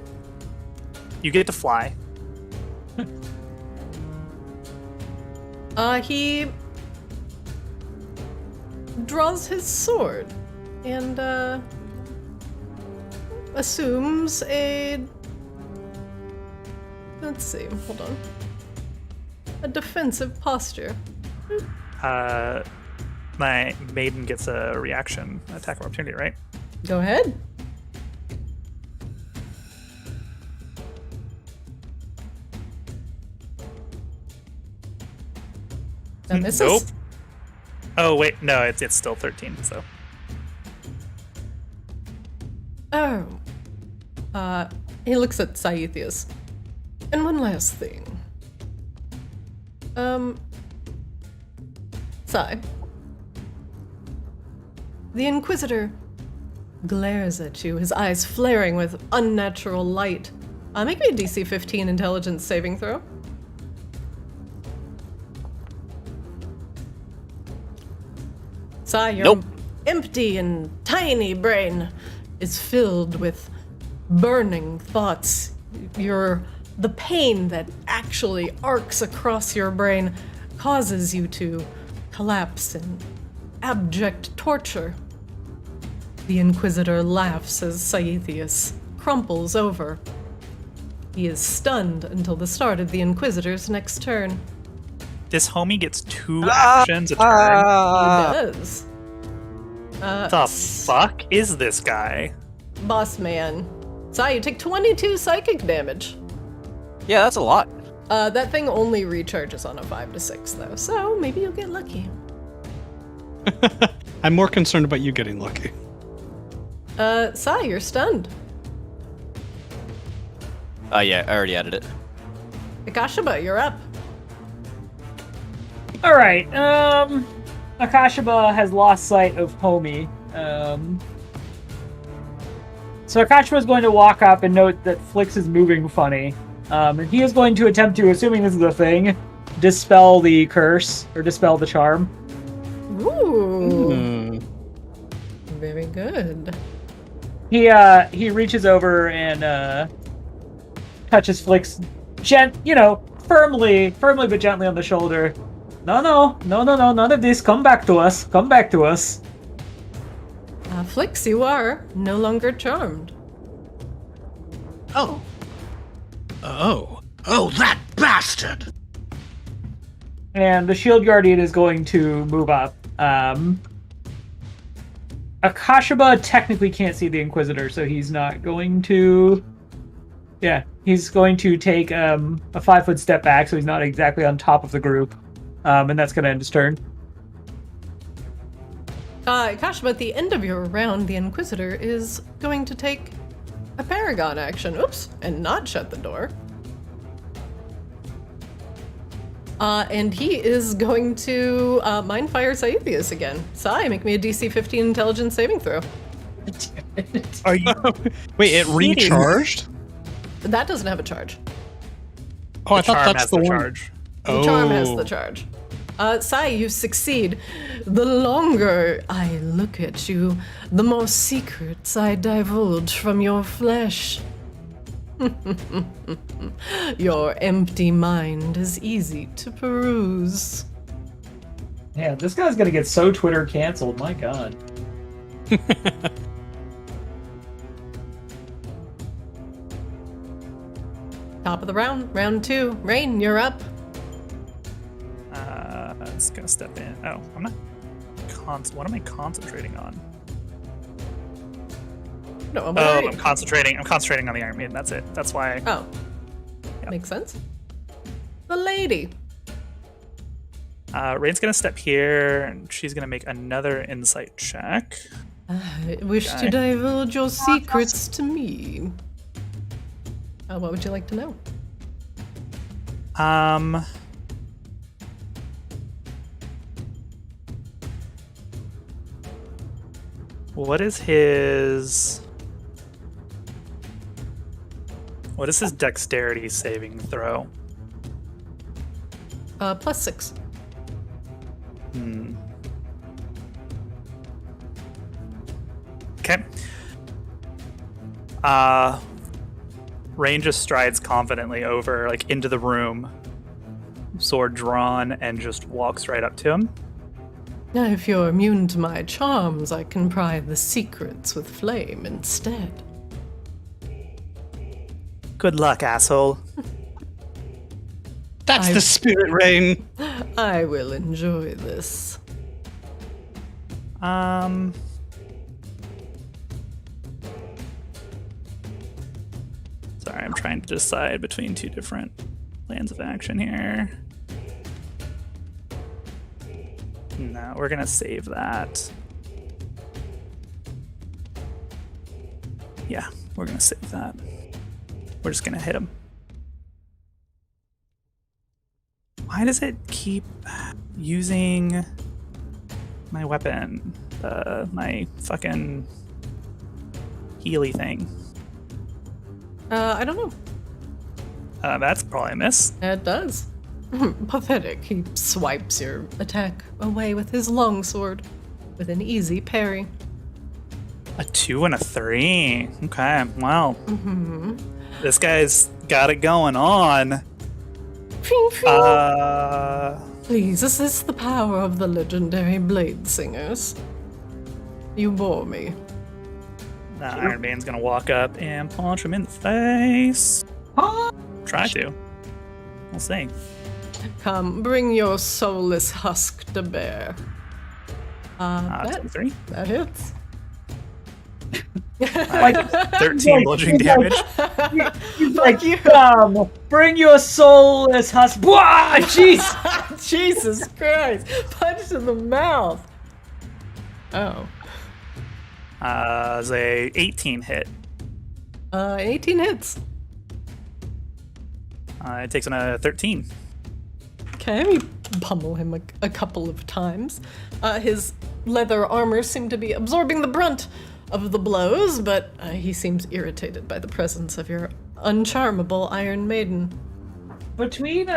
You get to fly. He draws his sword and assumes a, let's see, hold on, a defensive posture. My maiden gets a reaction attack of opportunity, right? Go ahead. That misses. Nope. Oh wait, no, it's still 13. So Oh. He looks at Saithius. And one last thing. Sai. The Inquisitor glares at you, his eyes flaring with unnatural light. Make me a DC 15 intelligence saving throw. Sai, your Nope. empty and tiny brain is filled with burning thoughts. The pain that actually arcs across your brain causes you to collapse in abject torture. The Inquisitor laughs as Saithius crumples over. He is stunned until the start of the Inquisitor's next turn. this homie gets 2 actions a turn. He does. The fuck is this guy? Boss man. Sai, you take 22 psychic damage. Yeah, that's a lot. That thing only recharges on a 5 to 6 though, so maybe you'll get lucky. I'm more concerned about you getting lucky. Sai, you're stunned. Yeah, I already added it. Akashiba, you're up. All right. Akashiba has lost sight of Homie. So Akashiba is going to walk up and note that Flix is moving funny. And he is going to attempt to, assuming this is a thing, dispel the curse or dispel the charm. Ooh. Very good. He reaches over and touches Flix, firmly but gently on the shoulder. No, none of this. Come back to us. Flix, you are no longer charmed. Oh, that bastard! And the Shield Guardian is going to move up. Akashiba technically can't see the Inquisitor, so he's not going to... Yeah, he's going to take a 5-foot step back, so he's not exactly on top of the group. And that's going to end his turn. Akashiba, at the end of your round, the Inquisitor is going to take a Paragon action. Oops, and not shut the door. And he is going to Mind Fire Saethius again. Sai, make me a DC 15 intelligence saving throw. Are you? Wait, it recharged? That doesn't have a charge. Oh, I thought Charm that's has the one. charge. The charm has Oh. the charge. Sai, you succeed. The longer I look at you, the more secrets I divulge from your flesh. Your empty mind is easy to peruse. Yeah, this guy's gonna get so Twitter canceled. My God. Top of the round, round 2. Rain, you're up. It's gonna step in. Oh, I'm not. What am I concentrating on? No, I'm Oh, already- I'm concentrating. I'm concentrating on the Iron Maiden. That's it. That's why. Oh. Yep. Makes sense. The lady. Rain's gonna step here, and she's gonna make another insight check. I wish to Okay. divulge your secrets to me. What would you like to know? What is his dexterity saving throw? +6. Okay. Rain just strides confidently over, like, into the room, sword drawn, and just walks right up to him. Now, if you're immune to my charms, I can pry the secrets with flame instead. Good luck, asshole. That's the spirit, Rain. I will enjoy this. Sorry, I'm trying to decide between two different plans of action here. No, we're gonna save that. Yeah, we're gonna save that. We're just gonna hit him. Why does it keep using my weapon? My fucking Healy thing. I don't know. That's probably a miss. It does. Pathetic. He swipes your attack away with his longsword with an easy parry. A 2 and a 3. Okay, wow. This guy's got it going on. Phing, phing. Please, is this the power of the legendary blade singers? You bore me. Iron Man's gonna walk up and punch him in the face. Try to. We'll see. Come, bring your soulless husk to bear. 23. That hits. Like 13 bludgeoning damage. he's like, come, bring your soulless husk. Bwah! Jeez. Jesus Christ! Punch in the mouth. Oh. Is a 18 hit. 18 hits. It takes on a 13. Okay, we pummel him a couple of times. His leather armor seemed to be absorbing the brunt of the blows, but he seems irritated by the presence of your uncharmable Iron Maiden. Between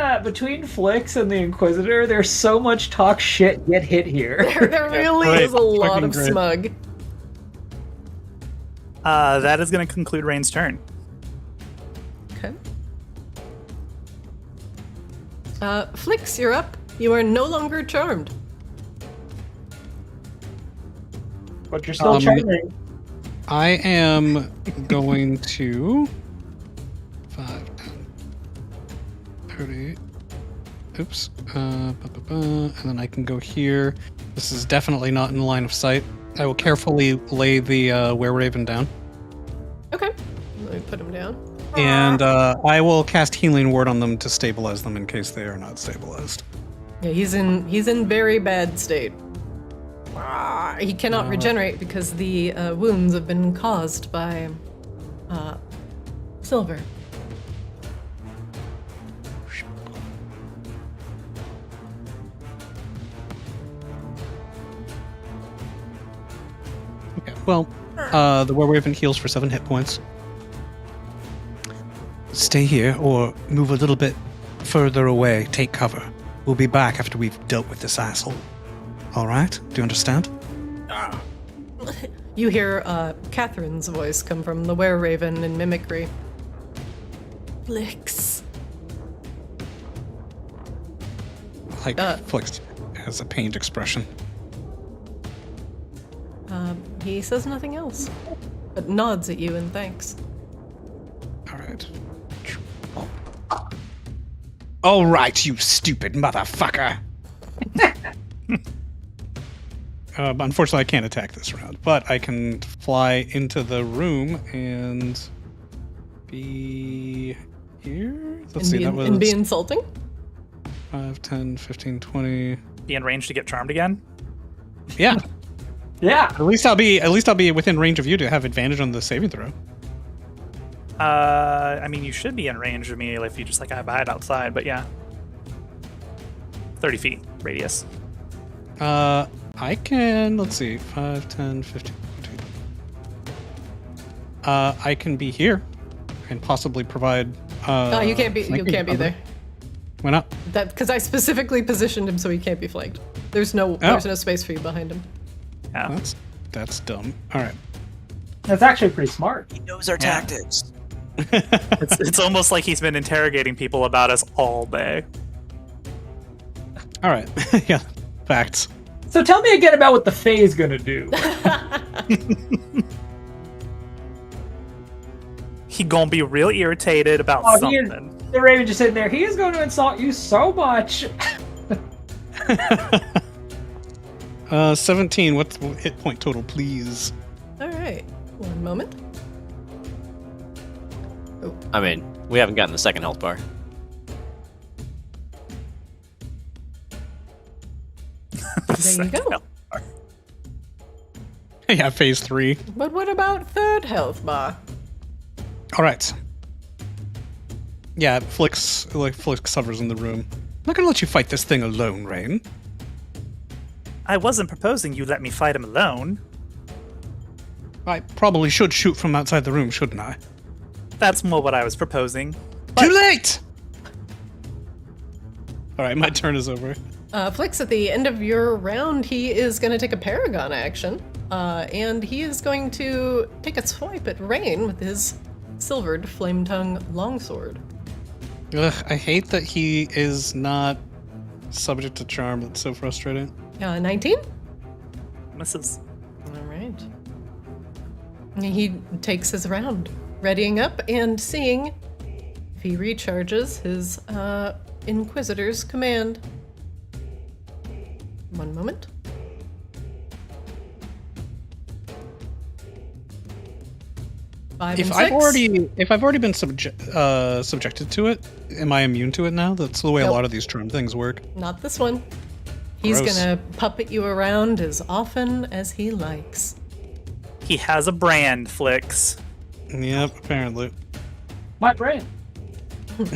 Flix and the Inquisitor, there's so much talk shit get hit here. There really Right, is a lot fucking of great. smug. That is going to conclude Rain's turn. Okay. Flix, you're up. You are no longer charmed. But you're still Um, charming. I am going to 5, 10, 30. Oops. And then I can go here. This is definitely not in line of sight. I will carefully lay the were-raven down. Okay. Let me put him down. And I will cast Healing Word on them to stabilize them in case they are not stabilized. Yeah, he's in very bad state. He cannot regenerate because the wounds have been caused by silver. Yeah, well, the werewolf heals for 7 hit points. Stay here or move a little bit further away. Take cover. We'll be back after we've dealt with this asshole. All right? Do you understand? You hear Catherine's voice come from the were-raven in mimicry. Flix. Like, Flix has a pained expression. He says nothing else, but nods at you in thanks. All right. All right, you stupid motherfucker. Unfortunately, I can't attack this round, but I can fly into the room and be here. Let's see, that was And be insulting? 5, 10, 15, 20. Be in range to get charmed again? Yeah. Yeah. At least I'll be within range of you to have advantage on the saving throw. I mean, you should be in range of me if you just like hide outside, but yeah. 30 feet radius. I can, let's see, 5, 10, 15, 20. I can be here and possibly provide. You can't be there. Why not? That because I specifically positioned him so he can't be flanked. There's no space for you behind him. Yeah. That's dumb. All right. That's actually pretty smart. He knows our tactics. It's almost like he's been interrogating people about us all day. All right. Yeah. Facts. So tell me again about what the Fae is gonna do. He gonna be real irritated about something. The Raven just sitting there. He is going to insult you so much. 17. What's hit point total, please? All right. One moment. I mean, we haven't gotten the second health bar. There you go. Yeah, phase 3. But what about third health bar? All right. Yeah, Flix hovers in the room. I'm not gonna let you fight this thing alone, Rain. I wasn't proposing you let me fight him alone. I probably should shoot from outside the room, shouldn't I? That's more what I was proposing. Too late! All right, my turn is over. Flix, at the end of your round, he is going to take a Paragon action, and he is going to take a swipe at Rain with his silvered flame tongue longsword. Ugh, I hate that he is not subject to charm. That's so frustrating. 19? Misses. All right. He takes his round, readying up and seeing if he recharges his Inquisitor's command. One moment. If I've already been subjected to it, am I immune to it now? That's the way a lot of these charm things work. Not this one. He's Gross. gonna puppet you around as often as he likes. He has a brand, Flix. Yep, apparently. My brain.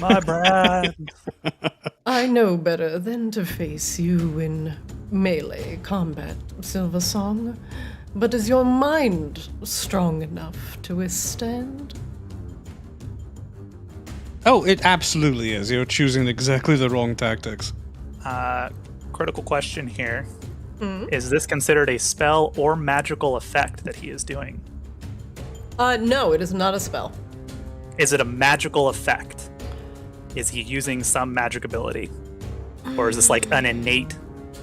My brand. I know better than to face you in melee combat, Silver Song. But is your mind strong enough to withstand? Oh, it absolutely is. You're choosing exactly the wrong tactics. Critical question here. Is this considered a spell or magical effect that he is doing? No, it is not a spell. Is it a magical effect? Is he using some magic ability? Or is this like an innate,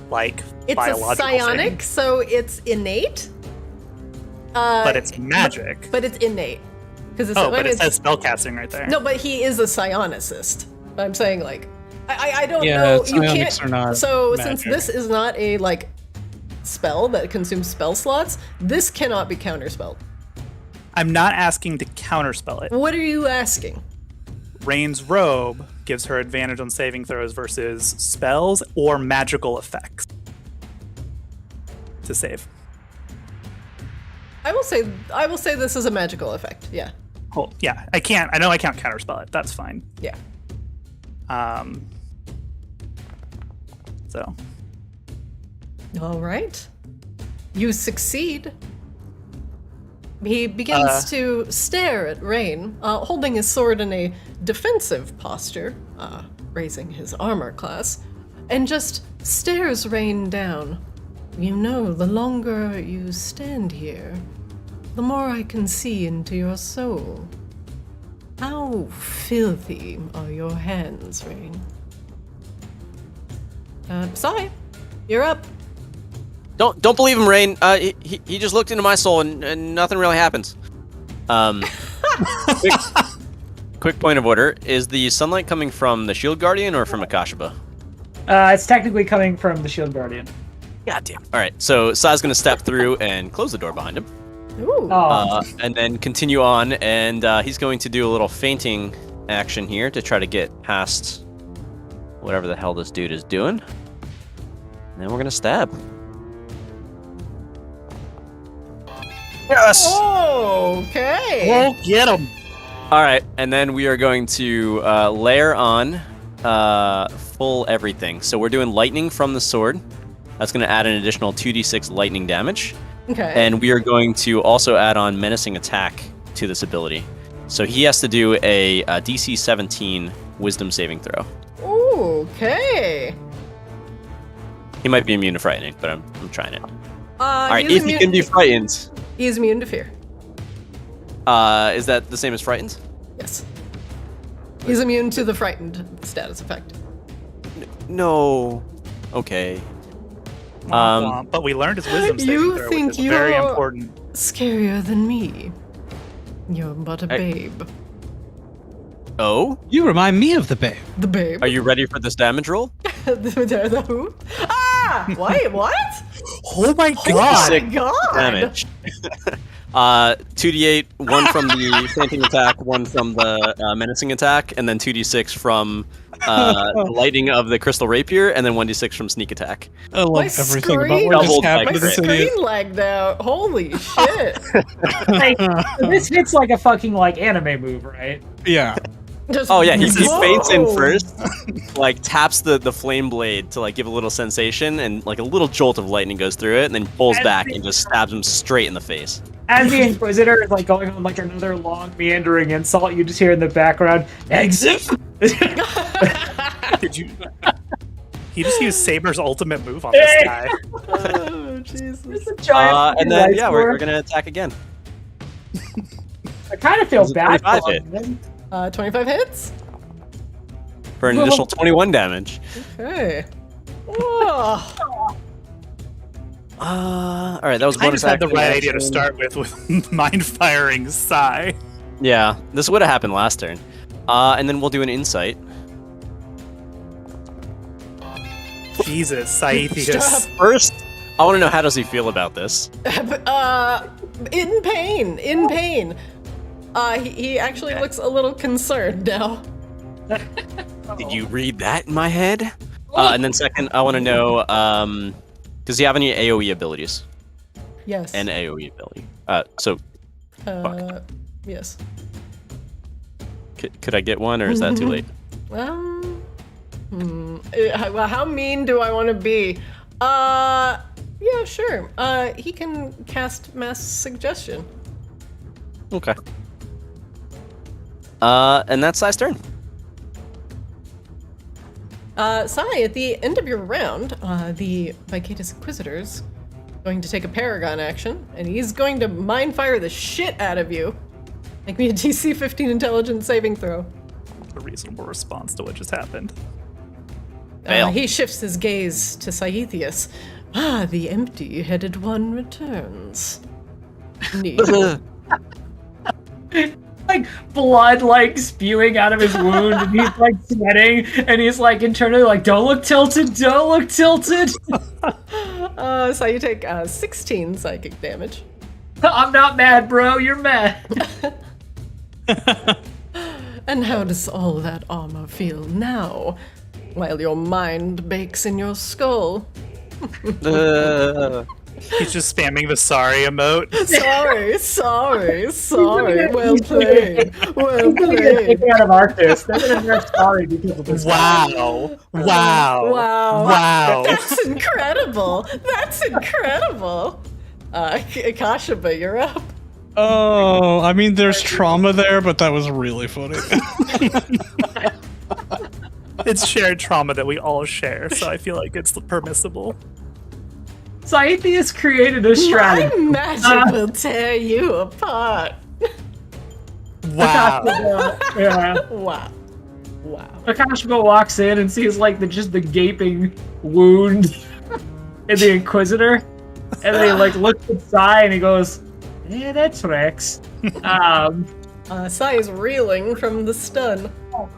like, It's biological a psionic, thing? so it's innate. But it's magic. But it's innate. Because But it says spellcasting right there. No, but he is a psionicist. I'm saying, like, I don't Yeah, know. You psionics can't. are not so magic. since this is not a like spell that consumes spell slots, this cannot be counterspelled. I'm not asking to counterspell it. What are you asking? Rain's robe gives her advantage on saving throws versus spells or magical effects to save. I will say this is a magical effect. Yeah. Oh, yeah. I know I can't counterspell it. That's fine. Yeah. So All right. You succeed. He begins to stare at Rain, holding his sword in a defensive posture, raising his armor class, and just stares Rain down. You know, the longer you stand here, the more I can see into your soul. How filthy are your hands, Rain? Sai, you're up. Don't believe him, Rain. He just looked into my soul and nothing really happens. Quick point of order: is the sunlight coming from the Shield Guardian or from Akashaba? It's technically coming from the Shield Guardian. Goddamn. All right, so Sai's gonna step through and close the door behind him, Ooh. and then continue on, and he's going to do a little fainting action here to try to get past whatever the hell this dude is doing. And then we're gonna stab. Yes. Okay. We'll get him. All right, and then we are going to layer on full everything. So we're doing lightning from the sword. That's going to add an additional 2d6 lightning damage. Okay. And we are going to also add on menacing attack to this ability. So he has to do a DC 17 wisdom saving throw. Okay. He might be immune to frightening, but I'm trying it. All right, if he can be frightened. He's immune to fear. Is that the same as frightened? Yes. He's immune to the frightened status effect. No. Okay. But we learned his wisdom saving You throw, think which is very you're- important. Scarier than me. You're but a babe. Oh? You remind me of the babe. The babe. Are you ready for this damage roll? the who? Ah! Wait, what? Oh my Oh my god! Damage. 2d8, 1 from the fainting attack, 1 from the menacing attack, and then 2d6 from the lighting of the crystal rapier, and then 1d6 from sneak attack. I love My everything about screen- what just Doubled by happened My to this crit. idiot. screen lagged out. Holy shit. Like, this hits like a fucking like anime move, right? Yeah. Just Oh yeah, he faints in whoa. first, like taps the flame blade to like give a little sensation, and like a little jolt of lightning goes through it, and then pulls And back the- and just stabs him straight in the face. As the Inquisitor is like going on like another long meandering insult, you just hear in the background, exit! Did you? He just used Saber's ultimate move on this guy. Oh, Jesus. It's a giant And then light yeah, sword. we're gonna attack again. I kind of feel Does a bad 25 for hit? him. 25 hits? For an additional 21 damage. Okay. Oh. All right, that was I bonus just had the action. right idea to start with mind firing Sai. Yeah, this would have happened last turn. And then we'll do an insight. Jesus, Saithius. First, I want to know, how does he feel about this? In pain. In pain. He actually looks a little concerned now. Did you read that in my head? And then second, I want to know, does he have any AoE abilities? Yes. An AoE ability. So, Yes. could I get one, or is that too late? Well, how mean do I want to be? Yeah, sure. He can cast mass suggestion. Okay. And that's Sai's turn. Sai, at the end of your round, the Vicatus Inquisitor's going to take a Paragon action, and he's going to mind fire the shit out of you. Make me a DC 15 intelligence saving throw. A reasonable response to what just happened. Fail. He shifts his gaze to Saithius. Ah, the empty-headed one returns. Neat. Like blood like spewing out of his wound, and he's like sweating, and he's like internally like, don't look tilted, don't look tilted. So you take 16 psychic damage. I'm not mad, bro, you're mad. And how does all that armor feel now, while your mind bakes in your skull? He's just spamming the sorry emote. Sorry. Well played. Well Get played. taken out of Arctis. They're gonna nerf sorry because of this. Wow. That's incredible. Akashaba, you're up. Oh, I mean, there's trauma there, but that was really funny. It's shared trauma that we all share, so I feel like it's permissible. Scythius created a strategy. My magic will tear you apart. Wow. Yeah. Wow. Akashima walks in and sees like just the gaping wound in the Inquisitor, and then he like looks inside and he goes, "Yeah, that's Rex." Sai is reeling from the stun. All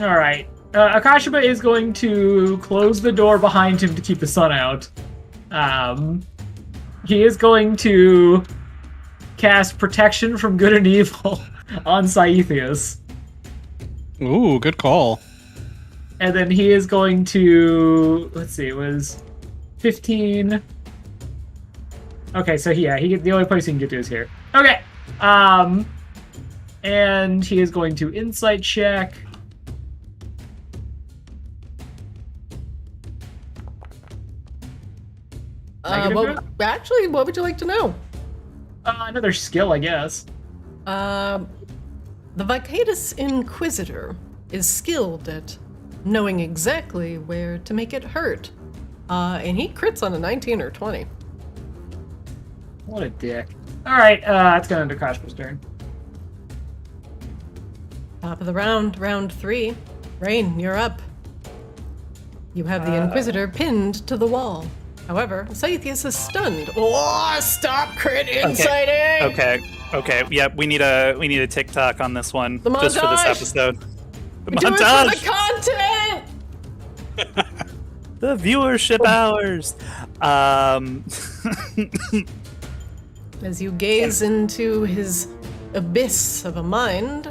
right. Akashima is going to close the door behind him to keep the sun out. He is going to cast Protection from Good and Evil on Scythius. Ooh, good call. And then he is going to, let's see, it was 15. Okay, so yeah, the only place he can get to is here. Okay. And he is going to insight check. Actually, what would you like to know? Another skill, I guess. The Vicatus Inquisitor is skilled at knowing exactly where to make it hurt. And he crits on a 19 or 20. What a dick. Alright, that's going to end Akashima's turn. Top of the round 3. Rain, you're up. You have the Inquisitor pinned to the wall. However, Scythius is stunned. Oh, stop crit inciting! Okay. Yep, we need a TikTok on this one. The just for this montage! episode. The Do it montage! for the content! The viewership hours. As you gaze into his abyss of a mind,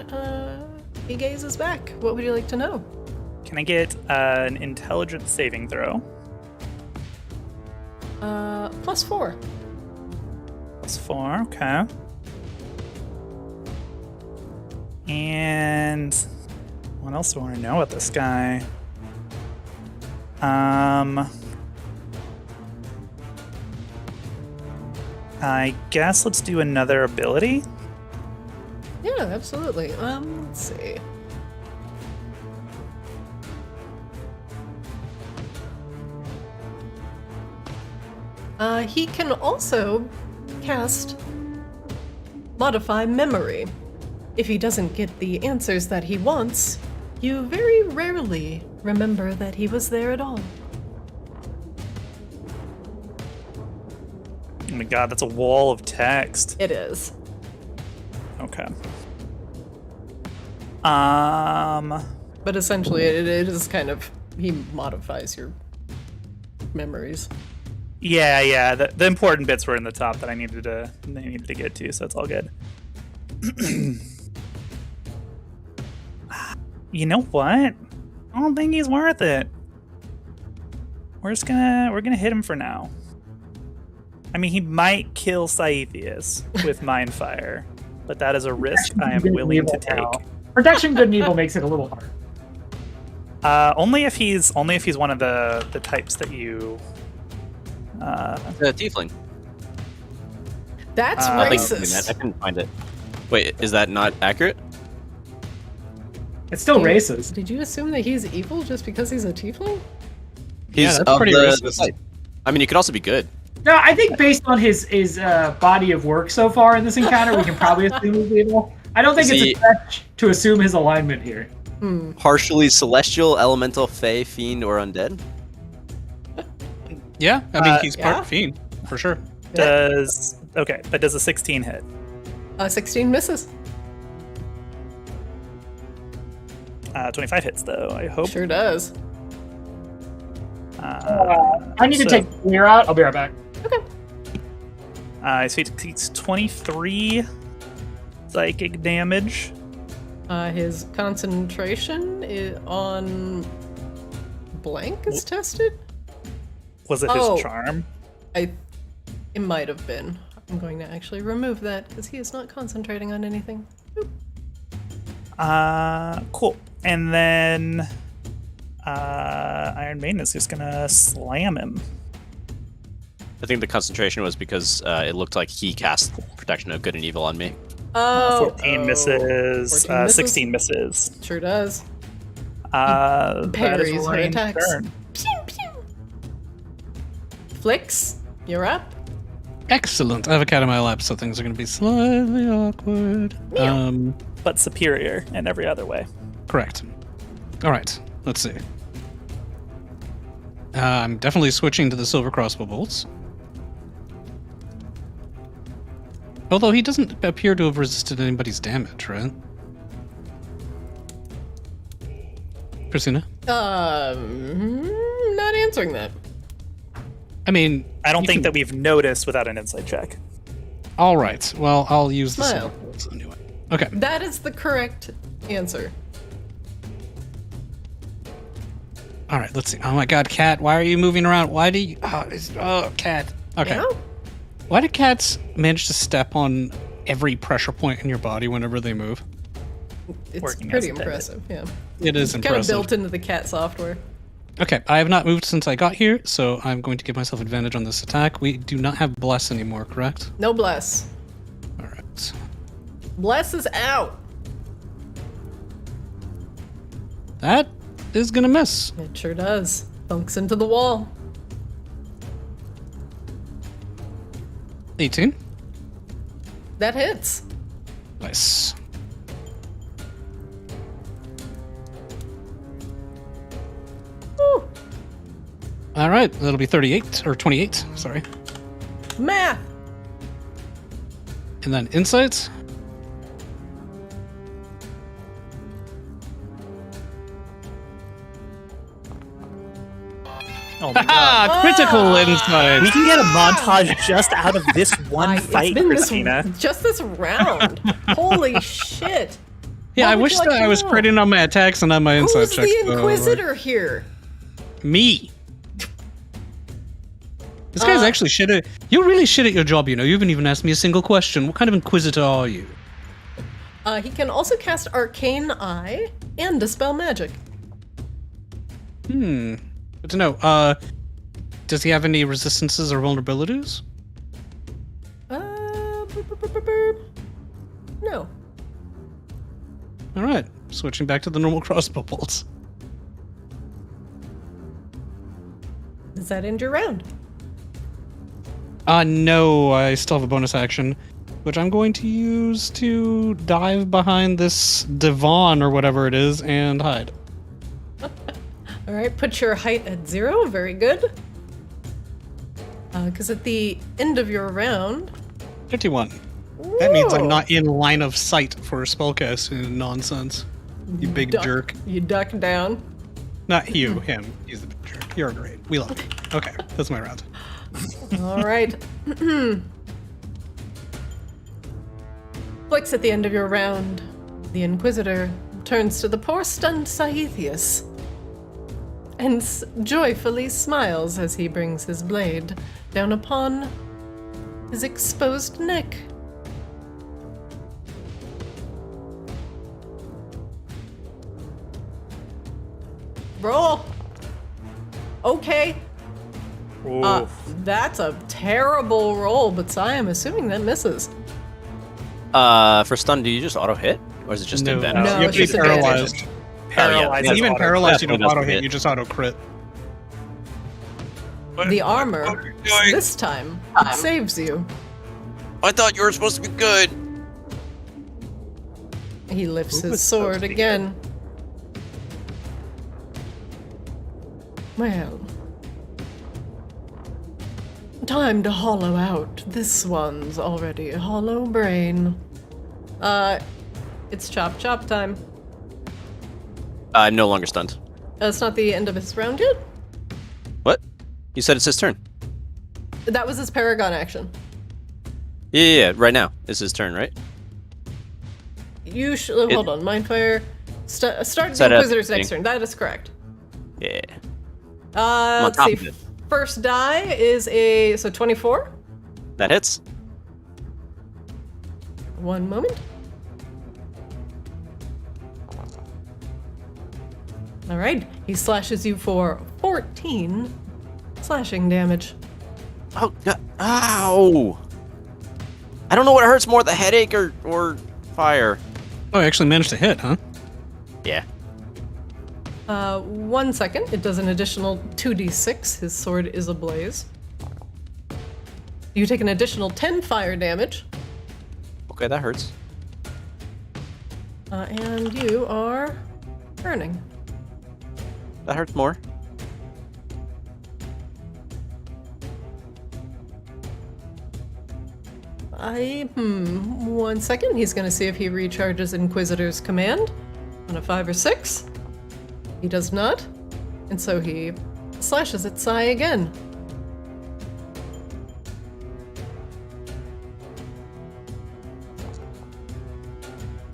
he gazes back. What would you like to know? Can I get an intelligence saving throw? +4. +4, okay. And what else do I want to know about this guy? I guess let's do another ability. Yeah, absolutely. Let's see. He can also cast Modify Memory. If he doesn't get the answers that he wants, you very rarely remember that he was there at all. Oh my god, that's a wall of text. It is. Okay. But essentially, it is kind of, he modifies your memories. Yeah. The important bits were in the top that I needed to get to, so it's all good. You know what? I don't think he's worth it. We're gonna hit him for now. I mean, he might kill Scythius with Mind Fire, but that is a risk I am willing to take. Protection Good and Evil makes it a little hard. Only if he's one of the types that you. The tiefling. That's I racist. couldn't find it. Wait, is that not accurate? It's still racist. Did you assume that he's evil just because he's a tiefling? He's that's of pretty the racist. type. I mean, you could also be good. No, I think based on his body of work so far in this encounter, we can probably assume he's evil. I don't think it's a stretch to assume his alignment here. Partially celestial, elemental, fey, fiend, or undead? Yeah, I mean, he's part fiend, for sure. Does a 16 hit? 16 misses. 25 hits though, I hope. Sure does. I need to take clear out. I'll be right back. Okay. So he takes 23 psychic damage. His concentration on blank is tested? Was it his charm? It might have been. I'm going to actually remove that because he is not concentrating on anything. Boop. Cool. And then Iron Maiden is just gonna slam him. I think the concentration was because it looked like he cast Protection of Good and Evil on me. Oh, 14 misses. 14 misses? 16 misses. Sure does. That is Parries her Ryan's attacks. turn. Pew, pew. Flicks, you're up. Excellent. I have a cat in my lap, so things are going to be slightly awkward. But superior in every other way. Correct. All right. Let's see. I'm definitely switching to the silver crossbow bolts. Although he doesn't appear to have resisted anybody's damage, right? Christina? Not answering that. I mean, I don't you think can- that we've noticed without an insight check. All right. Well, I'll use the Smile. silver bolts anyway. Okay. That is the correct answer. All right. Let's see. Oh my God, cat! Why are you moving around? Why do you? Oh, cat. Okay. Yeah? Why do cats manage to step on every pressure point in your body whenever they move? It's Working pretty as intended. impressive, yeah. It is Kind of impressive. built into the cat software. Okay, I have not moved since I got here, so I'm going to give myself advantage on this attack. We do not have bless anymore, correct? No bless. All right. Bless is out. That is gonna miss. It sure does. Bunks into the wall. 18. That hits. Nice. Woo. All right, that'll be 38 or 28. Sorry. Math. And then insights. Oh my god. Ah, critical insight. We can get a montage just out of this one It's fight, been Christina. just this round. Holy shit. Yeah, What I would wish you like that to I was know? crediting on my attacks and not my insight Who's checks. the though. Inquisitor here? Me. This guy's actually shit at. You're really shit at your job, you know. You haven't even asked me a single question. What kind of Inquisitor are you? He can also cast Arcane Eye and Dispel Magic. Good to know. Does he have any resistances or vulnerabilities? No. All right, switching back to the normal crossbow bolts. Does that end your round? No, I still have a bonus action, which I'm going to use to dive behind this divan or whatever it is and hide. All right, put your height at 0. Very good. Because at the end of your round... 51. That means I'm Whoa. not in line of sight for spellcasting nonsense. You big duck, jerk. You duck down. Not you, him. He's the big jerk. You're great. We love you. Okay, that's my round. All right. Flicks at the end of your round. The Inquisitor turns to the poor stunned Saethius and joyfully smiles as he brings his blade down upon his exposed neck. Roll. Okay. Ooh. That's a terrible roll, but I am assuming that misses. For stun, do you just auto hit, or is it just No, advantage? No, you have it's to be just advantage. paralyzed. Paralyzed And is even auto- paralyzed, you That's don't what auto does hit, hit. you just auto crit. The armor, this time, saves you. I thought you were supposed to be good. He lifts Who his was supposed sword to be again. Well, time to hollow out this one's already a hollow brain. It's chop chop time. I'm no longer stunned. It's not the end of his round yet. What? You said it's his turn. That was his Paragon action. Yeah. Right now, it's his turn, right? You should hold on. Mindfire. Start the Set up Inquisitor's next thing. turn. That is correct. Yeah. on Let's top see. of it. First die is a 24. That hits. One moment. All right. He slashes you for 14 slashing damage. Oh, God. Ow! I don't know what hurts more, the headache or fire. Oh, I actually managed to hit, huh? Yeah. 1 second. It does an additional 2d6. His sword is ablaze. You take an additional 10 fire damage. Okay, that hurts. And you are burning. That hurts more. One second. He's going to see if he recharges Inquisitor's command on a 5 or 6. He does not. And so he slashes at Sai again.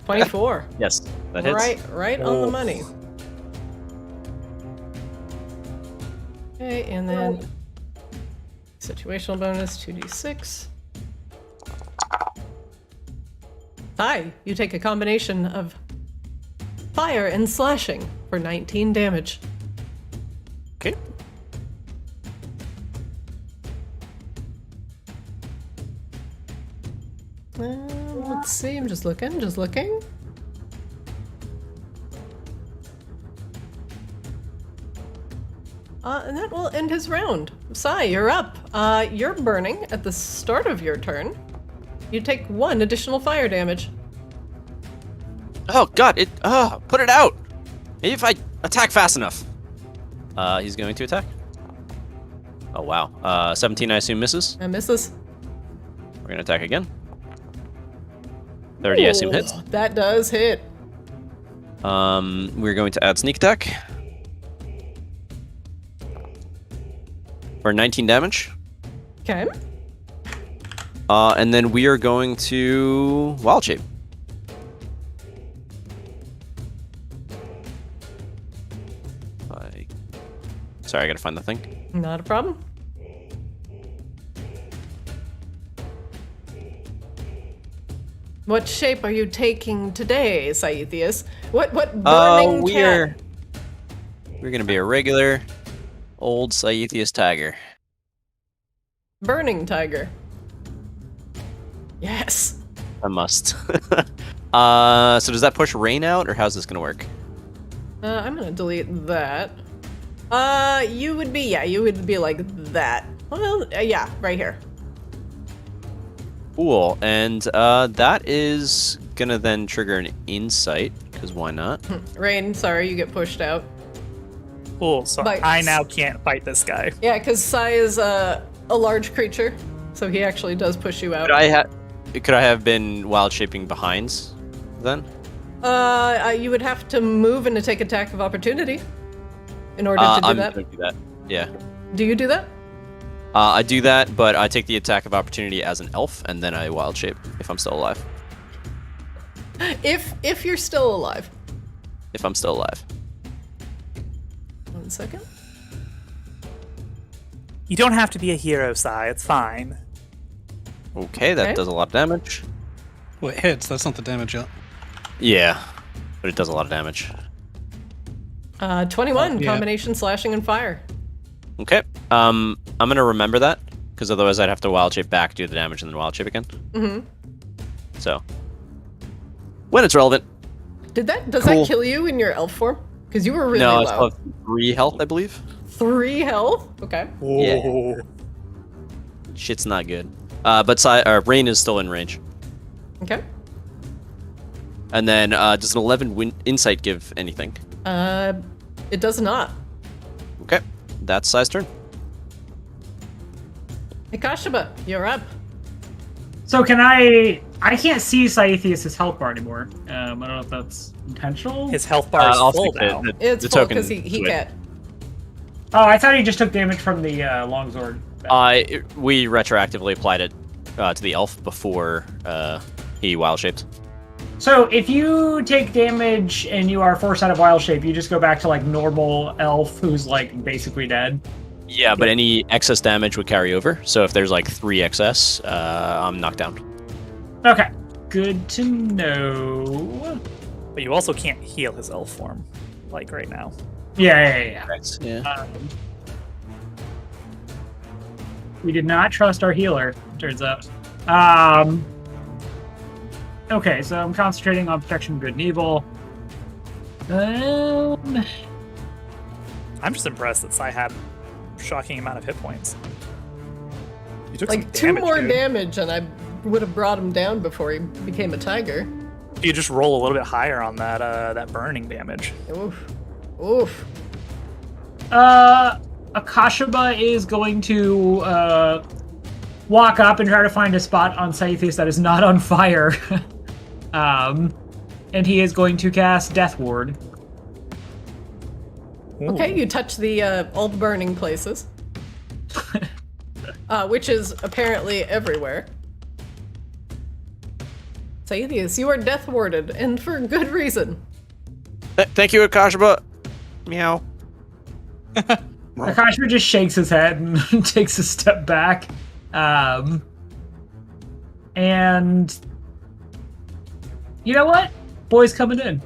$24. Yes, that hits. Right on the money. Okay, and then situational bonus 2d6. Hi, you take a combination of fire and slashing for 19 damage. Okay. Let's see, I'm just looking. And that will end his round. Sai, you're up. You're burning at the start of your turn. You take 1 additional fire damage. Oh God! Put it out. Maybe if I attack fast enough. He's going to attack. Oh wow. 17, I assume misses. And misses. We're gonna attack again. 30, I assume hits. That does hit. We're going to add sneak attack for 19 damage. Okay. And then we are going to wild shape. Sorry, I gotta find the thing. Not a problem. What shape are you taking today, Saithius? What burning cat? We're gonna be a regular old Saithius tiger. Burning tiger. Yes. I must. So does that push rain out, or how's this gonna work? I'm gonna delete that. You would be like that. Well, yeah, right here. Cool, and that is gonna then trigger an insight, because why not? Rain, sorry, you get pushed out. Cool, so Bites. I now can't fight this guy. Yeah, because Sai is a large creature, so he actually does push you out. Could I have been wild shaping behind then? You would have to move and to take attack of opportunity in order to do I'm that. gonna do that. Yeah. Do you do that? I do that, but I take the attack of opportunity as an elf, and then I wild shape if I'm still alive. If you're still alive. If I'm still alive. 1 second. You don't have to be a hero, Sai. It's fine. Okay, that Okay. does a lot of damage. Well, it hits. That's not the damage yet. Yeah, but it does a lot of damage. 21, Yeah. combination slashing and fire. Okay, I'm gonna remember that, because otherwise I'd have to wild shape back, do the damage, and then wild shape again. Mm-hmm. So, when it's relevant. Does Cool. that kill you in your elf form? Because you were really No, I low. still have 3 health, I believe. 3 health? Okay. Yeah. Shit's not good. But Rain is still in range. Okay. And then, does an 11 insight give anything? It does not. Okay, that's Sai's turn. Akashaba, you're up. So can I can't see Saithius' health bar anymore. I don't know if that's intentional. His health bar is I'll full fix now. it. It's The full token because he to it. can't. Oh, I thought he just took damage from the longsword. We retroactively applied it to the elf before he wild shaped. So if you take damage and you are forced out of wild shape, you just go back to like normal elf who's like basically dead. Yeah, but any excess damage would carry over. So if there's like 3 excess, I'm knocked down. Okay, good to know. But you also can't heal his elf form, like right now. Yeah. Yeah. We did not trust our healer, turns out. Okay, so I'm concentrating on protection, good and evil. I'm just impressed that Sai had a shocking amount of hit points. You took Like some 2 damage, more dude. damage, and I would have brought him down before he became a tiger. You just roll a little bit higher on that burning damage. Oof. Oof. Akashaba is going to walk up and try to find a spot on Scythes that is not on fire. And he is going to cast Death Ward. Okay, you touch the all the burning places. Which is apparently everywhere. Scythes, you are death warded, and for good reason. Thank you, Akashaba. Meow. Akashaba just shakes his head and takes a step back. And you know what? Boy's coming in.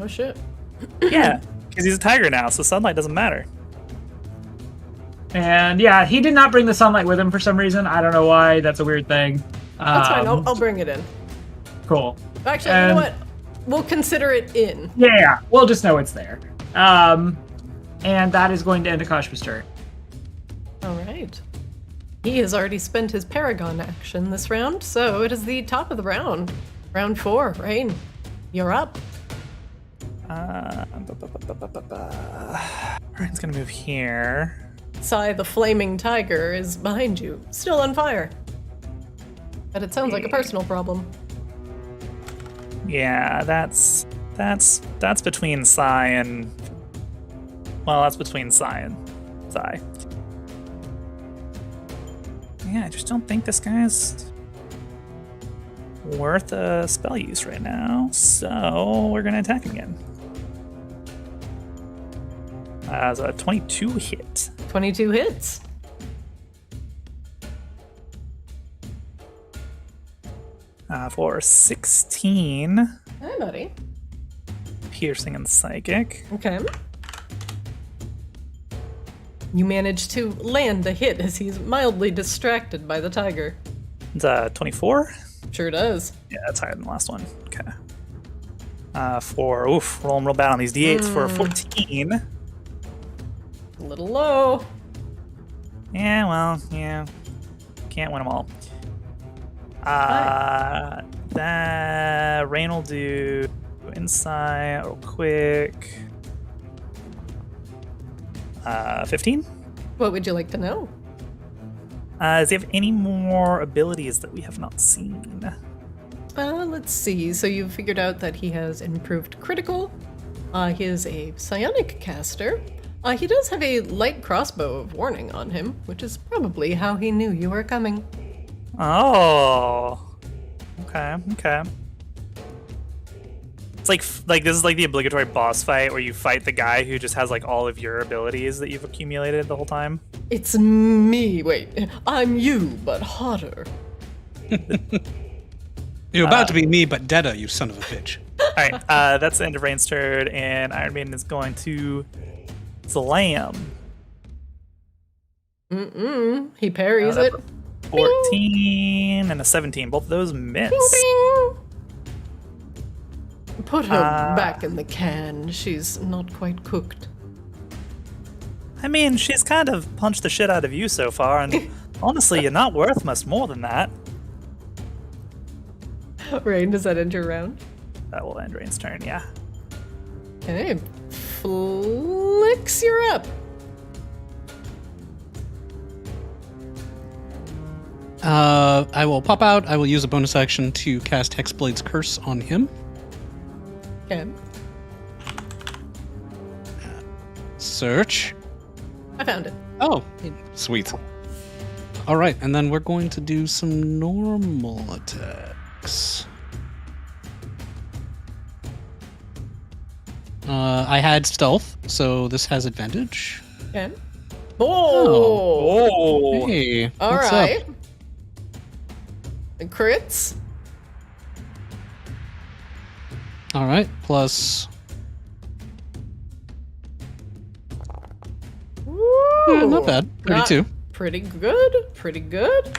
Oh shit. Yeah, because he's a tiger now, so sunlight doesn't matter. And yeah, he did not bring the sunlight with him for some reason. I don't know why. That's a weird thing. That's fine, I'll bring it in. Cool. Actually, you know what? We'll consider it in. Yeah, we'll just know it's there. And that is going to end Akasha's turn. Alright. He has already spent his Paragon action this round, so it is the top of the round. Round 4, Rain. You're up. Ryan's gonna move here. Sai the Flaming Tiger is behind you, still on fire. But it sounds like a personal problem. Yeah, that's between Sai and... Well, that's between Sai and Sai. Yeah, I just don't think this guy's worth a spell use right now, so we're gonna attack him again. So a 22 hit. 22 hits. For 16 Hi, buddy. piercing and psychic. Okay. You manage to land a hit as he's mildly distracted by the tiger. It's 24. Sure does. Yeah, that's higher than the last one. Okay. Rolling real bad on these d8s for 14. A little low. Yeah, well, yeah. Can't win them all. That Rain will do insight real quick. 15. What would you like to know? Does he have any more abilities that we have not seen? Let's see. So you've figured out that he has improved critical. He is a psionic caster. He does have a light crossbow of warning on him, which is probably how he knew you were coming. Oh. Okay. It's like this is like the obligatory boss fight where you fight the guy who just has like all of your abilities that you've accumulated the whole time. It's me. Wait, I'm you, but hotter. You're about to be me, but deader, you son of a bitch. Alright, that's the end of Rain's turn, and Iron Maiden is going to slam. He parries it. 14 and a 17. Both of those miss. Bing. Put her back in the can. She's not quite cooked. I mean, she's kind of punched the shit out of you so far, and honestly, you're not worth much more than that. Rain, does that end your round? That will end Rain's turn, yeah. Okay. Flix, you're up. I will pop out. I will use a bonus action to cast Hexblade's Curse on him. Okay. Search. I found it. Oh, sweet. All right, and then we're going to do some normal attacks. I had stealth, so this has advantage. Okay. Oh. Hey, All what's right. up? Crits. All right, plus... Woo. not bad. 32. Pretty good. Pretty good.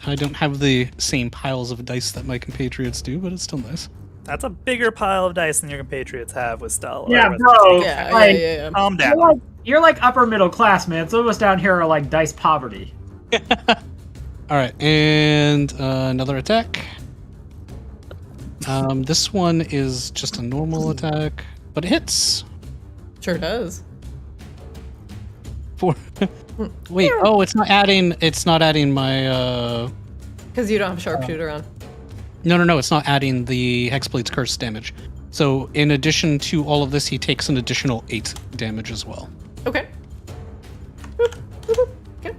I don't have the same piles of dice that my compatriots do, but it's still nice. That's a bigger pile of dice than your compatriots have with Stella. Yeah, with bro. Yeah, Like, yeah. Calm down. You're like upper middle class, man. Some of us down here are like dice poverty. All right, and another attack. This one is just a normal attack, but it hits. Sure does. For wait, oh, it's not adding. It's not adding my. Because you don't have sharpshooter on. No, it's not adding the Hexblade's curse damage. So in addition to all of this, he takes an additional 8 damage as well. Okay. Okay.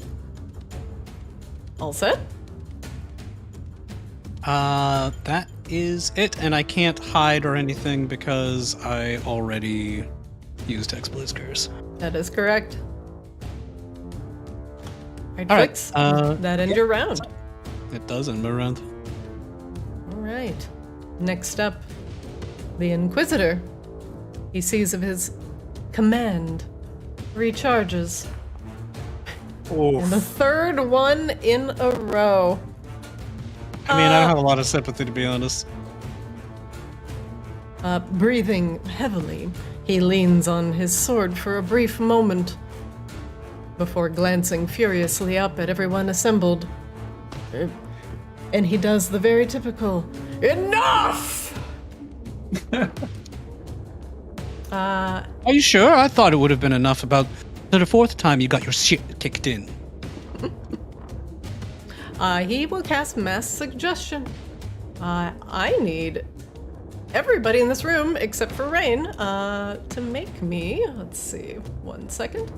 All set? That is it, and I can't hide or anything because I already used Hexblade's curse. That is correct. Right, All right, Flix, that ends your round. It does end my round. All right. Next up, the Inquisitor. He sees of his command recharges. And the third one in a row. I mean, I don't have a lot of sympathy, to be honest. Breathing heavily, he leans on his sword for a brief moment before glancing furiously up at everyone assembled. And he does the very typical, "Enough!" Are you sure? I thought it would have been enough about the fourth time you got your shit kicked in. He will cast Mass Suggestion. I need everybody in this room, except for Rain, to make me, let's see, 1 second.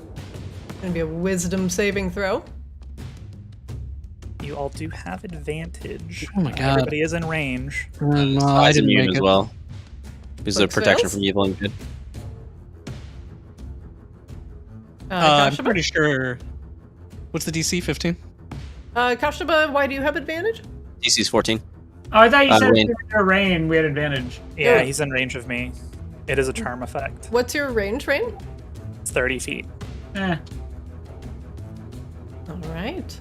It's gonna be a Wisdom saving throw. You all do have advantage. Oh my god. Everybody is in range. I Size didn't immune make as it. well. Because of Flix protection fails? from evil and good. I'm Kashaba? pretty sure. What's the DC? 15? Kashaba, why do you have advantage? DC's 14. Oh, I thought you said Rain. if there were rain, we had advantage. Yeah, Yeah. he's in range of me. It is a charm effect. What's your range, Rain? It's 30 feet. Eh. All right.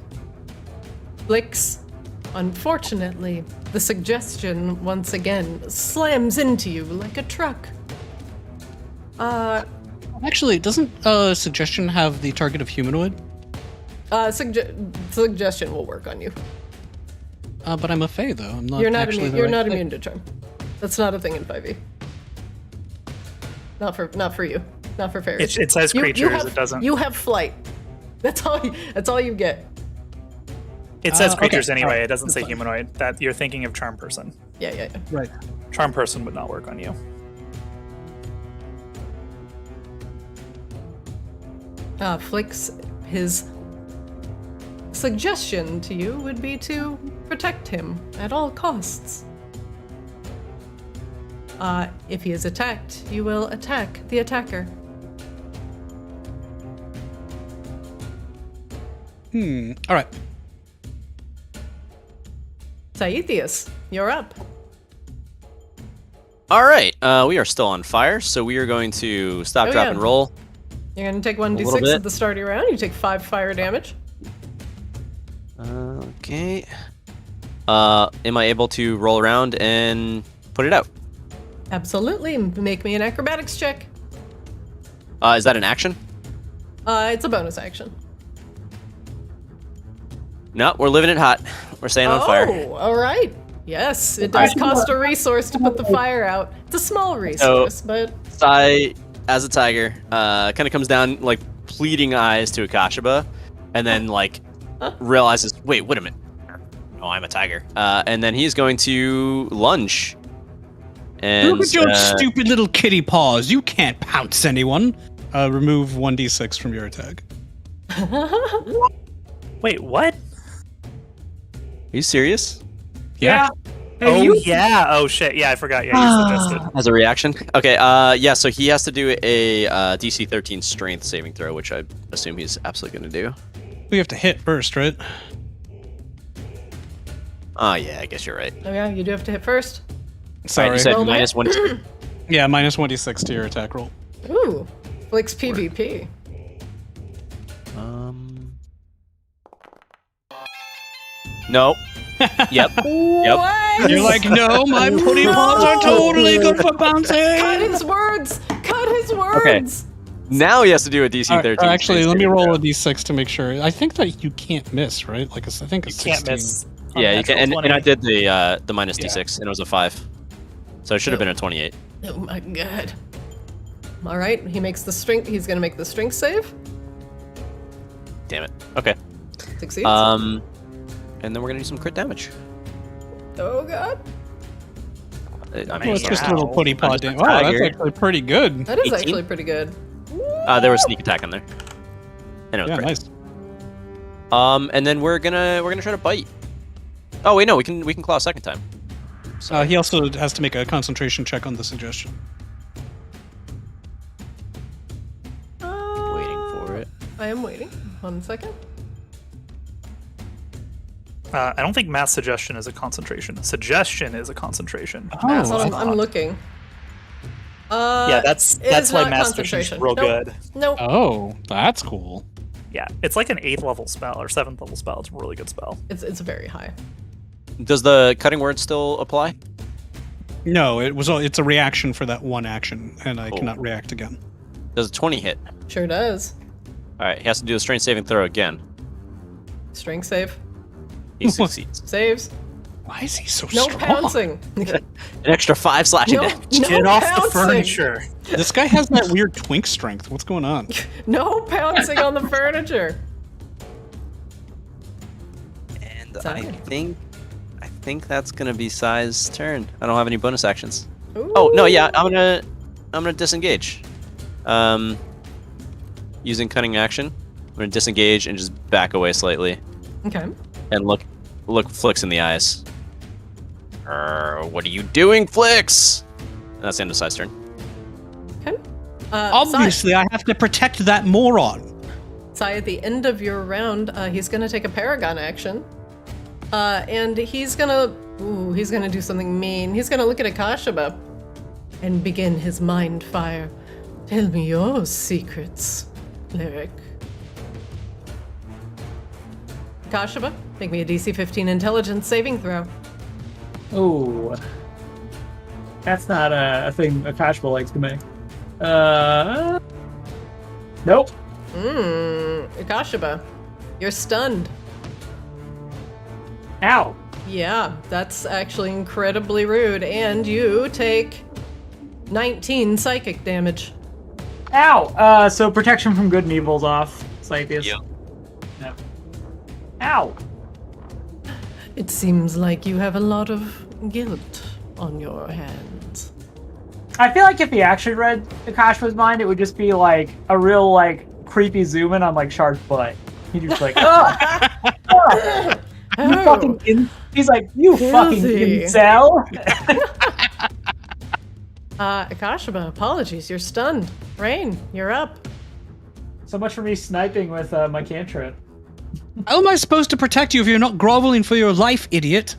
Flix, unfortunately, the suggestion once again slams into you like a truck. Actually, doesn't Suggestion have the target of humanoid? Suggestion will work on you. But I'm a Fae, though. I'm not You're not actually immune. the You're right not Fae. immune to charm. That's not a thing in 5e. Not for you. Not for fairies. It says You creatures. have, It doesn't. You have flight. That's all you get. It says okay, creatures anyway. alright, It doesn't that's say fine. humanoid. That you're thinking of charm person. Yeah. Right. Charm person would not work on you. Flix, his suggestion to you would be to protect him at all costs. If he is attacked, you will attack the attacker. All right. Saethius, you're up. All right. We are still on fire, so we are going to stop, Oh, drop, yeah. and roll. You're gonna take little 1d6 bit. at the start of your round. You take 5 fire damage. Okay. Am I able to roll around and put it out? Absolutely. Make me an acrobatics check. Is that an action? It's a bonus action. No, we're living it hot. We're staying on fire. Oh, all right. Yes, it does cost a resource to put the fire out. It's a small resource, but Sai, as a tiger, kind of comes down, like, pleading eyes to Akashaba, and then, like, realizes, wait a minute. Oh, I'm a tiger. And then he's going to lunge. And, Look at your stupid little kitty paws. You can't pounce anyone. Remove 1d6 from your attack. Wait, what? Are you serious? Yeah. Hey, you Yeah. Oh shit. Yeah, I forgot. Yeah, you suggested. As a reaction? Okay, yeah, so he has to do a DC 13 strength saving throw, which I assume he's absolutely going to do. We have to hit first, right? Oh, yeah, I guess you're right. oh yeah, you do have to hit first. Sorry. Right, you said Roll minus that. 1. Yeah, minus 1d6 to your attack roll. Ooh, Flix PvP. No. Yep. What? You're like, no, my putty paws are totally good for bouncing. Cut his words! Cut his words! Now he has to do a DC 13. Actually, let me roll a d6 to make sure. I think that you can't miss, right? Like, I think a You 16. can't miss. on Yeah, you natural can. And 20. I did the minus D6, and it was a 5. So it should have been a 28. Oh my god. All right, he makes the strength. He's gonna make the strength save. Damn it. Okay. Succeeds. And then we're gonna do some crit damage. Oh god. I Well, it's just a Wow. little putty paw I'm just a damage. Wow, that's tiger. actually pretty good. That is 18? actually pretty good. There was sneak attack in there. And it was Yeah, crit. nice. And then we're gonna try to bite. Oh wait, no, we can claw a second time. He also has to make a concentration check on the suggestion. Waiting for it. I am waiting. 1 second. I don't think mass suggestion is a concentration. Suggestion is a concentration. That's what Oh, I'm looking. Yeah, that's it that's is why not mass suggestion is concentration. real Nope. good. Nope. oh, that's cool. Yeah, it's like an 8th level spell or 7th level spell. It's a really good spell. It's very high. Does the cutting word still apply? No, it's a reaction for that one action, and I Cool. cannot react again. Does a 20 hit? Sure does. All right, he has to do a strength saving throw again. Strength save. He succeeds. Saves. Why is he so No strong? pouncing. An extra 5 slashing no, damage. no Get off pouncing. the furniture. This guy has that weird twink strength. What's going on? No pouncing on the furniture. And Sorry. I think that's gonna be Sai's turn. I don't have any bonus actions. Ooh. Oh no, yeah, I'm gonna disengage. Using cunning action, I'm gonna disengage and just back away slightly Okay. and look Flix in the eyes. What are you doing, Flix? And that's the end of Sai's turn. Okay. Obviously, I have to protect that moron. Sai, at the end of your round, he's gonna take a paragon action. And he's gonna do something mean. He's gonna look at Akashaba and begin his mind fire. Tell me your secrets, Lyric. Akashaba, make me a DC 15 intelligence saving throw. Oh, that's not a thing Akashba likes to make. Nope. Akashaba, you're stunned. Ow. Yeah, that's actually incredibly rude. And you take 19 psychic damage. Ow. So protection from good and evil's off. It's like this. Yep. No. Ow. It seems like you have a lot of guilt on your hands. I feel like if he actually read Akashba's mind, it would just be like a real like creepy zoom in on like Shard's butt. He'd just be like, oh, you fucking he's like, you fucking Filthy. incel. Akashaba, apologies, you're stunned. Rain, you're up. So much for me sniping with my cantrip. How am I supposed to protect you if you're not groveling for your life, idiot?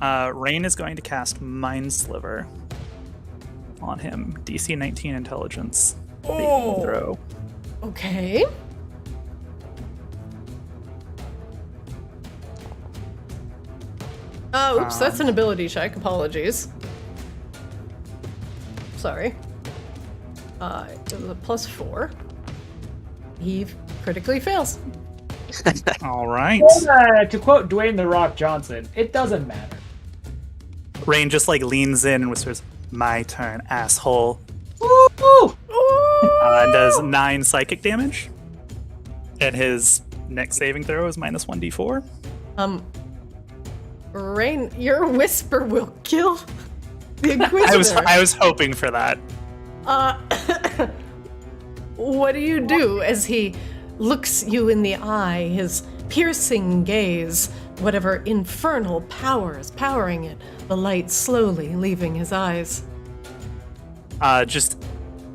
Rain is going to cast Mind Sliver on him. DC 19 intelligence. Oh. Throw. Okay. Oops, that's an ability check. Apologies. Sorry. It was a +4. He critically fails. All right. To quote Dwayne "The Rock" Johnson, it doesn't matter. Rain just like leans in and whispers, "My turn, asshole." Woo! And does 9 psychic damage. And his next saving throw is -1d4. Rain, your whisper will kill the Inquisitor. I was hoping for that. What do you do as he looks you in the eye, his piercing gaze, whatever infernal power is powering it, the light slowly leaving his eyes?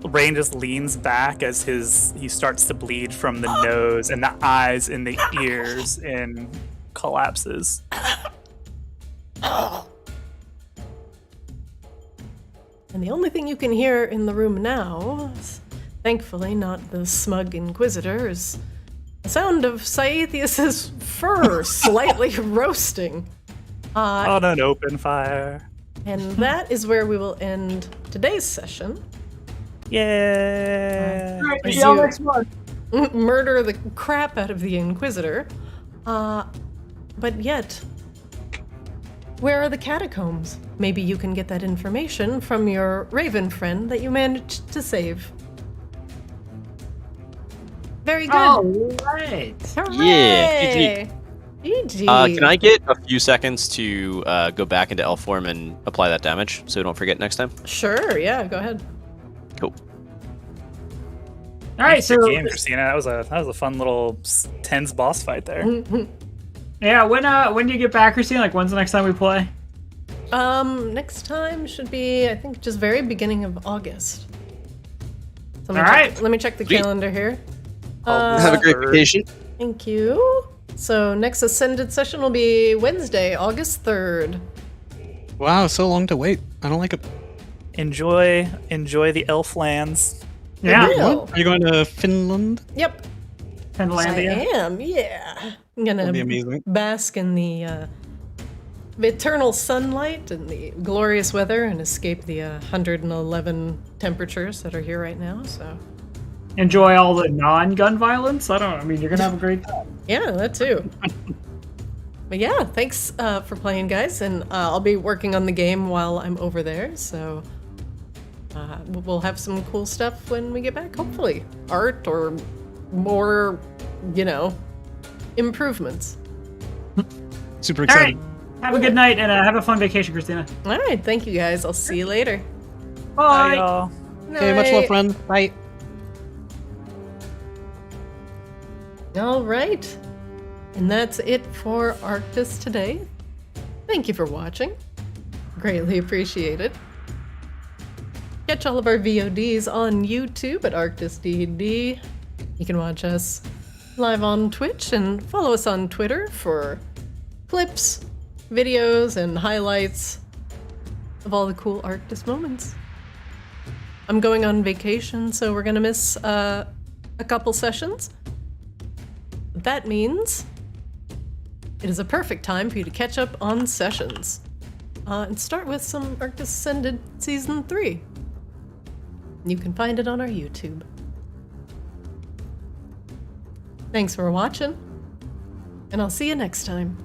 Rain just leans back as he starts to bleed from the nose and the eyes and the ears and collapses. And the only thing you can hear in the room now, is, thankfully not the smug Inquisitor, is the sound of Saethius's fur slightly roasting. On an open fire. And that is where we will end today's session. Yeah. All right, As see y'all you- next month. Murder the crap out of the Inquisitor. But yet, where are the catacombs? Maybe you can get that information from your raven friend that you managed to save. Very good. All right. Hooray! GG. Can I get a few seconds to go back into elf form and apply that damage so we don't forget next time? Sure, yeah, go ahead. Cool. All right, so Game, Christina. That was a fun little tense boss fight there. yeah, when do you get back, Christine? Like, when's the next time we play? Next time should be, I think, just very beginning of August. So All right. Let me check the Sweet. calendar here. Have a great vacation. Thank you. So next Ascended session will be Wednesday, August 3rd. Wow, so long to wait. I don't like it. Enjoy the elf lands. Yeah, Will. Are you going to Finland? Yep. I Finlandia. am, yeah. I'm gonna That'll be amazing. bask in the eternal sunlight and the glorious weather and escape the 111 temperatures that are here right now, so. Enjoy all the non-gun violence. I mean, you're gonna have a great time. Yeah, that too. But yeah, thanks for playing, guys, and I'll be working on the game while I'm over there, so we'll have some cool stuff when we get back, hopefully. Art or more, improvements. Super All excited. right. Have a good night and have a fun vacation, Christina. All right, thank you, guys. I'll see you later. Bye, Bye. y'all. Okay, much love, friend. Bye. All right. And that's it for Arctis today. Thank you for watching. Greatly appreciated. Catch all of our VODs on YouTube at Arctis D&D. You can watch us live on Twitch and follow us on Twitter for clips, videos, and highlights of all the cool Arctis moments. I'm going on vacation, so we're gonna miss a couple sessions. That means it is a perfect time for you to catch up on sessions and start with some Arctis Ascended Season 3. You can find it on our YouTube. Thanks for watching, and I'll see you next time.